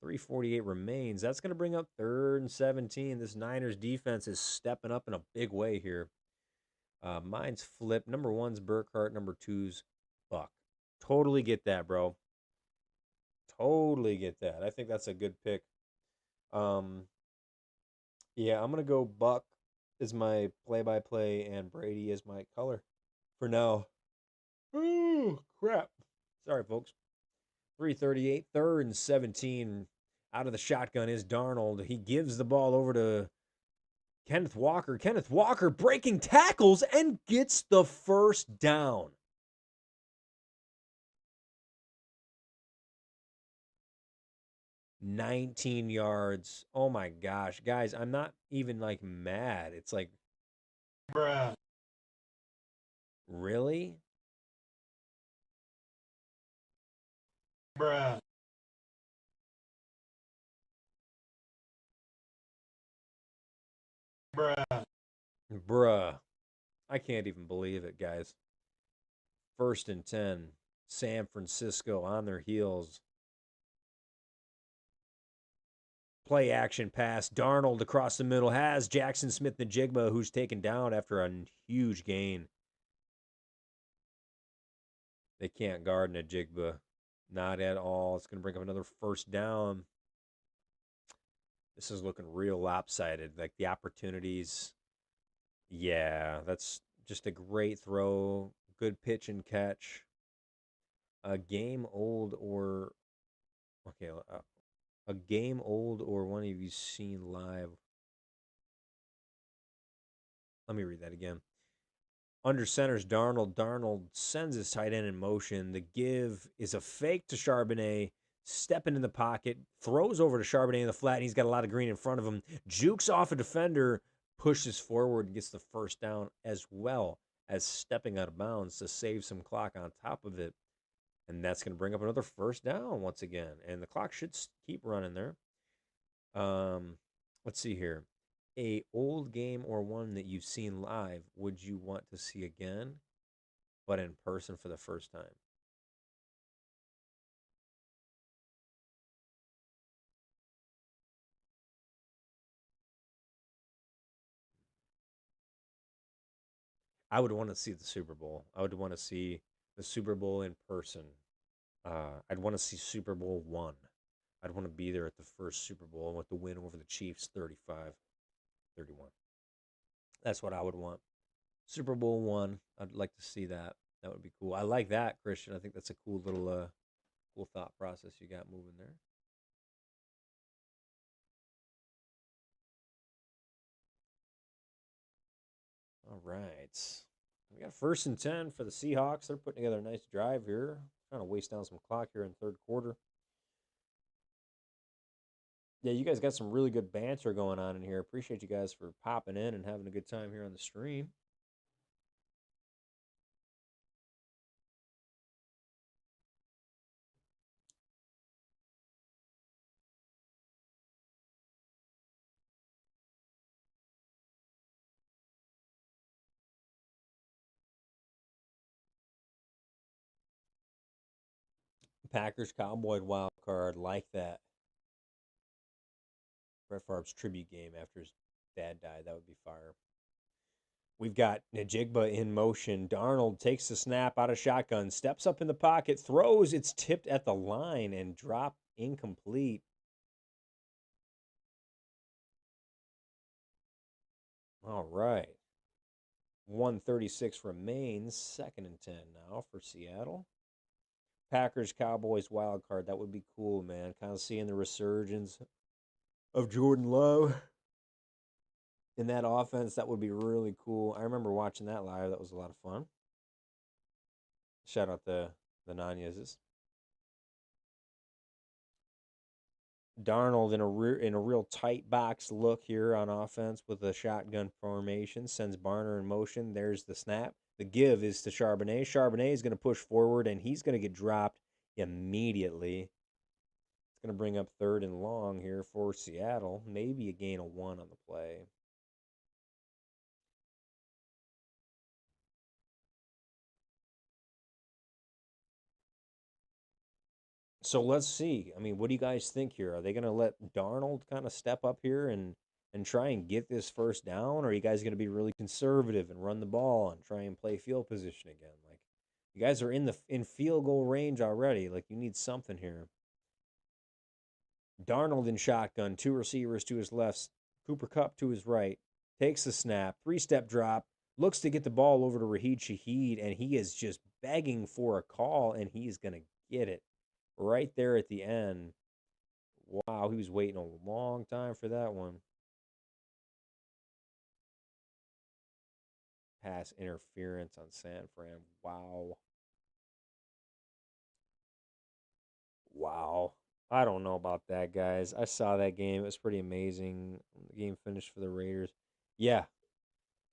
3:48 remains. That's going to bring up 3rd and 17. This Niners defense is stepping up in a big way here. Mine's flipped. Number 1's Burkhart. Number 2's Buck. Totally get that, bro. Totally get that. I think that's a good pick. Yeah, I'm going to go Buck as my play-by-play and Brady as my color for now. Ooh, crap. Sorry, folks. 3:38, 3rd and 17. Out of the shotgun is Darnold. He gives the ball over to Kenneth Walker. Kenneth Walker breaking tackles and gets the first down. 19 yards. Oh my gosh. Guys, I'm not even like mad. It's like, Bruh. really? Bruh. Bruh. Bruh. I can't even believe it, guys. 1st and 10. San Francisco on their heels. Play action pass. Darnold across the middle has Jackson Smith-Njigba, who's taken down after a huge gain. They can't guard Njigba. Not at all. It's going to bring up another first down. This is looking real lopsided. Like the opportunities. Yeah, that's just a great throw. Good pitch and catch. A game old or. Okay, a game old or one of you seen live. Let me read that again. Under center's Darnold. Darnold sends his tight end in motion. The give is a fake to Charbonnet. Stepping in the pocket, throws over to Charbonnet in the flat, and he's got a lot of green in front of him. Jukes off a defender, pushes forward, and gets the first down, as well as stepping out of bounds to save some clock on top of it. And that's going to bring up another first down once again. And the clock should keep running there. Let's see here. A old game or one that you've seen live, would you want to see again, but in person for the first time? I would want to see the Super Bowl. I would want to see the Super Bowl in person. I'd want to see Super Bowl one. I'd want to be there at the first Super Bowl with the win over the Chiefs 35-31. That's what I would want. Super Bowl one. I'd like to see that. That would be cool. I like that, Christian. I think that's a cool little cool thought process you got moving there. All right. We got 1st and 10 for the Seahawks. They're putting together a nice drive here. Trying to waste down some clock here in third quarter. Yeah, you guys got some really good banter going on in here. Appreciate you guys for popping in and having a good time here on the stream. Packers Cowboy wild card, like that. Brett Favre's tribute game after his dad died. That would be fire. We've got Njigba in motion. Darnold takes the snap out of shotgun, steps up in the pocket, throws. It's tipped at the line and dropped incomplete. All right. 136 remains. 2nd and 10 now for Seattle. Packers Cowboys wild card. That would be cool, man. Kind of seeing the resurgence of Jordan Love in that offense. That would be really cool. I remember watching that live. That was a lot of fun. Shout out the Nanezes. Darnold in a real tight box look here on offense with a shotgun formation sends Barner in motion. There's the snap. The give is to Charbonnet. Charbonnet is going to push forward and he's going to get dropped immediately. It's going to bring up 3rd and long here for Seattle. Maybe a gain of 1 on the play. So let's see. I mean, what do you guys think here? Are they going to let Darnold kind of step up here and try and get this first down? Or are you guys going to be really conservative and run the ball and try and play field position again? Like, you guys are in field goal range already. Like, you need something here. Darnold in shotgun, 2 receivers to his left, Cooper Kupp to his right, takes the snap, 3-step drop, looks to get the ball over to Raheed Shaheed, and he is just begging for a call, and he's going to get it right there at the end. Wow, he was waiting a long time for that one. Pass interference on San Fran. Wow. Wow. I don't know about that, guys. I saw that game. It was pretty amazing. The game finished for the Raiders. Yeah,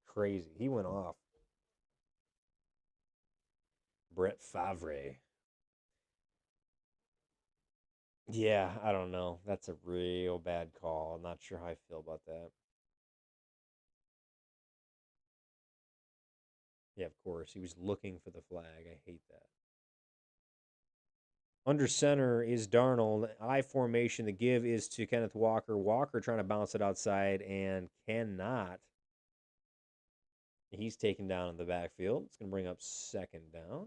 crazy. He went off. Brett Favre. Yeah, I don't know. That's a real bad call. I'm not sure how I feel about that. Yeah, of course. He was looking for the flag. I hate that. Under center is Darnold. I formation. The give is to Kenneth Walker. Walker trying to bounce it outside and cannot. He's taken down in the backfield. It's going to bring up 2nd down.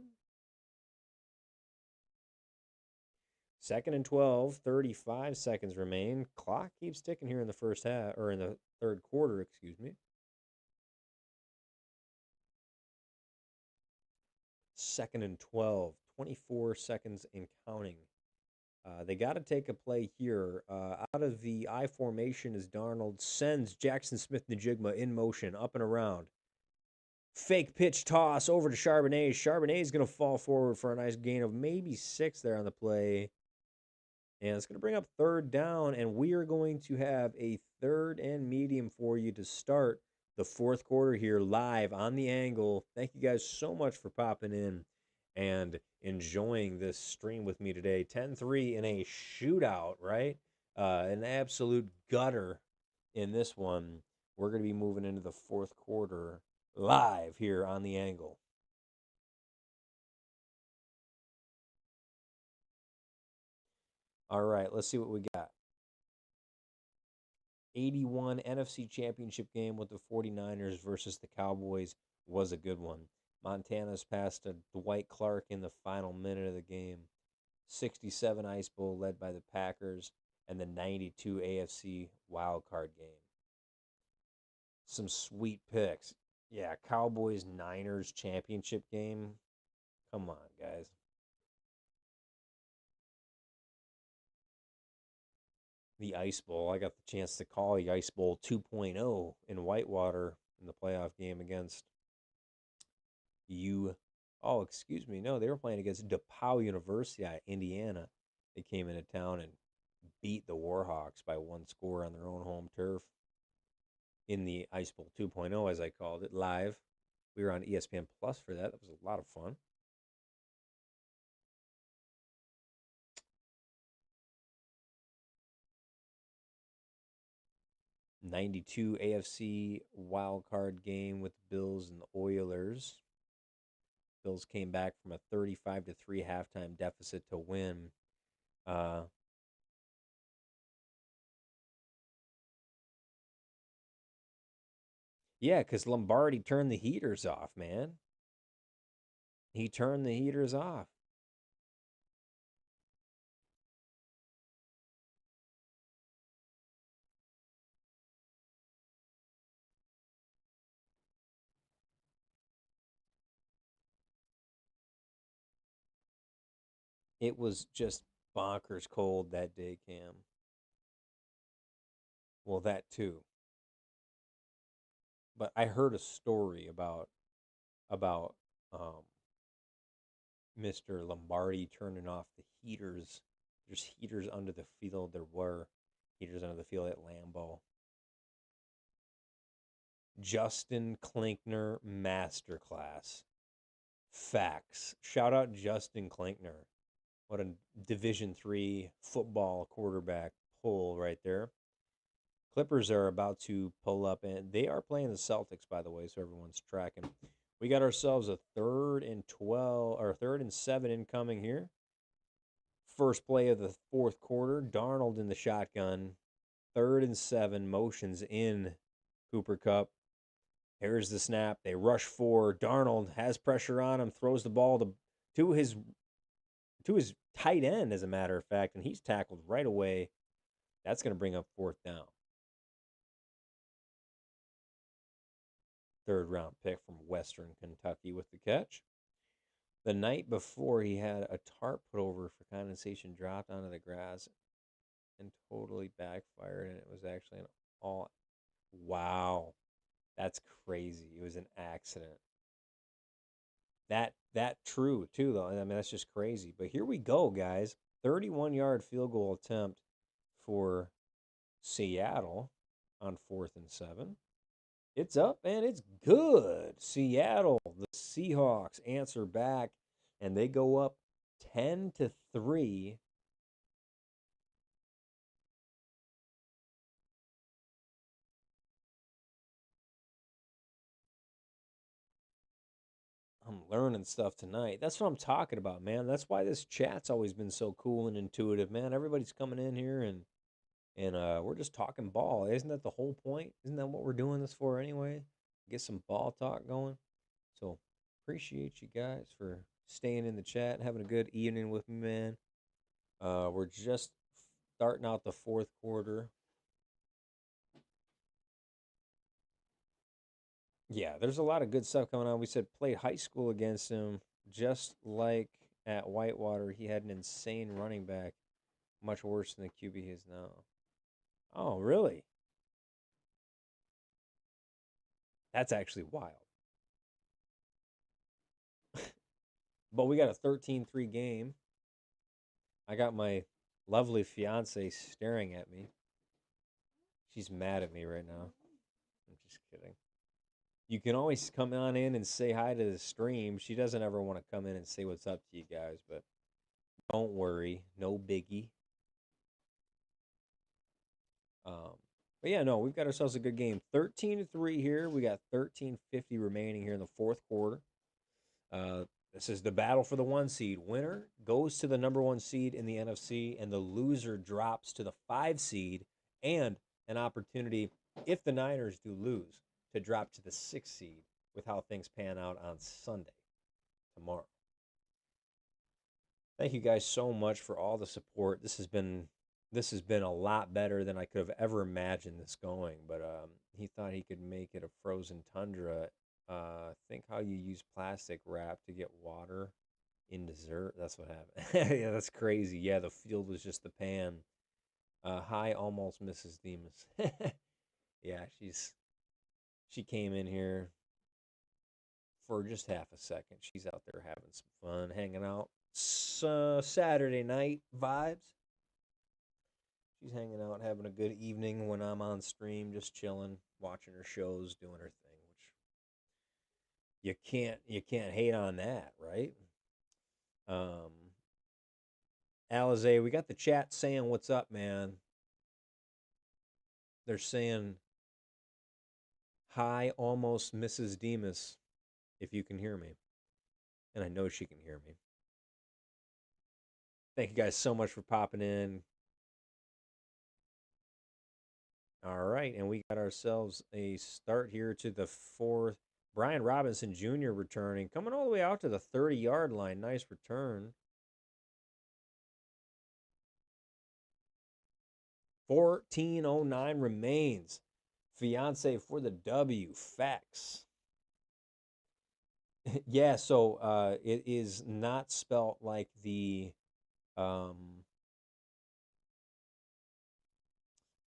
2nd and 12, 35 seconds remain. Clock keeps ticking here in the first half, or in the 3rd quarter, excuse me. 2nd and 12, 24 seconds and counting. They got to take a play here. Out of the I formation as Darnold sends Jackson Smith-Njigba in motion, up and around. Fake pitch toss over to Charbonnet. Charbonnet is going to fall forward for a nice gain of maybe 6 there on the play. And it's going to bring up 3rd down, and we are going to have a 3rd and medium for you to start the 4th quarter here live on the angle. Thank you guys so much for popping in and enjoying this stream with me today. 10-3 in a shootout, right? An absolute gutter in this one. We're going to be moving into the 4th quarter live here on the angle. All right, let's see what we got. 81 NFC Championship game with the 49ers versus the Cowboys was a good one. Montana's passed to Dwight Clark in the final minute of the game. 67 Ice Bowl led by the Packers and the 92 AFC wildcard game. Some sweet picks. Yeah, Cowboys Niners championship game. Come on, guys. The Ice Bowl. I got the chance to call the Ice Bowl 2.0 in Whitewater in the playoff game against you. Oh, excuse me. No, they were playing against DePauw University out of Indiana. They came into town and beat the Warhawks by 1 score on their own home turf in the Ice Bowl 2.0, as I called it, live. We were on ESPN Plus for that. That was a lot of fun. '92 AFC wildcard game with the Bills and the Oilers. Bills came back from a 35-3 halftime deficit to win. Yeah, because Lombardi turned the heaters off, man. He turned the heaters off. It was just bonkers cold that day, Cam. Well, that too. But I heard a story about um, Mr. Lombardi turning off the heaters. There's heaters under the field. There were heaters under the field at Lambeau. Justin Klinkner masterclass. Facts. Shout out Justin Klinkner. What a Division III football quarterback pull right there. Clippers are about to pull up, and they are playing the Celtics, by the way, so everyone's tracking. We got ourselves a 3rd and 12 or 3rd and 7 incoming here. First play of the fourth quarter. Darnold in the shotgun. 3rd and 7 motions in Cooper Kupp. Here's the snap. They rush for Darnold. Has pressure on him. Throws the ball to his tight end, as a matter of fact, and he's tackled right away. That's going to bring up 4th down. 3rd round pick from Western Kentucky with the catch. The night before, he had a tarp put over for condensation dropped onto the grass and totally backfired, and it was actually an all. Wow, that's crazy. It was an accident. That true too, though. I mean, that's just crazy. But here we go, guys. 31-yard field goal attempt for Seattle on 4th and 7. It's up and it's good. Seattle, the Seahawks answer back, and they go up 10-3. I'm learning stuff tonight. That's what I'm talking about, man. That's why this chat's always been so cool and intuitive, man. Everybody's coming in here and we're just talking ball. Isn't that the whole point? Isn't that what we're doing this for anyway? Get some ball talk going. So appreciate you guys for staying in the chat and having a good evening with me, man. We're just starting out the fourth quarter. Yeah, there's a lot of good stuff coming on. We said played high school against him, just like at Whitewater. He had an insane running back, much worse than the QB he is now. Oh, really? That's actually wild. But we got a 13-3 game. I got my lovely fiance staring at me. She's mad at me right now. I'm just kidding. You can always come on in and say hi to the stream. She doesn't ever want to come in and say what's up to you guys, but don't worry. No biggie. But yeah, no, we've got ourselves a good game. 13-3 here. We got 13:50 remaining here in the fourth quarter. This is the battle for the 1 seed. Winner goes to the number 1 seed in the NFC, and the loser drops to the 5 seed, and an opportunity, if the Niners do lose, to drop to the 6 seed with how things pan out on Sunday, tomorrow. Thank you guys so much for all the support. This has been a lot better than I could have ever imagined this going. But he thought he could make it a frozen tundra. Think how you use plastic wrap to get water in dessert. That's what happened. Yeah, that's crazy. Yeah, the field was just the pan. Hi, almost Mrs. Demas. Yeah, she came in here for just half a second. She's out there having some fun, hanging out. Saturday night vibes. She's hanging out, having a good evening when I'm on stream, just chilling, watching her shows, doing her thing, which you can't hate on that, right? Alize, we got the chat saying what's up, man. They're saying hi, almost Mrs. Demas, if you can hear me. And I know she can hear me. Thank you guys so much for popping in. All right, and we got ourselves a start here to the fourth. Brian Robinson Jr. returning, coming all the way out to the 30-yard line. Nice return. 14:09 remains. Fiance for the W. Facts. Yeah, so it is not spelt like the Um,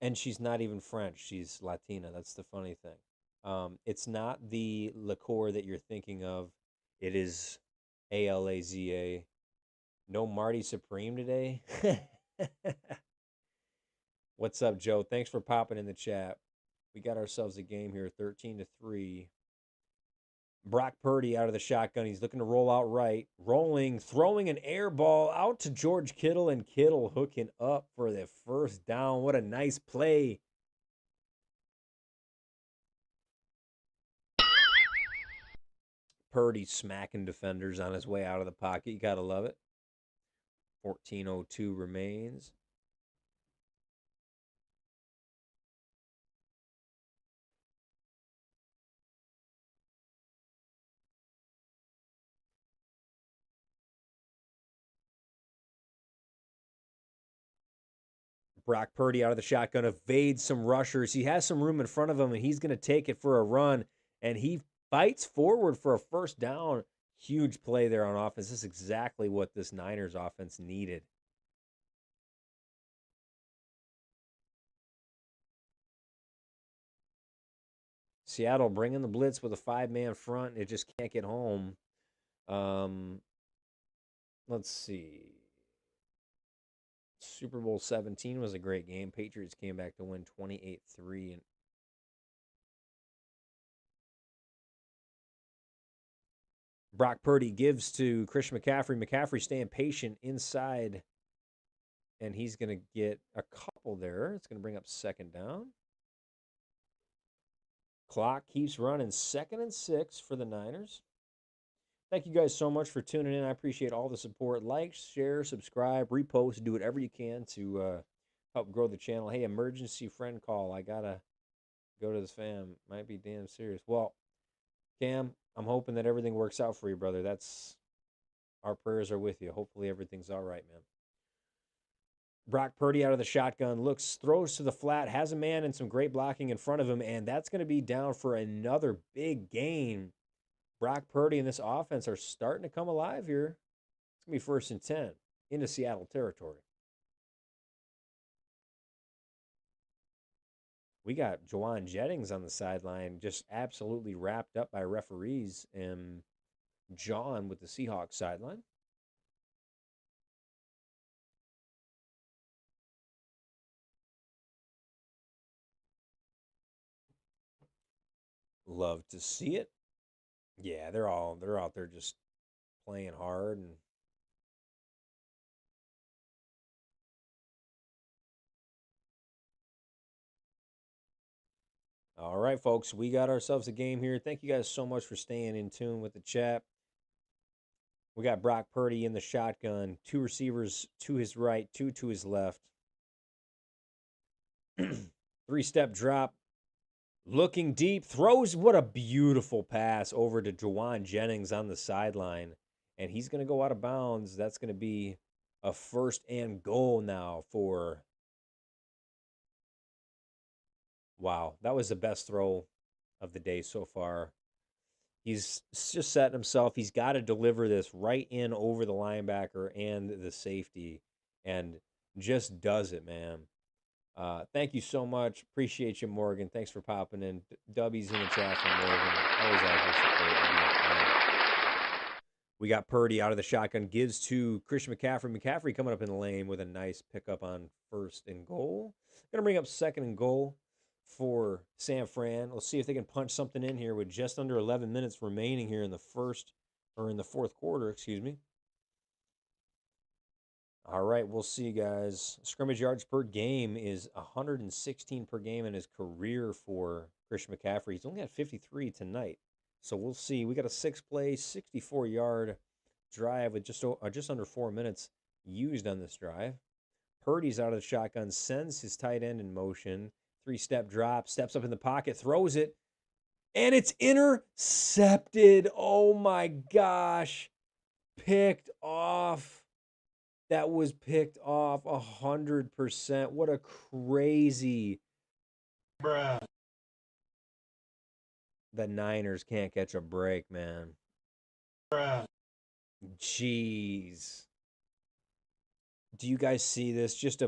and she's not even French. She's Latina. That's the funny thing. It's not the liqueur that you're thinking of. It is Alaza. No Marty Supreme today. What's up, Joe? Thanks for popping in the chat. We got ourselves a game here, 13-3. Brock Purdy out of the shotgun. He's looking to roll out right. Rolling, throwing an air ball out to George Kittle, and Kittle hooking up for the first down. What a nice play. Purdy smacking defenders on his way out of the pocket. You got to love it. 14:02 remains. Brock Purdy out of the shotgun evades some rushers. He has some room in front of him, and he's going to take it for a run. And he fights forward for a first down. Huge play there on offense. This is exactly what this Niners offense needed. Seattle bringing the blitz with a 5-man front. It just can't get home. Let's see. Super Bowl 17 was a great game. Patriots came back to win 28-3. And Brock Purdy gives to Christian McCaffrey. McCaffrey staying patient inside, and he's going to get a couple there. It's going to bring up second down. Clock keeps running. 2nd and 6 for the Niners. Thank you guys so much for tuning in. I appreciate all the support. Like, share, subscribe, repost, do whatever you can to help grow the channel. Hey, emergency friend call. I got to go to this fam. Might be damn serious. Well, Cam, I'm hoping that everything works out for you, brother. Our prayers are with you. Hopefully everything's all right, man. Brock Purdy out of the shotgun, looks, throws to the flat, has a man and some great blocking in front of him, and that's going to be down for another big gain. Brock Purdy and this offense are starting to come alive here. It's going to be 1st and 10 into Seattle territory. We got Juwan Jennings on the sideline, just absolutely wrapped up by referees, and John with the Seahawks sideline. Love to see it. Yeah, they're out there just playing hard. And all right, folks, we got ourselves a game here. Thank you guys so much for staying in tune with the chat. We got Brock Purdy in the shotgun, 2 receivers to his right, 2 to his left. 3-step drop, looking deep, throws. What a beautiful pass over to Juwan Jennings on the sideline. And he's going to go out of bounds. That's going to be a 1st and goal now for. Wow, that was the best throw of the day so far. He's just setting himself. He's got to deliver this right in over the linebacker and the safety, and just does it, man. Thank you so much. Appreciate you, Morgan. Thanks for popping in. Dubby's in the chat from Morgan. Always out here supporting. We got Purdy out of the shotgun. Gives to Christian McCaffrey. McCaffrey coming up in the lane with a nice pickup on 1st and goal. Going to bring up 2nd and goal for San Fran. Let's see if they can punch something in here with just under 11 minutes remaining here in the 4th quarter, excuse me. All right, we'll see, guys. Scrimmage yards per game is 116 per game in his career for Christian McCaffrey. He's only had 53 tonight. So we'll see. We got a 6-play, 64-yard drive with just under 4 minutes used on this drive. Purdy's out of the shotgun, sends his tight end in motion. 3-step drop, steps up in the pocket, throws it, and it's intercepted. Oh my gosh. Picked off. That was picked off 100%. What a crazy. Bruh. The Niners can't catch a break, man. Bruh. Jeez. Do you guys see this? Just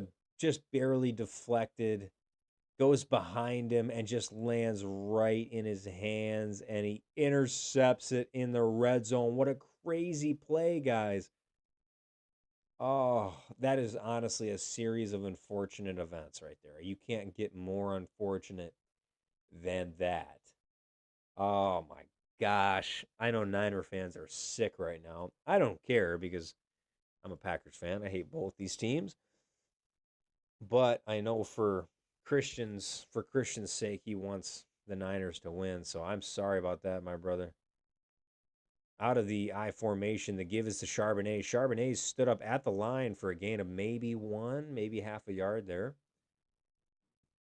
barely deflected, goes behind him and just lands right in his hands, and he intercepts it in the red zone. What a crazy play, guys. Oh, that is honestly a series of unfortunate events right there. You can't get more unfortunate than that. Oh my gosh. I know Niner fans are sick right now. I don't care because I'm a Packers fan. I hate both these teams. But I know for Christian's sake, he wants the Niners to win. So I'm sorry about that, my brother. Out of the I formation, the give is to Charbonnet. Charbonnet stood up at the line for a gain of maybe one, maybe half a yard there.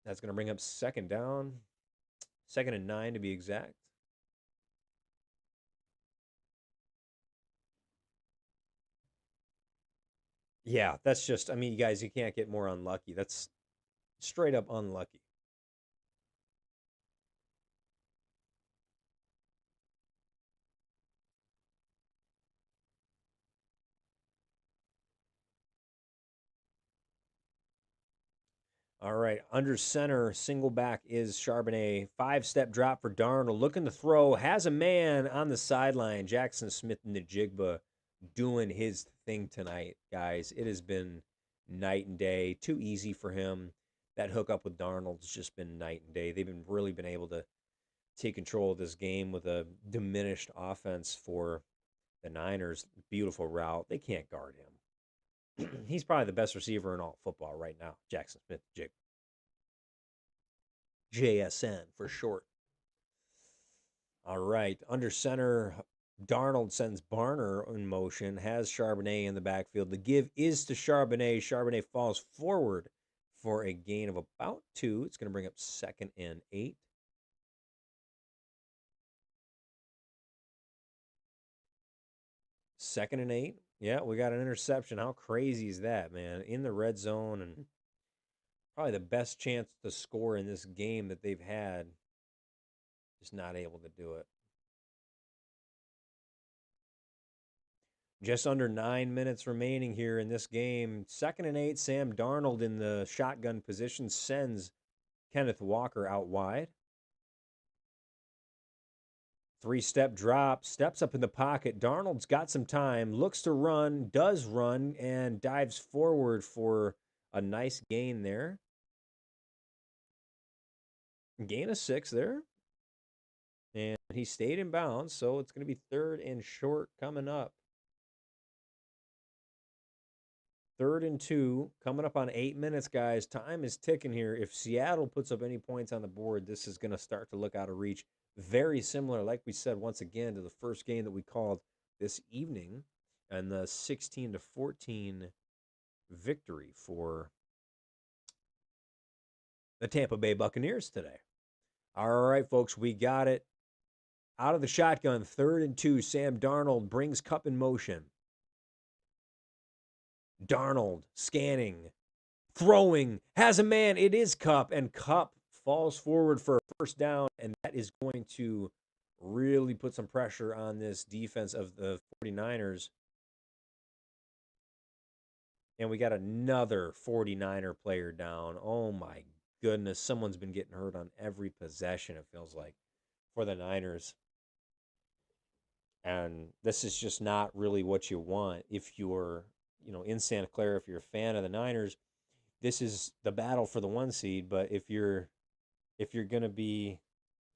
That's going to bring up second down, 2nd and 9 to be exact. Yeah, that's just, I mean, you guys, you can't get more unlucky. That's straight up unlucky. All right, under center, single back is Charbonnet. 5-step drop for Darnold. Looking to throw, has a man on the sideline. Jackson Smith and the Jigba doing his thing tonight, guys. It has been night and day. Too easy for him. That hookup with Darnold has just been night and day. They've been really been able to take control of this game with a diminished offense for the Niners. Beautiful route. They can't guard him. He's probably the best receiver in all football right now. Jackson Smith, JSN for short. All right. Under center, Darnold sends Barner in motion, has Charbonnet in the backfield. The give is to Charbonnet. Charbonnet falls forward for a gain of about 2. It's going to bring up 2nd and 8. Second and 8. Yeah, we got an interception. How crazy is that, man? In the red zone, and probably the best chance to score in this game that they've had. Just not able to do it. Just under 9 minutes remaining here in this game. 2nd and 8. Sam Darnold in the shotgun position sends Kenneth Walker out wide. 3-step drop, steps up in the pocket. Darnold's got some time, looks to run, does run, and dives forward for a nice gain there. Gain of 6 there. And he stayed in bounds, so it's going to be 3rd and short coming up. 3rd and 2 coming up on 8 minutes, guys. Time is ticking here. If Seattle puts up any points on the board, this is going to start to look out of reach. Very similar, like we said once again, to the first game that we called this evening and the 16-14 victory for the Tampa Bay Buccaneers today. All right, folks, we got it. Out of the shotgun, 3rd and 2. Sam Darnold brings Kupp in motion. Darnold scanning, throwing, has a man. It is Kupp, and Kupp falls forward for a first down, and that is going to really put some pressure on this defense of the 49ers. And we got another 49er player down. Oh my goodness. Someone's been getting hurt on every possession, it feels like, for the Niners. And this is just not really what you want if you're, in Santa Clara, if you're a fan of the Niners. This is the battle for the 1 seed, but if you're going to be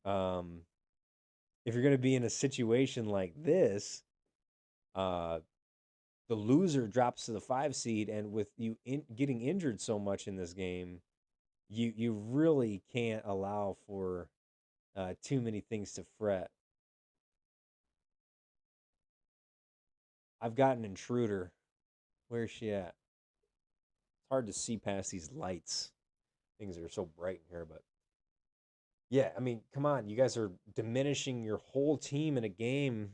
um if you're going to be in a situation like this, uh the loser drops to the 5 seed, and with you getting injured so much in this game, you really can't allow for too many things to fret. I've got an intruder. Where's she at? It's hard to see past these lights. Things are so bright in here, but yeah, I mean, come on, you guys are diminishing your whole team in a game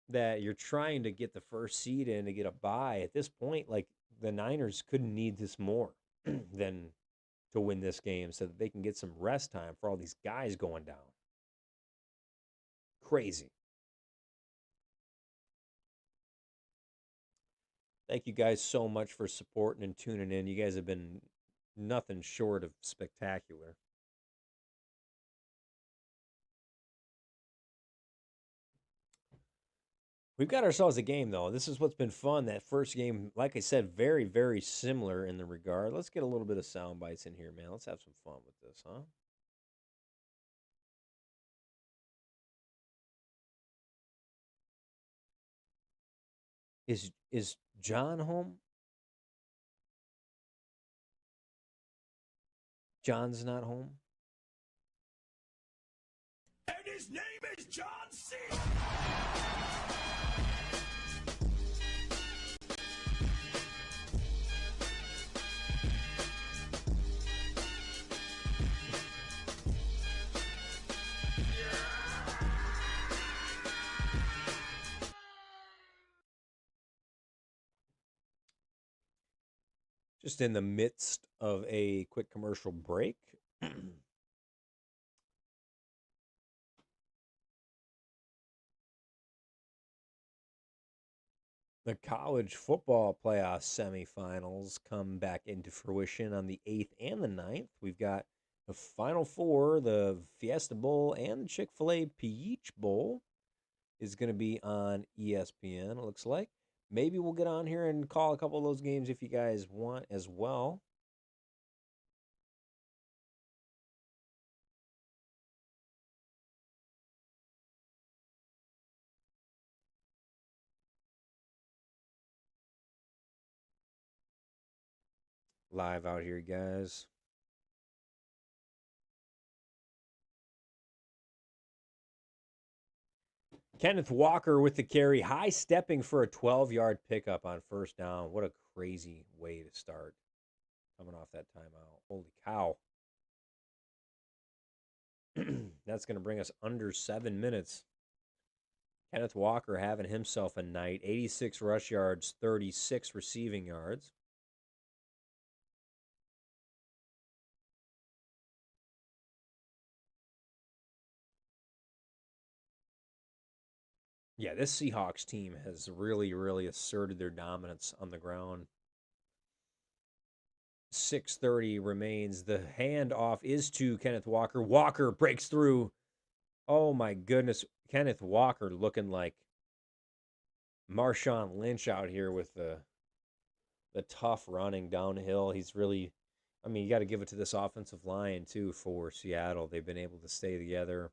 that you're trying to get the first seed in to get a bye. At this point, like, the Niners couldn't need this more than to win this game so that they can get some rest time for all these guys going down. Crazy. Thank you guys so much for supporting and tuning in. You guys have been nothing short of spectacular. We've got ourselves a game, though. This is what's been fun. That first game, like I said, very, very similar in the regard. Let's get a little bit of sound bites in here, man. Let's have some fun with this, huh? Is John home? John's not home. And his name is John C. Just in the midst of a quick commercial break. The college football playoff semifinals come back into fruition on the 8th and the 9th. We've got the Final Four, the Fiesta Bowl, and the Chick fil A Peach Bowl is going to be on ESPN, it looks like. Maybe we'll get on here and call a couple of those games if you guys want as well. Live out here, guys. Kenneth Walker with the carry, high stepping for a 12-yard pickup on first down. What a crazy way to start coming off that timeout. Holy cow. That's going to bring us under 7 minutes. Kenneth Walker having himself a night. 86 rush yards, 36 receiving yards. Yeah, this Seahawks team has really, really asserted their dominance on the ground. 6:30 remains. The handoff is to Kenneth Walker. Walker breaks through. Oh my goodness. Kenneth Walker looking like Marshawn Lynch out here with the tough running downhill. He's really, I mean, you got to give it to this offensive line too for Seattle. They've been able to stay together.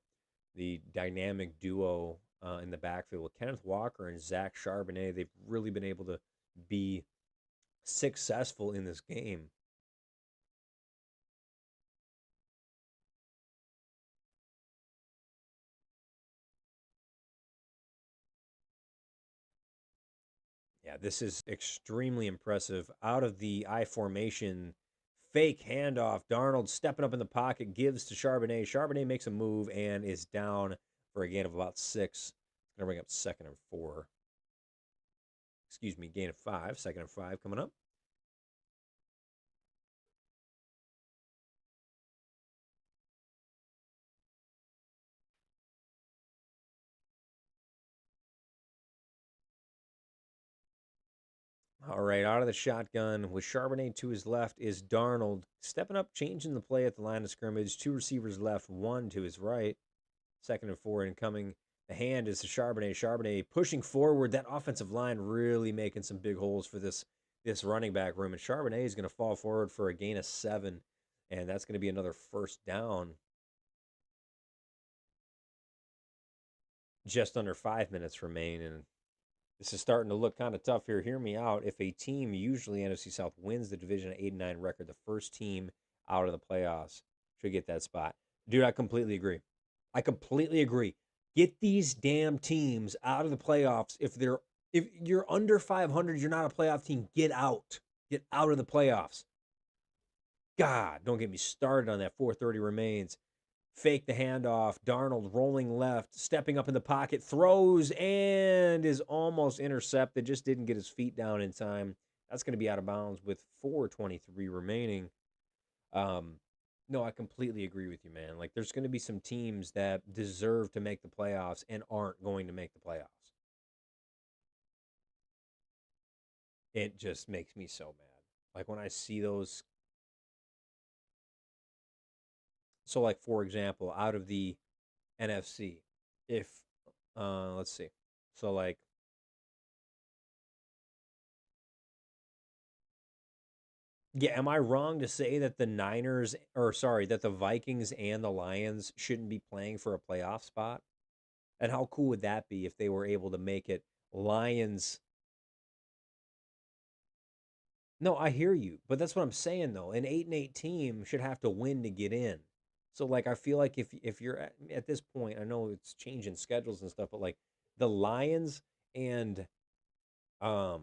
The dynamic duo in the backfield with Kenneth Walker and Zach Charbonnet, they've really been able to be successful in this game. Yeah, this is extremely impressive. Out of the I formation, fake handoff. Darnold stepping up in the pocket, gives to Charbonnet. Charbonnet makes a move and is down for a gain of about 6. Going to bring up 2nd and 4. Excuse me, gain of 5. 2nd and 5 coming up. All right, out of the shotgun with Charbonnet to his left is Darnold. Stepping up, changing the play at the line of scrimmage. 2 receivers left, 1 to his right. 2nd and 4 incoming. The hand is to Charbonnet. Charbonnet pushing forward. That offensive line really making some big holes for this running back room. And Charbonnet is going to fall forward for a gain of 7. And that's going to be another first down. Just under 5 minutes remain. And this is starting to look kind of tough here. Hear me out. If a team, usually NFC South, wins the division at 8-9 record, the first team out of the playoffs should get that spot. Dude, I completely agree. I completely agree. Get these damn teams out of the playoffs. If you're under 500, you're not a playoff team. Get out. Get out of the playoffs. God, don't get me started on that. 4:30 remains. Fake the handoff. Darnold rolling left, stepping up in the pocket, throws and is almost intercepted. Just didn't get his feet down in time. That's going to be out of bounds with 4:23 remaining. No, I completely agree with you, man. Like, there's going to be some teams that deserve to make the playoffs and aren't going to make the playoffs. It just makes me so mad. Like when I see those. So, like for example, out of the NFC, if let's see, so like yeah, am I wrong to say that the Niners, or sorry, that the Vikings and the Lions shouldn't be playing for a playoff spot? And how cool would that be if they were able to make it Lions? No, I hear you, but that's what I'm saying though. An 8-8 team should have to win to get in. So like I feel like if you're at this point, I know it's changing schedules and stuff, but like the Lions and um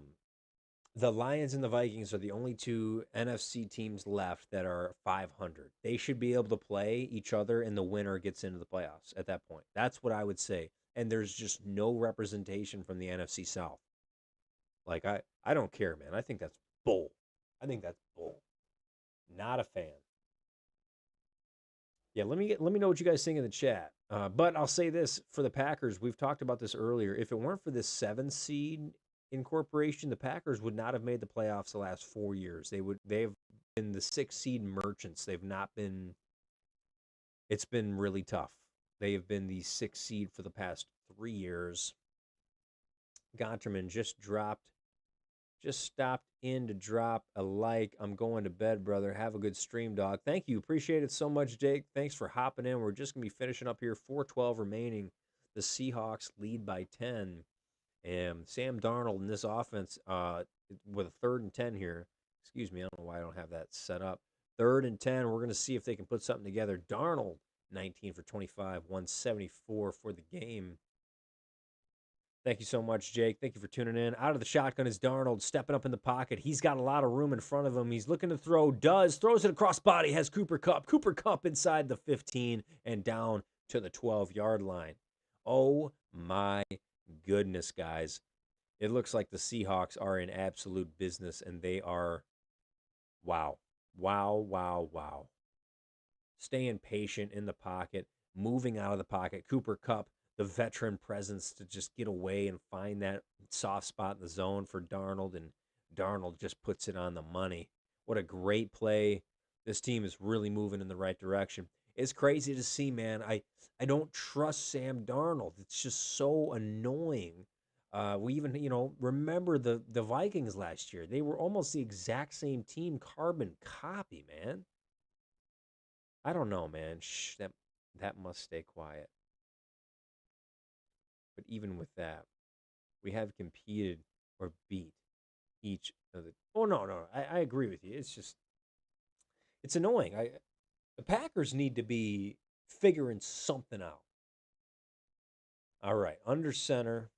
the Lions and the Vikings are the only two NFC teams left that are 500. They should be able to play each other, and the winner gets into the playoffs at that point. That's what I would say. And there's just no representation from the NFC South. Like I don't care, man. I think that's bull. I think that's bull. Not a fan. Yeah, let me know what you guys think in the chat. But I'll say this for the Packers. We've talked about this earlier. If it weren't for this 7 seed incorporation, the Packers would not have made the playoffs the last 4 years. They've been the 6 seed merchants. They've not been. It's been really tough. They have been the 6 seed for the past 3 years. Gonterman just stopped in to drop a like. I'm going to bed, brother. Have a good stream, dog. Thank you. Appreciate it so much, Jake. Thanks for hopping in. We're just going to be finishing up here. 4:12 remaining. The Seahawks lead by 10. And Sam Darnold in this offense with a 3rd and 10 here. Excuse me. I don't know why I don't have that set up. 3rd and 10. We're going to see if they can put something together. Darnold, 19 for 25, 174 for the game. Thank you so much, Jake. Thank you for tuning in. Out of the shotgun is Darnold stepping up in the pocket. He's got a lot of room in front of him. He's looking to throw, throws it across body, has Cooper Kupp. Cooper Kupp inside the 15 and down to the 12-yard line. Oh my goodness, guys. It looks like the Seahawks are in absolute business, and they are, wow, wow, wow, wow. Staying patient in the pocket, moving out of the pocket. Cooper Kupp, the veteran presence to just get away and find that soft spot in the zone for Darnold, and Darnold just puts it on the money. What a great play. This team is really moving in the right direction. It's crazy to see, man. I don't trust Sam Darnold. It's just so annoying. We even, remember the Vikings last year. They were almost the exact same team, carbon copy, man. I don't know, man. Shh, that must stay quiet. But even with that, we have competed or beat each of the. Oh no, I agree with you. It's annoying. The Packers need to be figuring something out. All right, under center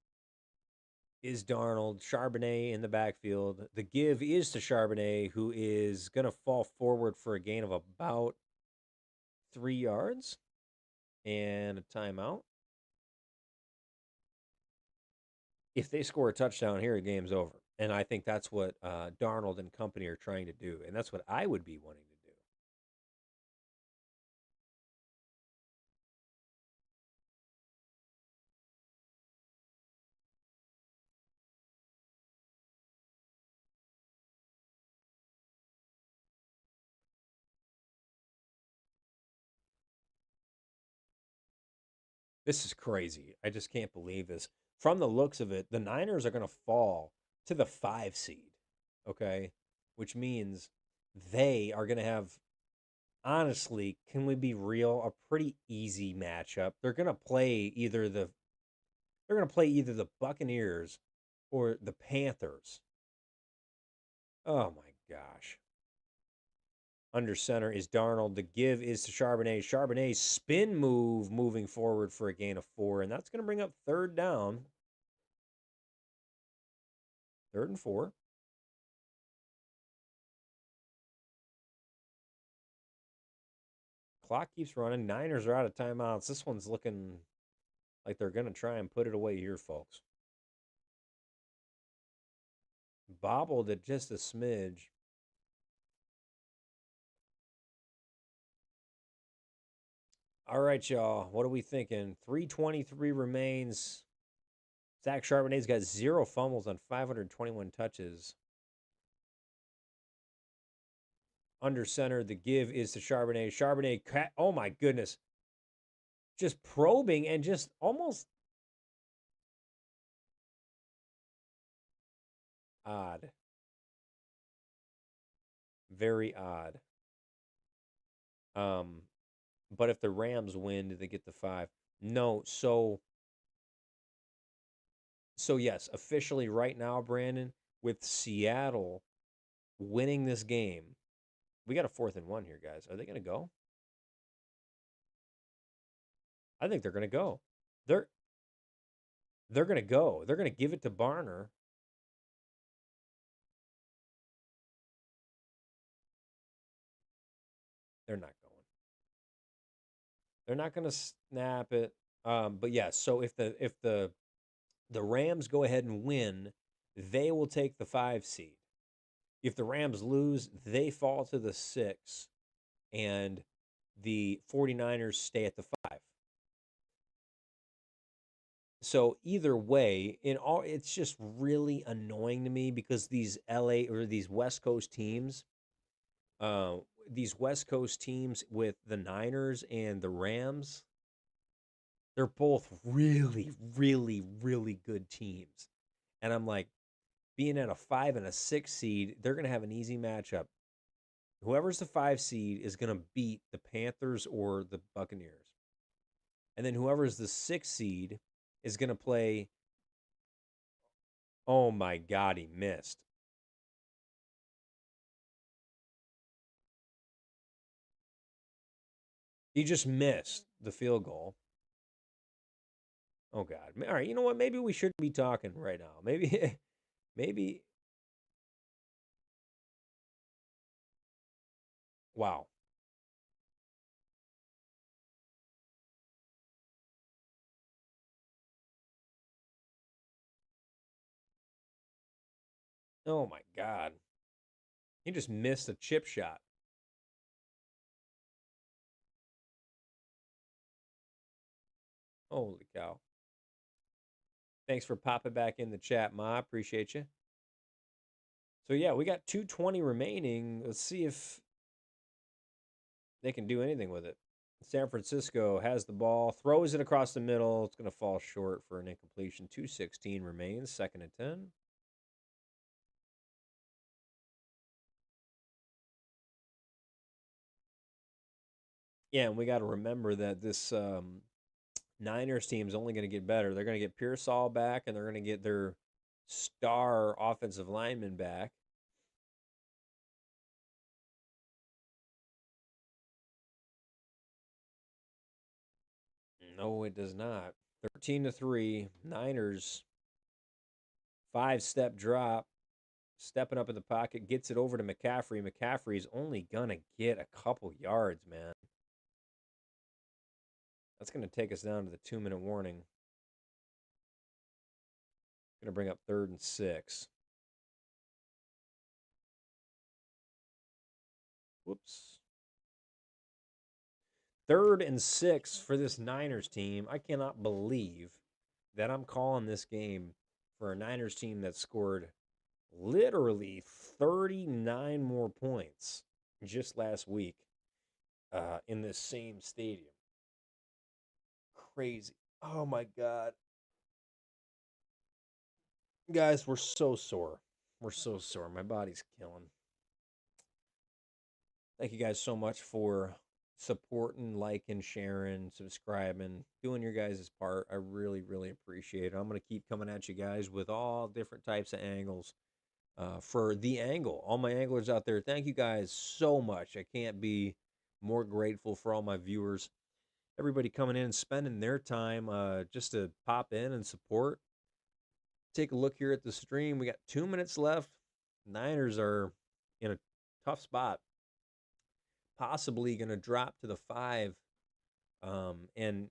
is Darnold. Charbonnet in the backfield. The give is to Charbonnet, who is gonna fall forward for a gain of about 3 yards and a timeout. If they score a touchdown here, the game's over. And I think that's what Darnold and company are trying to do. And that's what I would be wanting to do. This is crazy. I just can't believe this. From the looks of it, the Niners are going to fall to the 5 seed. Okay. Which means they are going to have, honestly, can we be real? A pretty easy matchup. They're going to play either the Buccaneers or the Panthers. Oh my gosh. Under center is Darnold. The give is to Charbonnet. Charbonnet's spin move moving forward for a gain of 4, and that's going to bring up 3rd down. 3rd and 4. Clock keeps running. Niners are out of timeouts. This one's looking like they're going to try and put it away here, folks. Bobbled it just a smidge. All right, y'all. What are we thinking? 3:23 remains. Zach Charbonnet's got 0 fumbles on 521 touches. Under center, the give is to Charbonnet. Charbonnet, oh my goodness. Just probing and just almost odd. Very odd. Um, but if the Rams win, do they get the 5? No. So yes, officially right now, Brandon, with Seattle winning this game, we got a 4th and 1 here, guys. Are they going to go? I think they're going to go. They're they're going to go. They're going to give it to Barner. They're not going. They're not going to snap it. But yeah, so if the Rams go ahead and win, they will take the 5 seed. If the Rams lose, they fall to the 6 and the 49ers stay at the 5. So either way, it's just really annoying to me because these LA or uh, these West Coast teams with the Niners and the Rams, they're both really, really, really good teams. And I'm like, being at a 5 and a 6 seed, they're going to have an easy matchup. Whoever's the 5 seed is going to beat the Panthers or the Buccaneers. And then whoever's the 6 seed is going to play. Oh my God, he missed. He just missed the field goal. Oh God. All right, you know what? Maybe we shouldn't be talking right now. Maybe, maybe. Wow. Oh my God. He just missed a chip shot. Holy cow. Thanks for popping back in the chat, Ma. Appreciate you. So yeah, we got 2:20 remaining. Let's see if they can do anything with it. San Francisco has the ball, throws it across the middle. It's going to fall short for an incompletion. 2:16 remains, 2nd and 10. Yeah, and we got to remember that this Niners team is only going to get better. They're going to get Pearsall back, and they're going to get their star offensive lineman back. No, it does not. 13-3. Niners 5-step drop. Stepping up in the pocket, gets it over to McCaffrey. McCaffrey's only gonna get a couple yards, man. That's gonna take us down to the 2-minute warning. Gonna bring up 3rd and 6. Whoops. 3rd and 6 for this Niners team. I cannot believe that I'm calling this game for a Niners team that scored literally 39 more points just last week in this same stadium. Crazy. Oh my God. Guys, we're so sore. We're so sore. My body's killing. Thank you guys so much for supporting, liking, sharing, subscribing, doing your guys' part. I really, really appreciate it. I'm going to keep coming at you guys with all different types of angles for the angle. All my anglers out there, thank you guys so much. I can't be more grateful for all my viewers. Everybody coming in and spending their time just to pop in and support. Take a look here at the stream. We got 2 minutes left. Niners are in a tough spot, possibly going to drop to the 5, and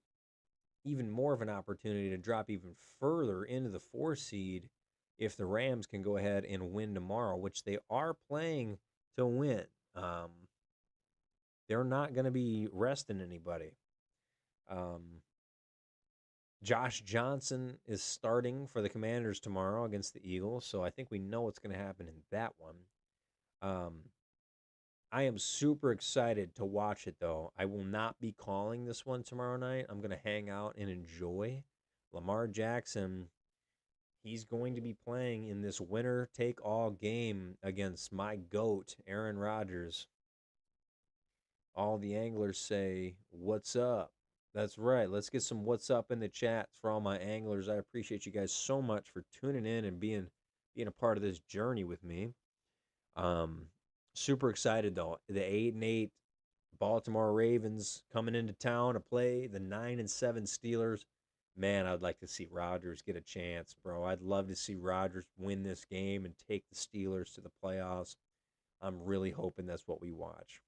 even more of an opportunity to drop even further into the 4 seed if the Rams can go ahead and win tomorrow, which they are playing to win. They're not going to be resting anybody. Josh Johnson is starting for the Commanders tomorrow against the Eagles, so I think we know what's going to happen in that one. I am super excited to watch it, though. I will not be calling this one tomorrow night. I'm going to hang out and enjoy. Lamar Jackson, he's going to be playing in this winner take all game against my GOAT, Aaron Rodgers. All the anglers say, "What's up?" That's right. Let's get some "What's up" in the chats for all my anglers. I appreciate you guys so much for tuning in and being a part of this journey with me. Um, Super excited though. The 8-8 Baltimore Ravens coming into town to play the 9-7 Steelers. Man, I'd like to see Rodgers get a chance, bro. I'd love to see Rodgers win this game and take the Steelers to the playoffs. I'm really hoping that's what we watch.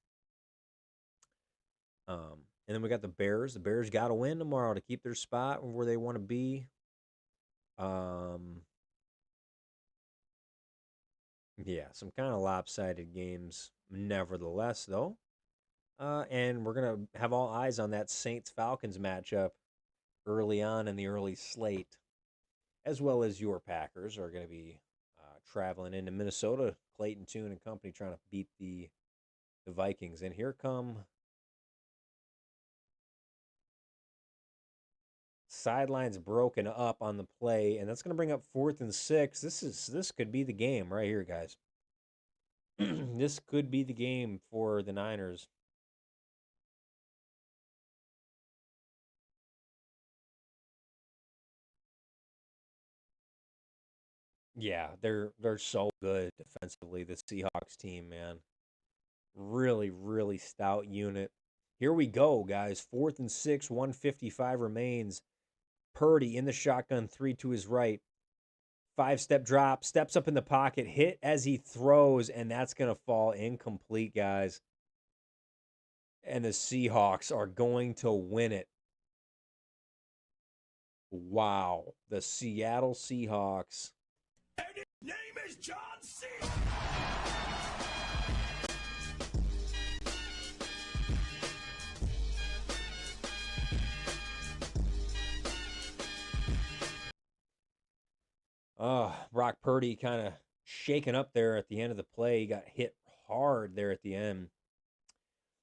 And then we got the Bears. The Bears got to win tomorrow to keep their spot where they want to be. Um, yeah, some kind of lopsided games, nevertheless, though. And we're gonna have all eyes on that Saints Falcons matchup early on in the early slate, as well as your Packers are going to be traveling into Minnesota. Clayton Tune and company trying to beat the Vikings, and here come sidelines broken up on the play, and that's going to bring up 4th and 6. This could be the game right here, guys. This could be the game for the Niners. Yeah, they're so good defensively. The Seahawks team, man, really really stout unit. Here we go, guys. 4th and 6, 155 remains. Purdy in the shotgun, three to his right. 5-step drop, steps up in the pocket, hit as he throws, and that's going to fall incomplete, guys. And the Seahawks are going to win it. Wow. The Seattle Seahawks. And his name is John C. Brock Purdy kind of shaken up there at the end of the play. He got hit hard there at the end.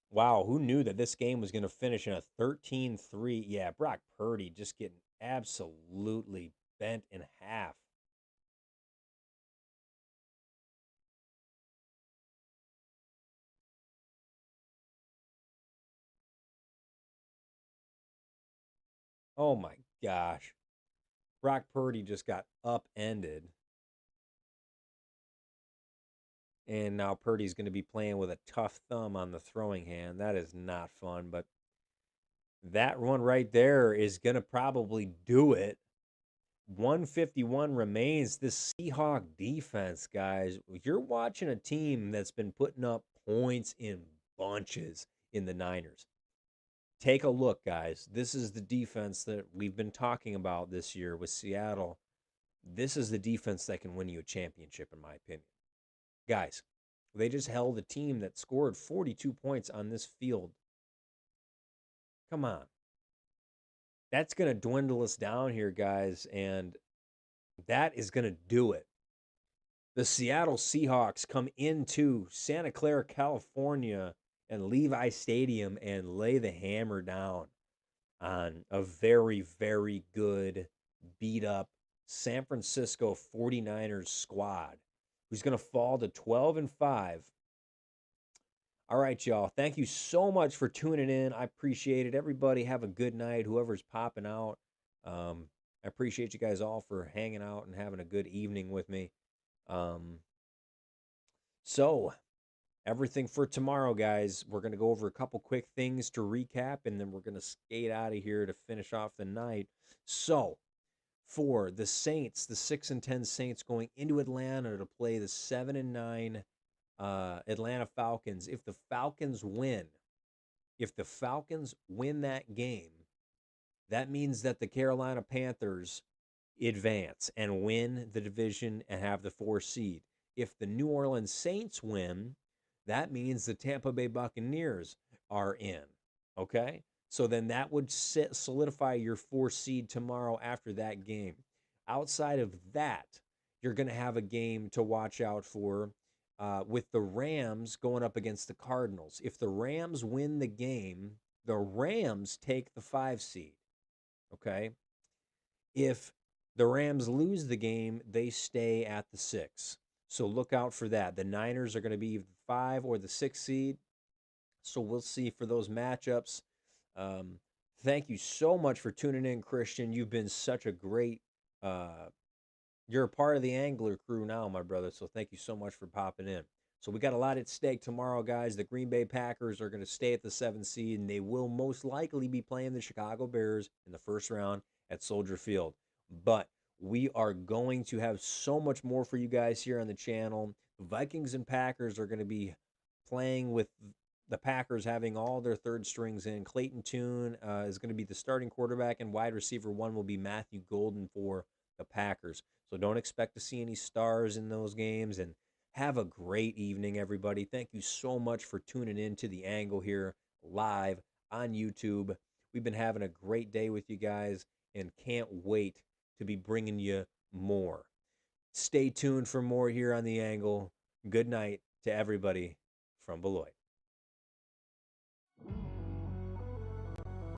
Wow, who knew that this game was going to finish in a 13-3? Yeah, Brock Purdy just getting absolutely bent in half. Oh my gosh. Brock Purdy just got upended. And now Purdy's going to be playing with a tough thumb on the throwing hand. That is not fun, but that one right there is going to probably do it. 151 remains. This Seahawk defense, guys. You're watching a team that's been putting up points in bunches in the Niners. Take a look, guys. This is the defense that we've been talking about this year with Seattle. This is the defense that can win you a championship, in my opinion. Guys, they just held a team that scored 42 points on this field. Come on. That's going to dwindle us down here, guys, and that is going to do it. The Seattle Seahawks come into Santa Clara, California, and Levi Stadium and lay the hammer down on a very, very good, beat up San Francisco 49ers squad who's going to fall to 12-5. All right, y'all. Thank you so much for tuning in. I appreciate it. Everybody have a good night, whoever's popping out. I appreciate you guys all for hanging out and having a good evening with me. So, everything for tomorrow, guys. We're going to go over a couple quick things to recap, and then we're going to skate out of here to finish off the night. So, for the Saints, the 6-10 Saints going into Atlanta to play the 7-9 Atlanta Falcons. If the Falcons win that game, that means that the Carolina Panthers advance and win the division and have the 4 seed. If the New Orleans Saints win, that means the Tampa Bay Buccaneers are in. Okay? So then that would solidify your 4 seed tomorrow after that game. Outside of that, you're going to have a game to watch out for. with the Rams going up against the Cardinals. If the Rams win the game, the Rams take the 5 seed. Okay. If the Rams lose the game, they stay at the 6. So look out for that. The Niners are going to be either the 5 or the 6 seed. So we'll see for those matchups. Um, Thank you so much for tuning in, Christian. You've been such a great. You're a part of the Angler crew now, my brother. So thank you so much for popping in. So we got a lot at stake tomorrow, guys. The Green Bay Packers are going to stay at the 7th seed, and they will most likely be playing the Chicago Bears in the first round at Soldier Field. But we are going to have so much more for you guys here on the channel. The Vikings and Packers are going to be playing with the Packers having all their third strings in. Clayton Tune is going to be the starting quarterback, and wide receiver 1 will be Matthew Golden for the Packers. So don't expect to see any stars in those games. And have a great evening, everybody. Thank you so much for tuning in to The Angle here live on YouTube. We've been having a great day with you guys and can't wait to be bringing you more. Stay tuned for more here on The Angle. Good night to everybody from Beloit.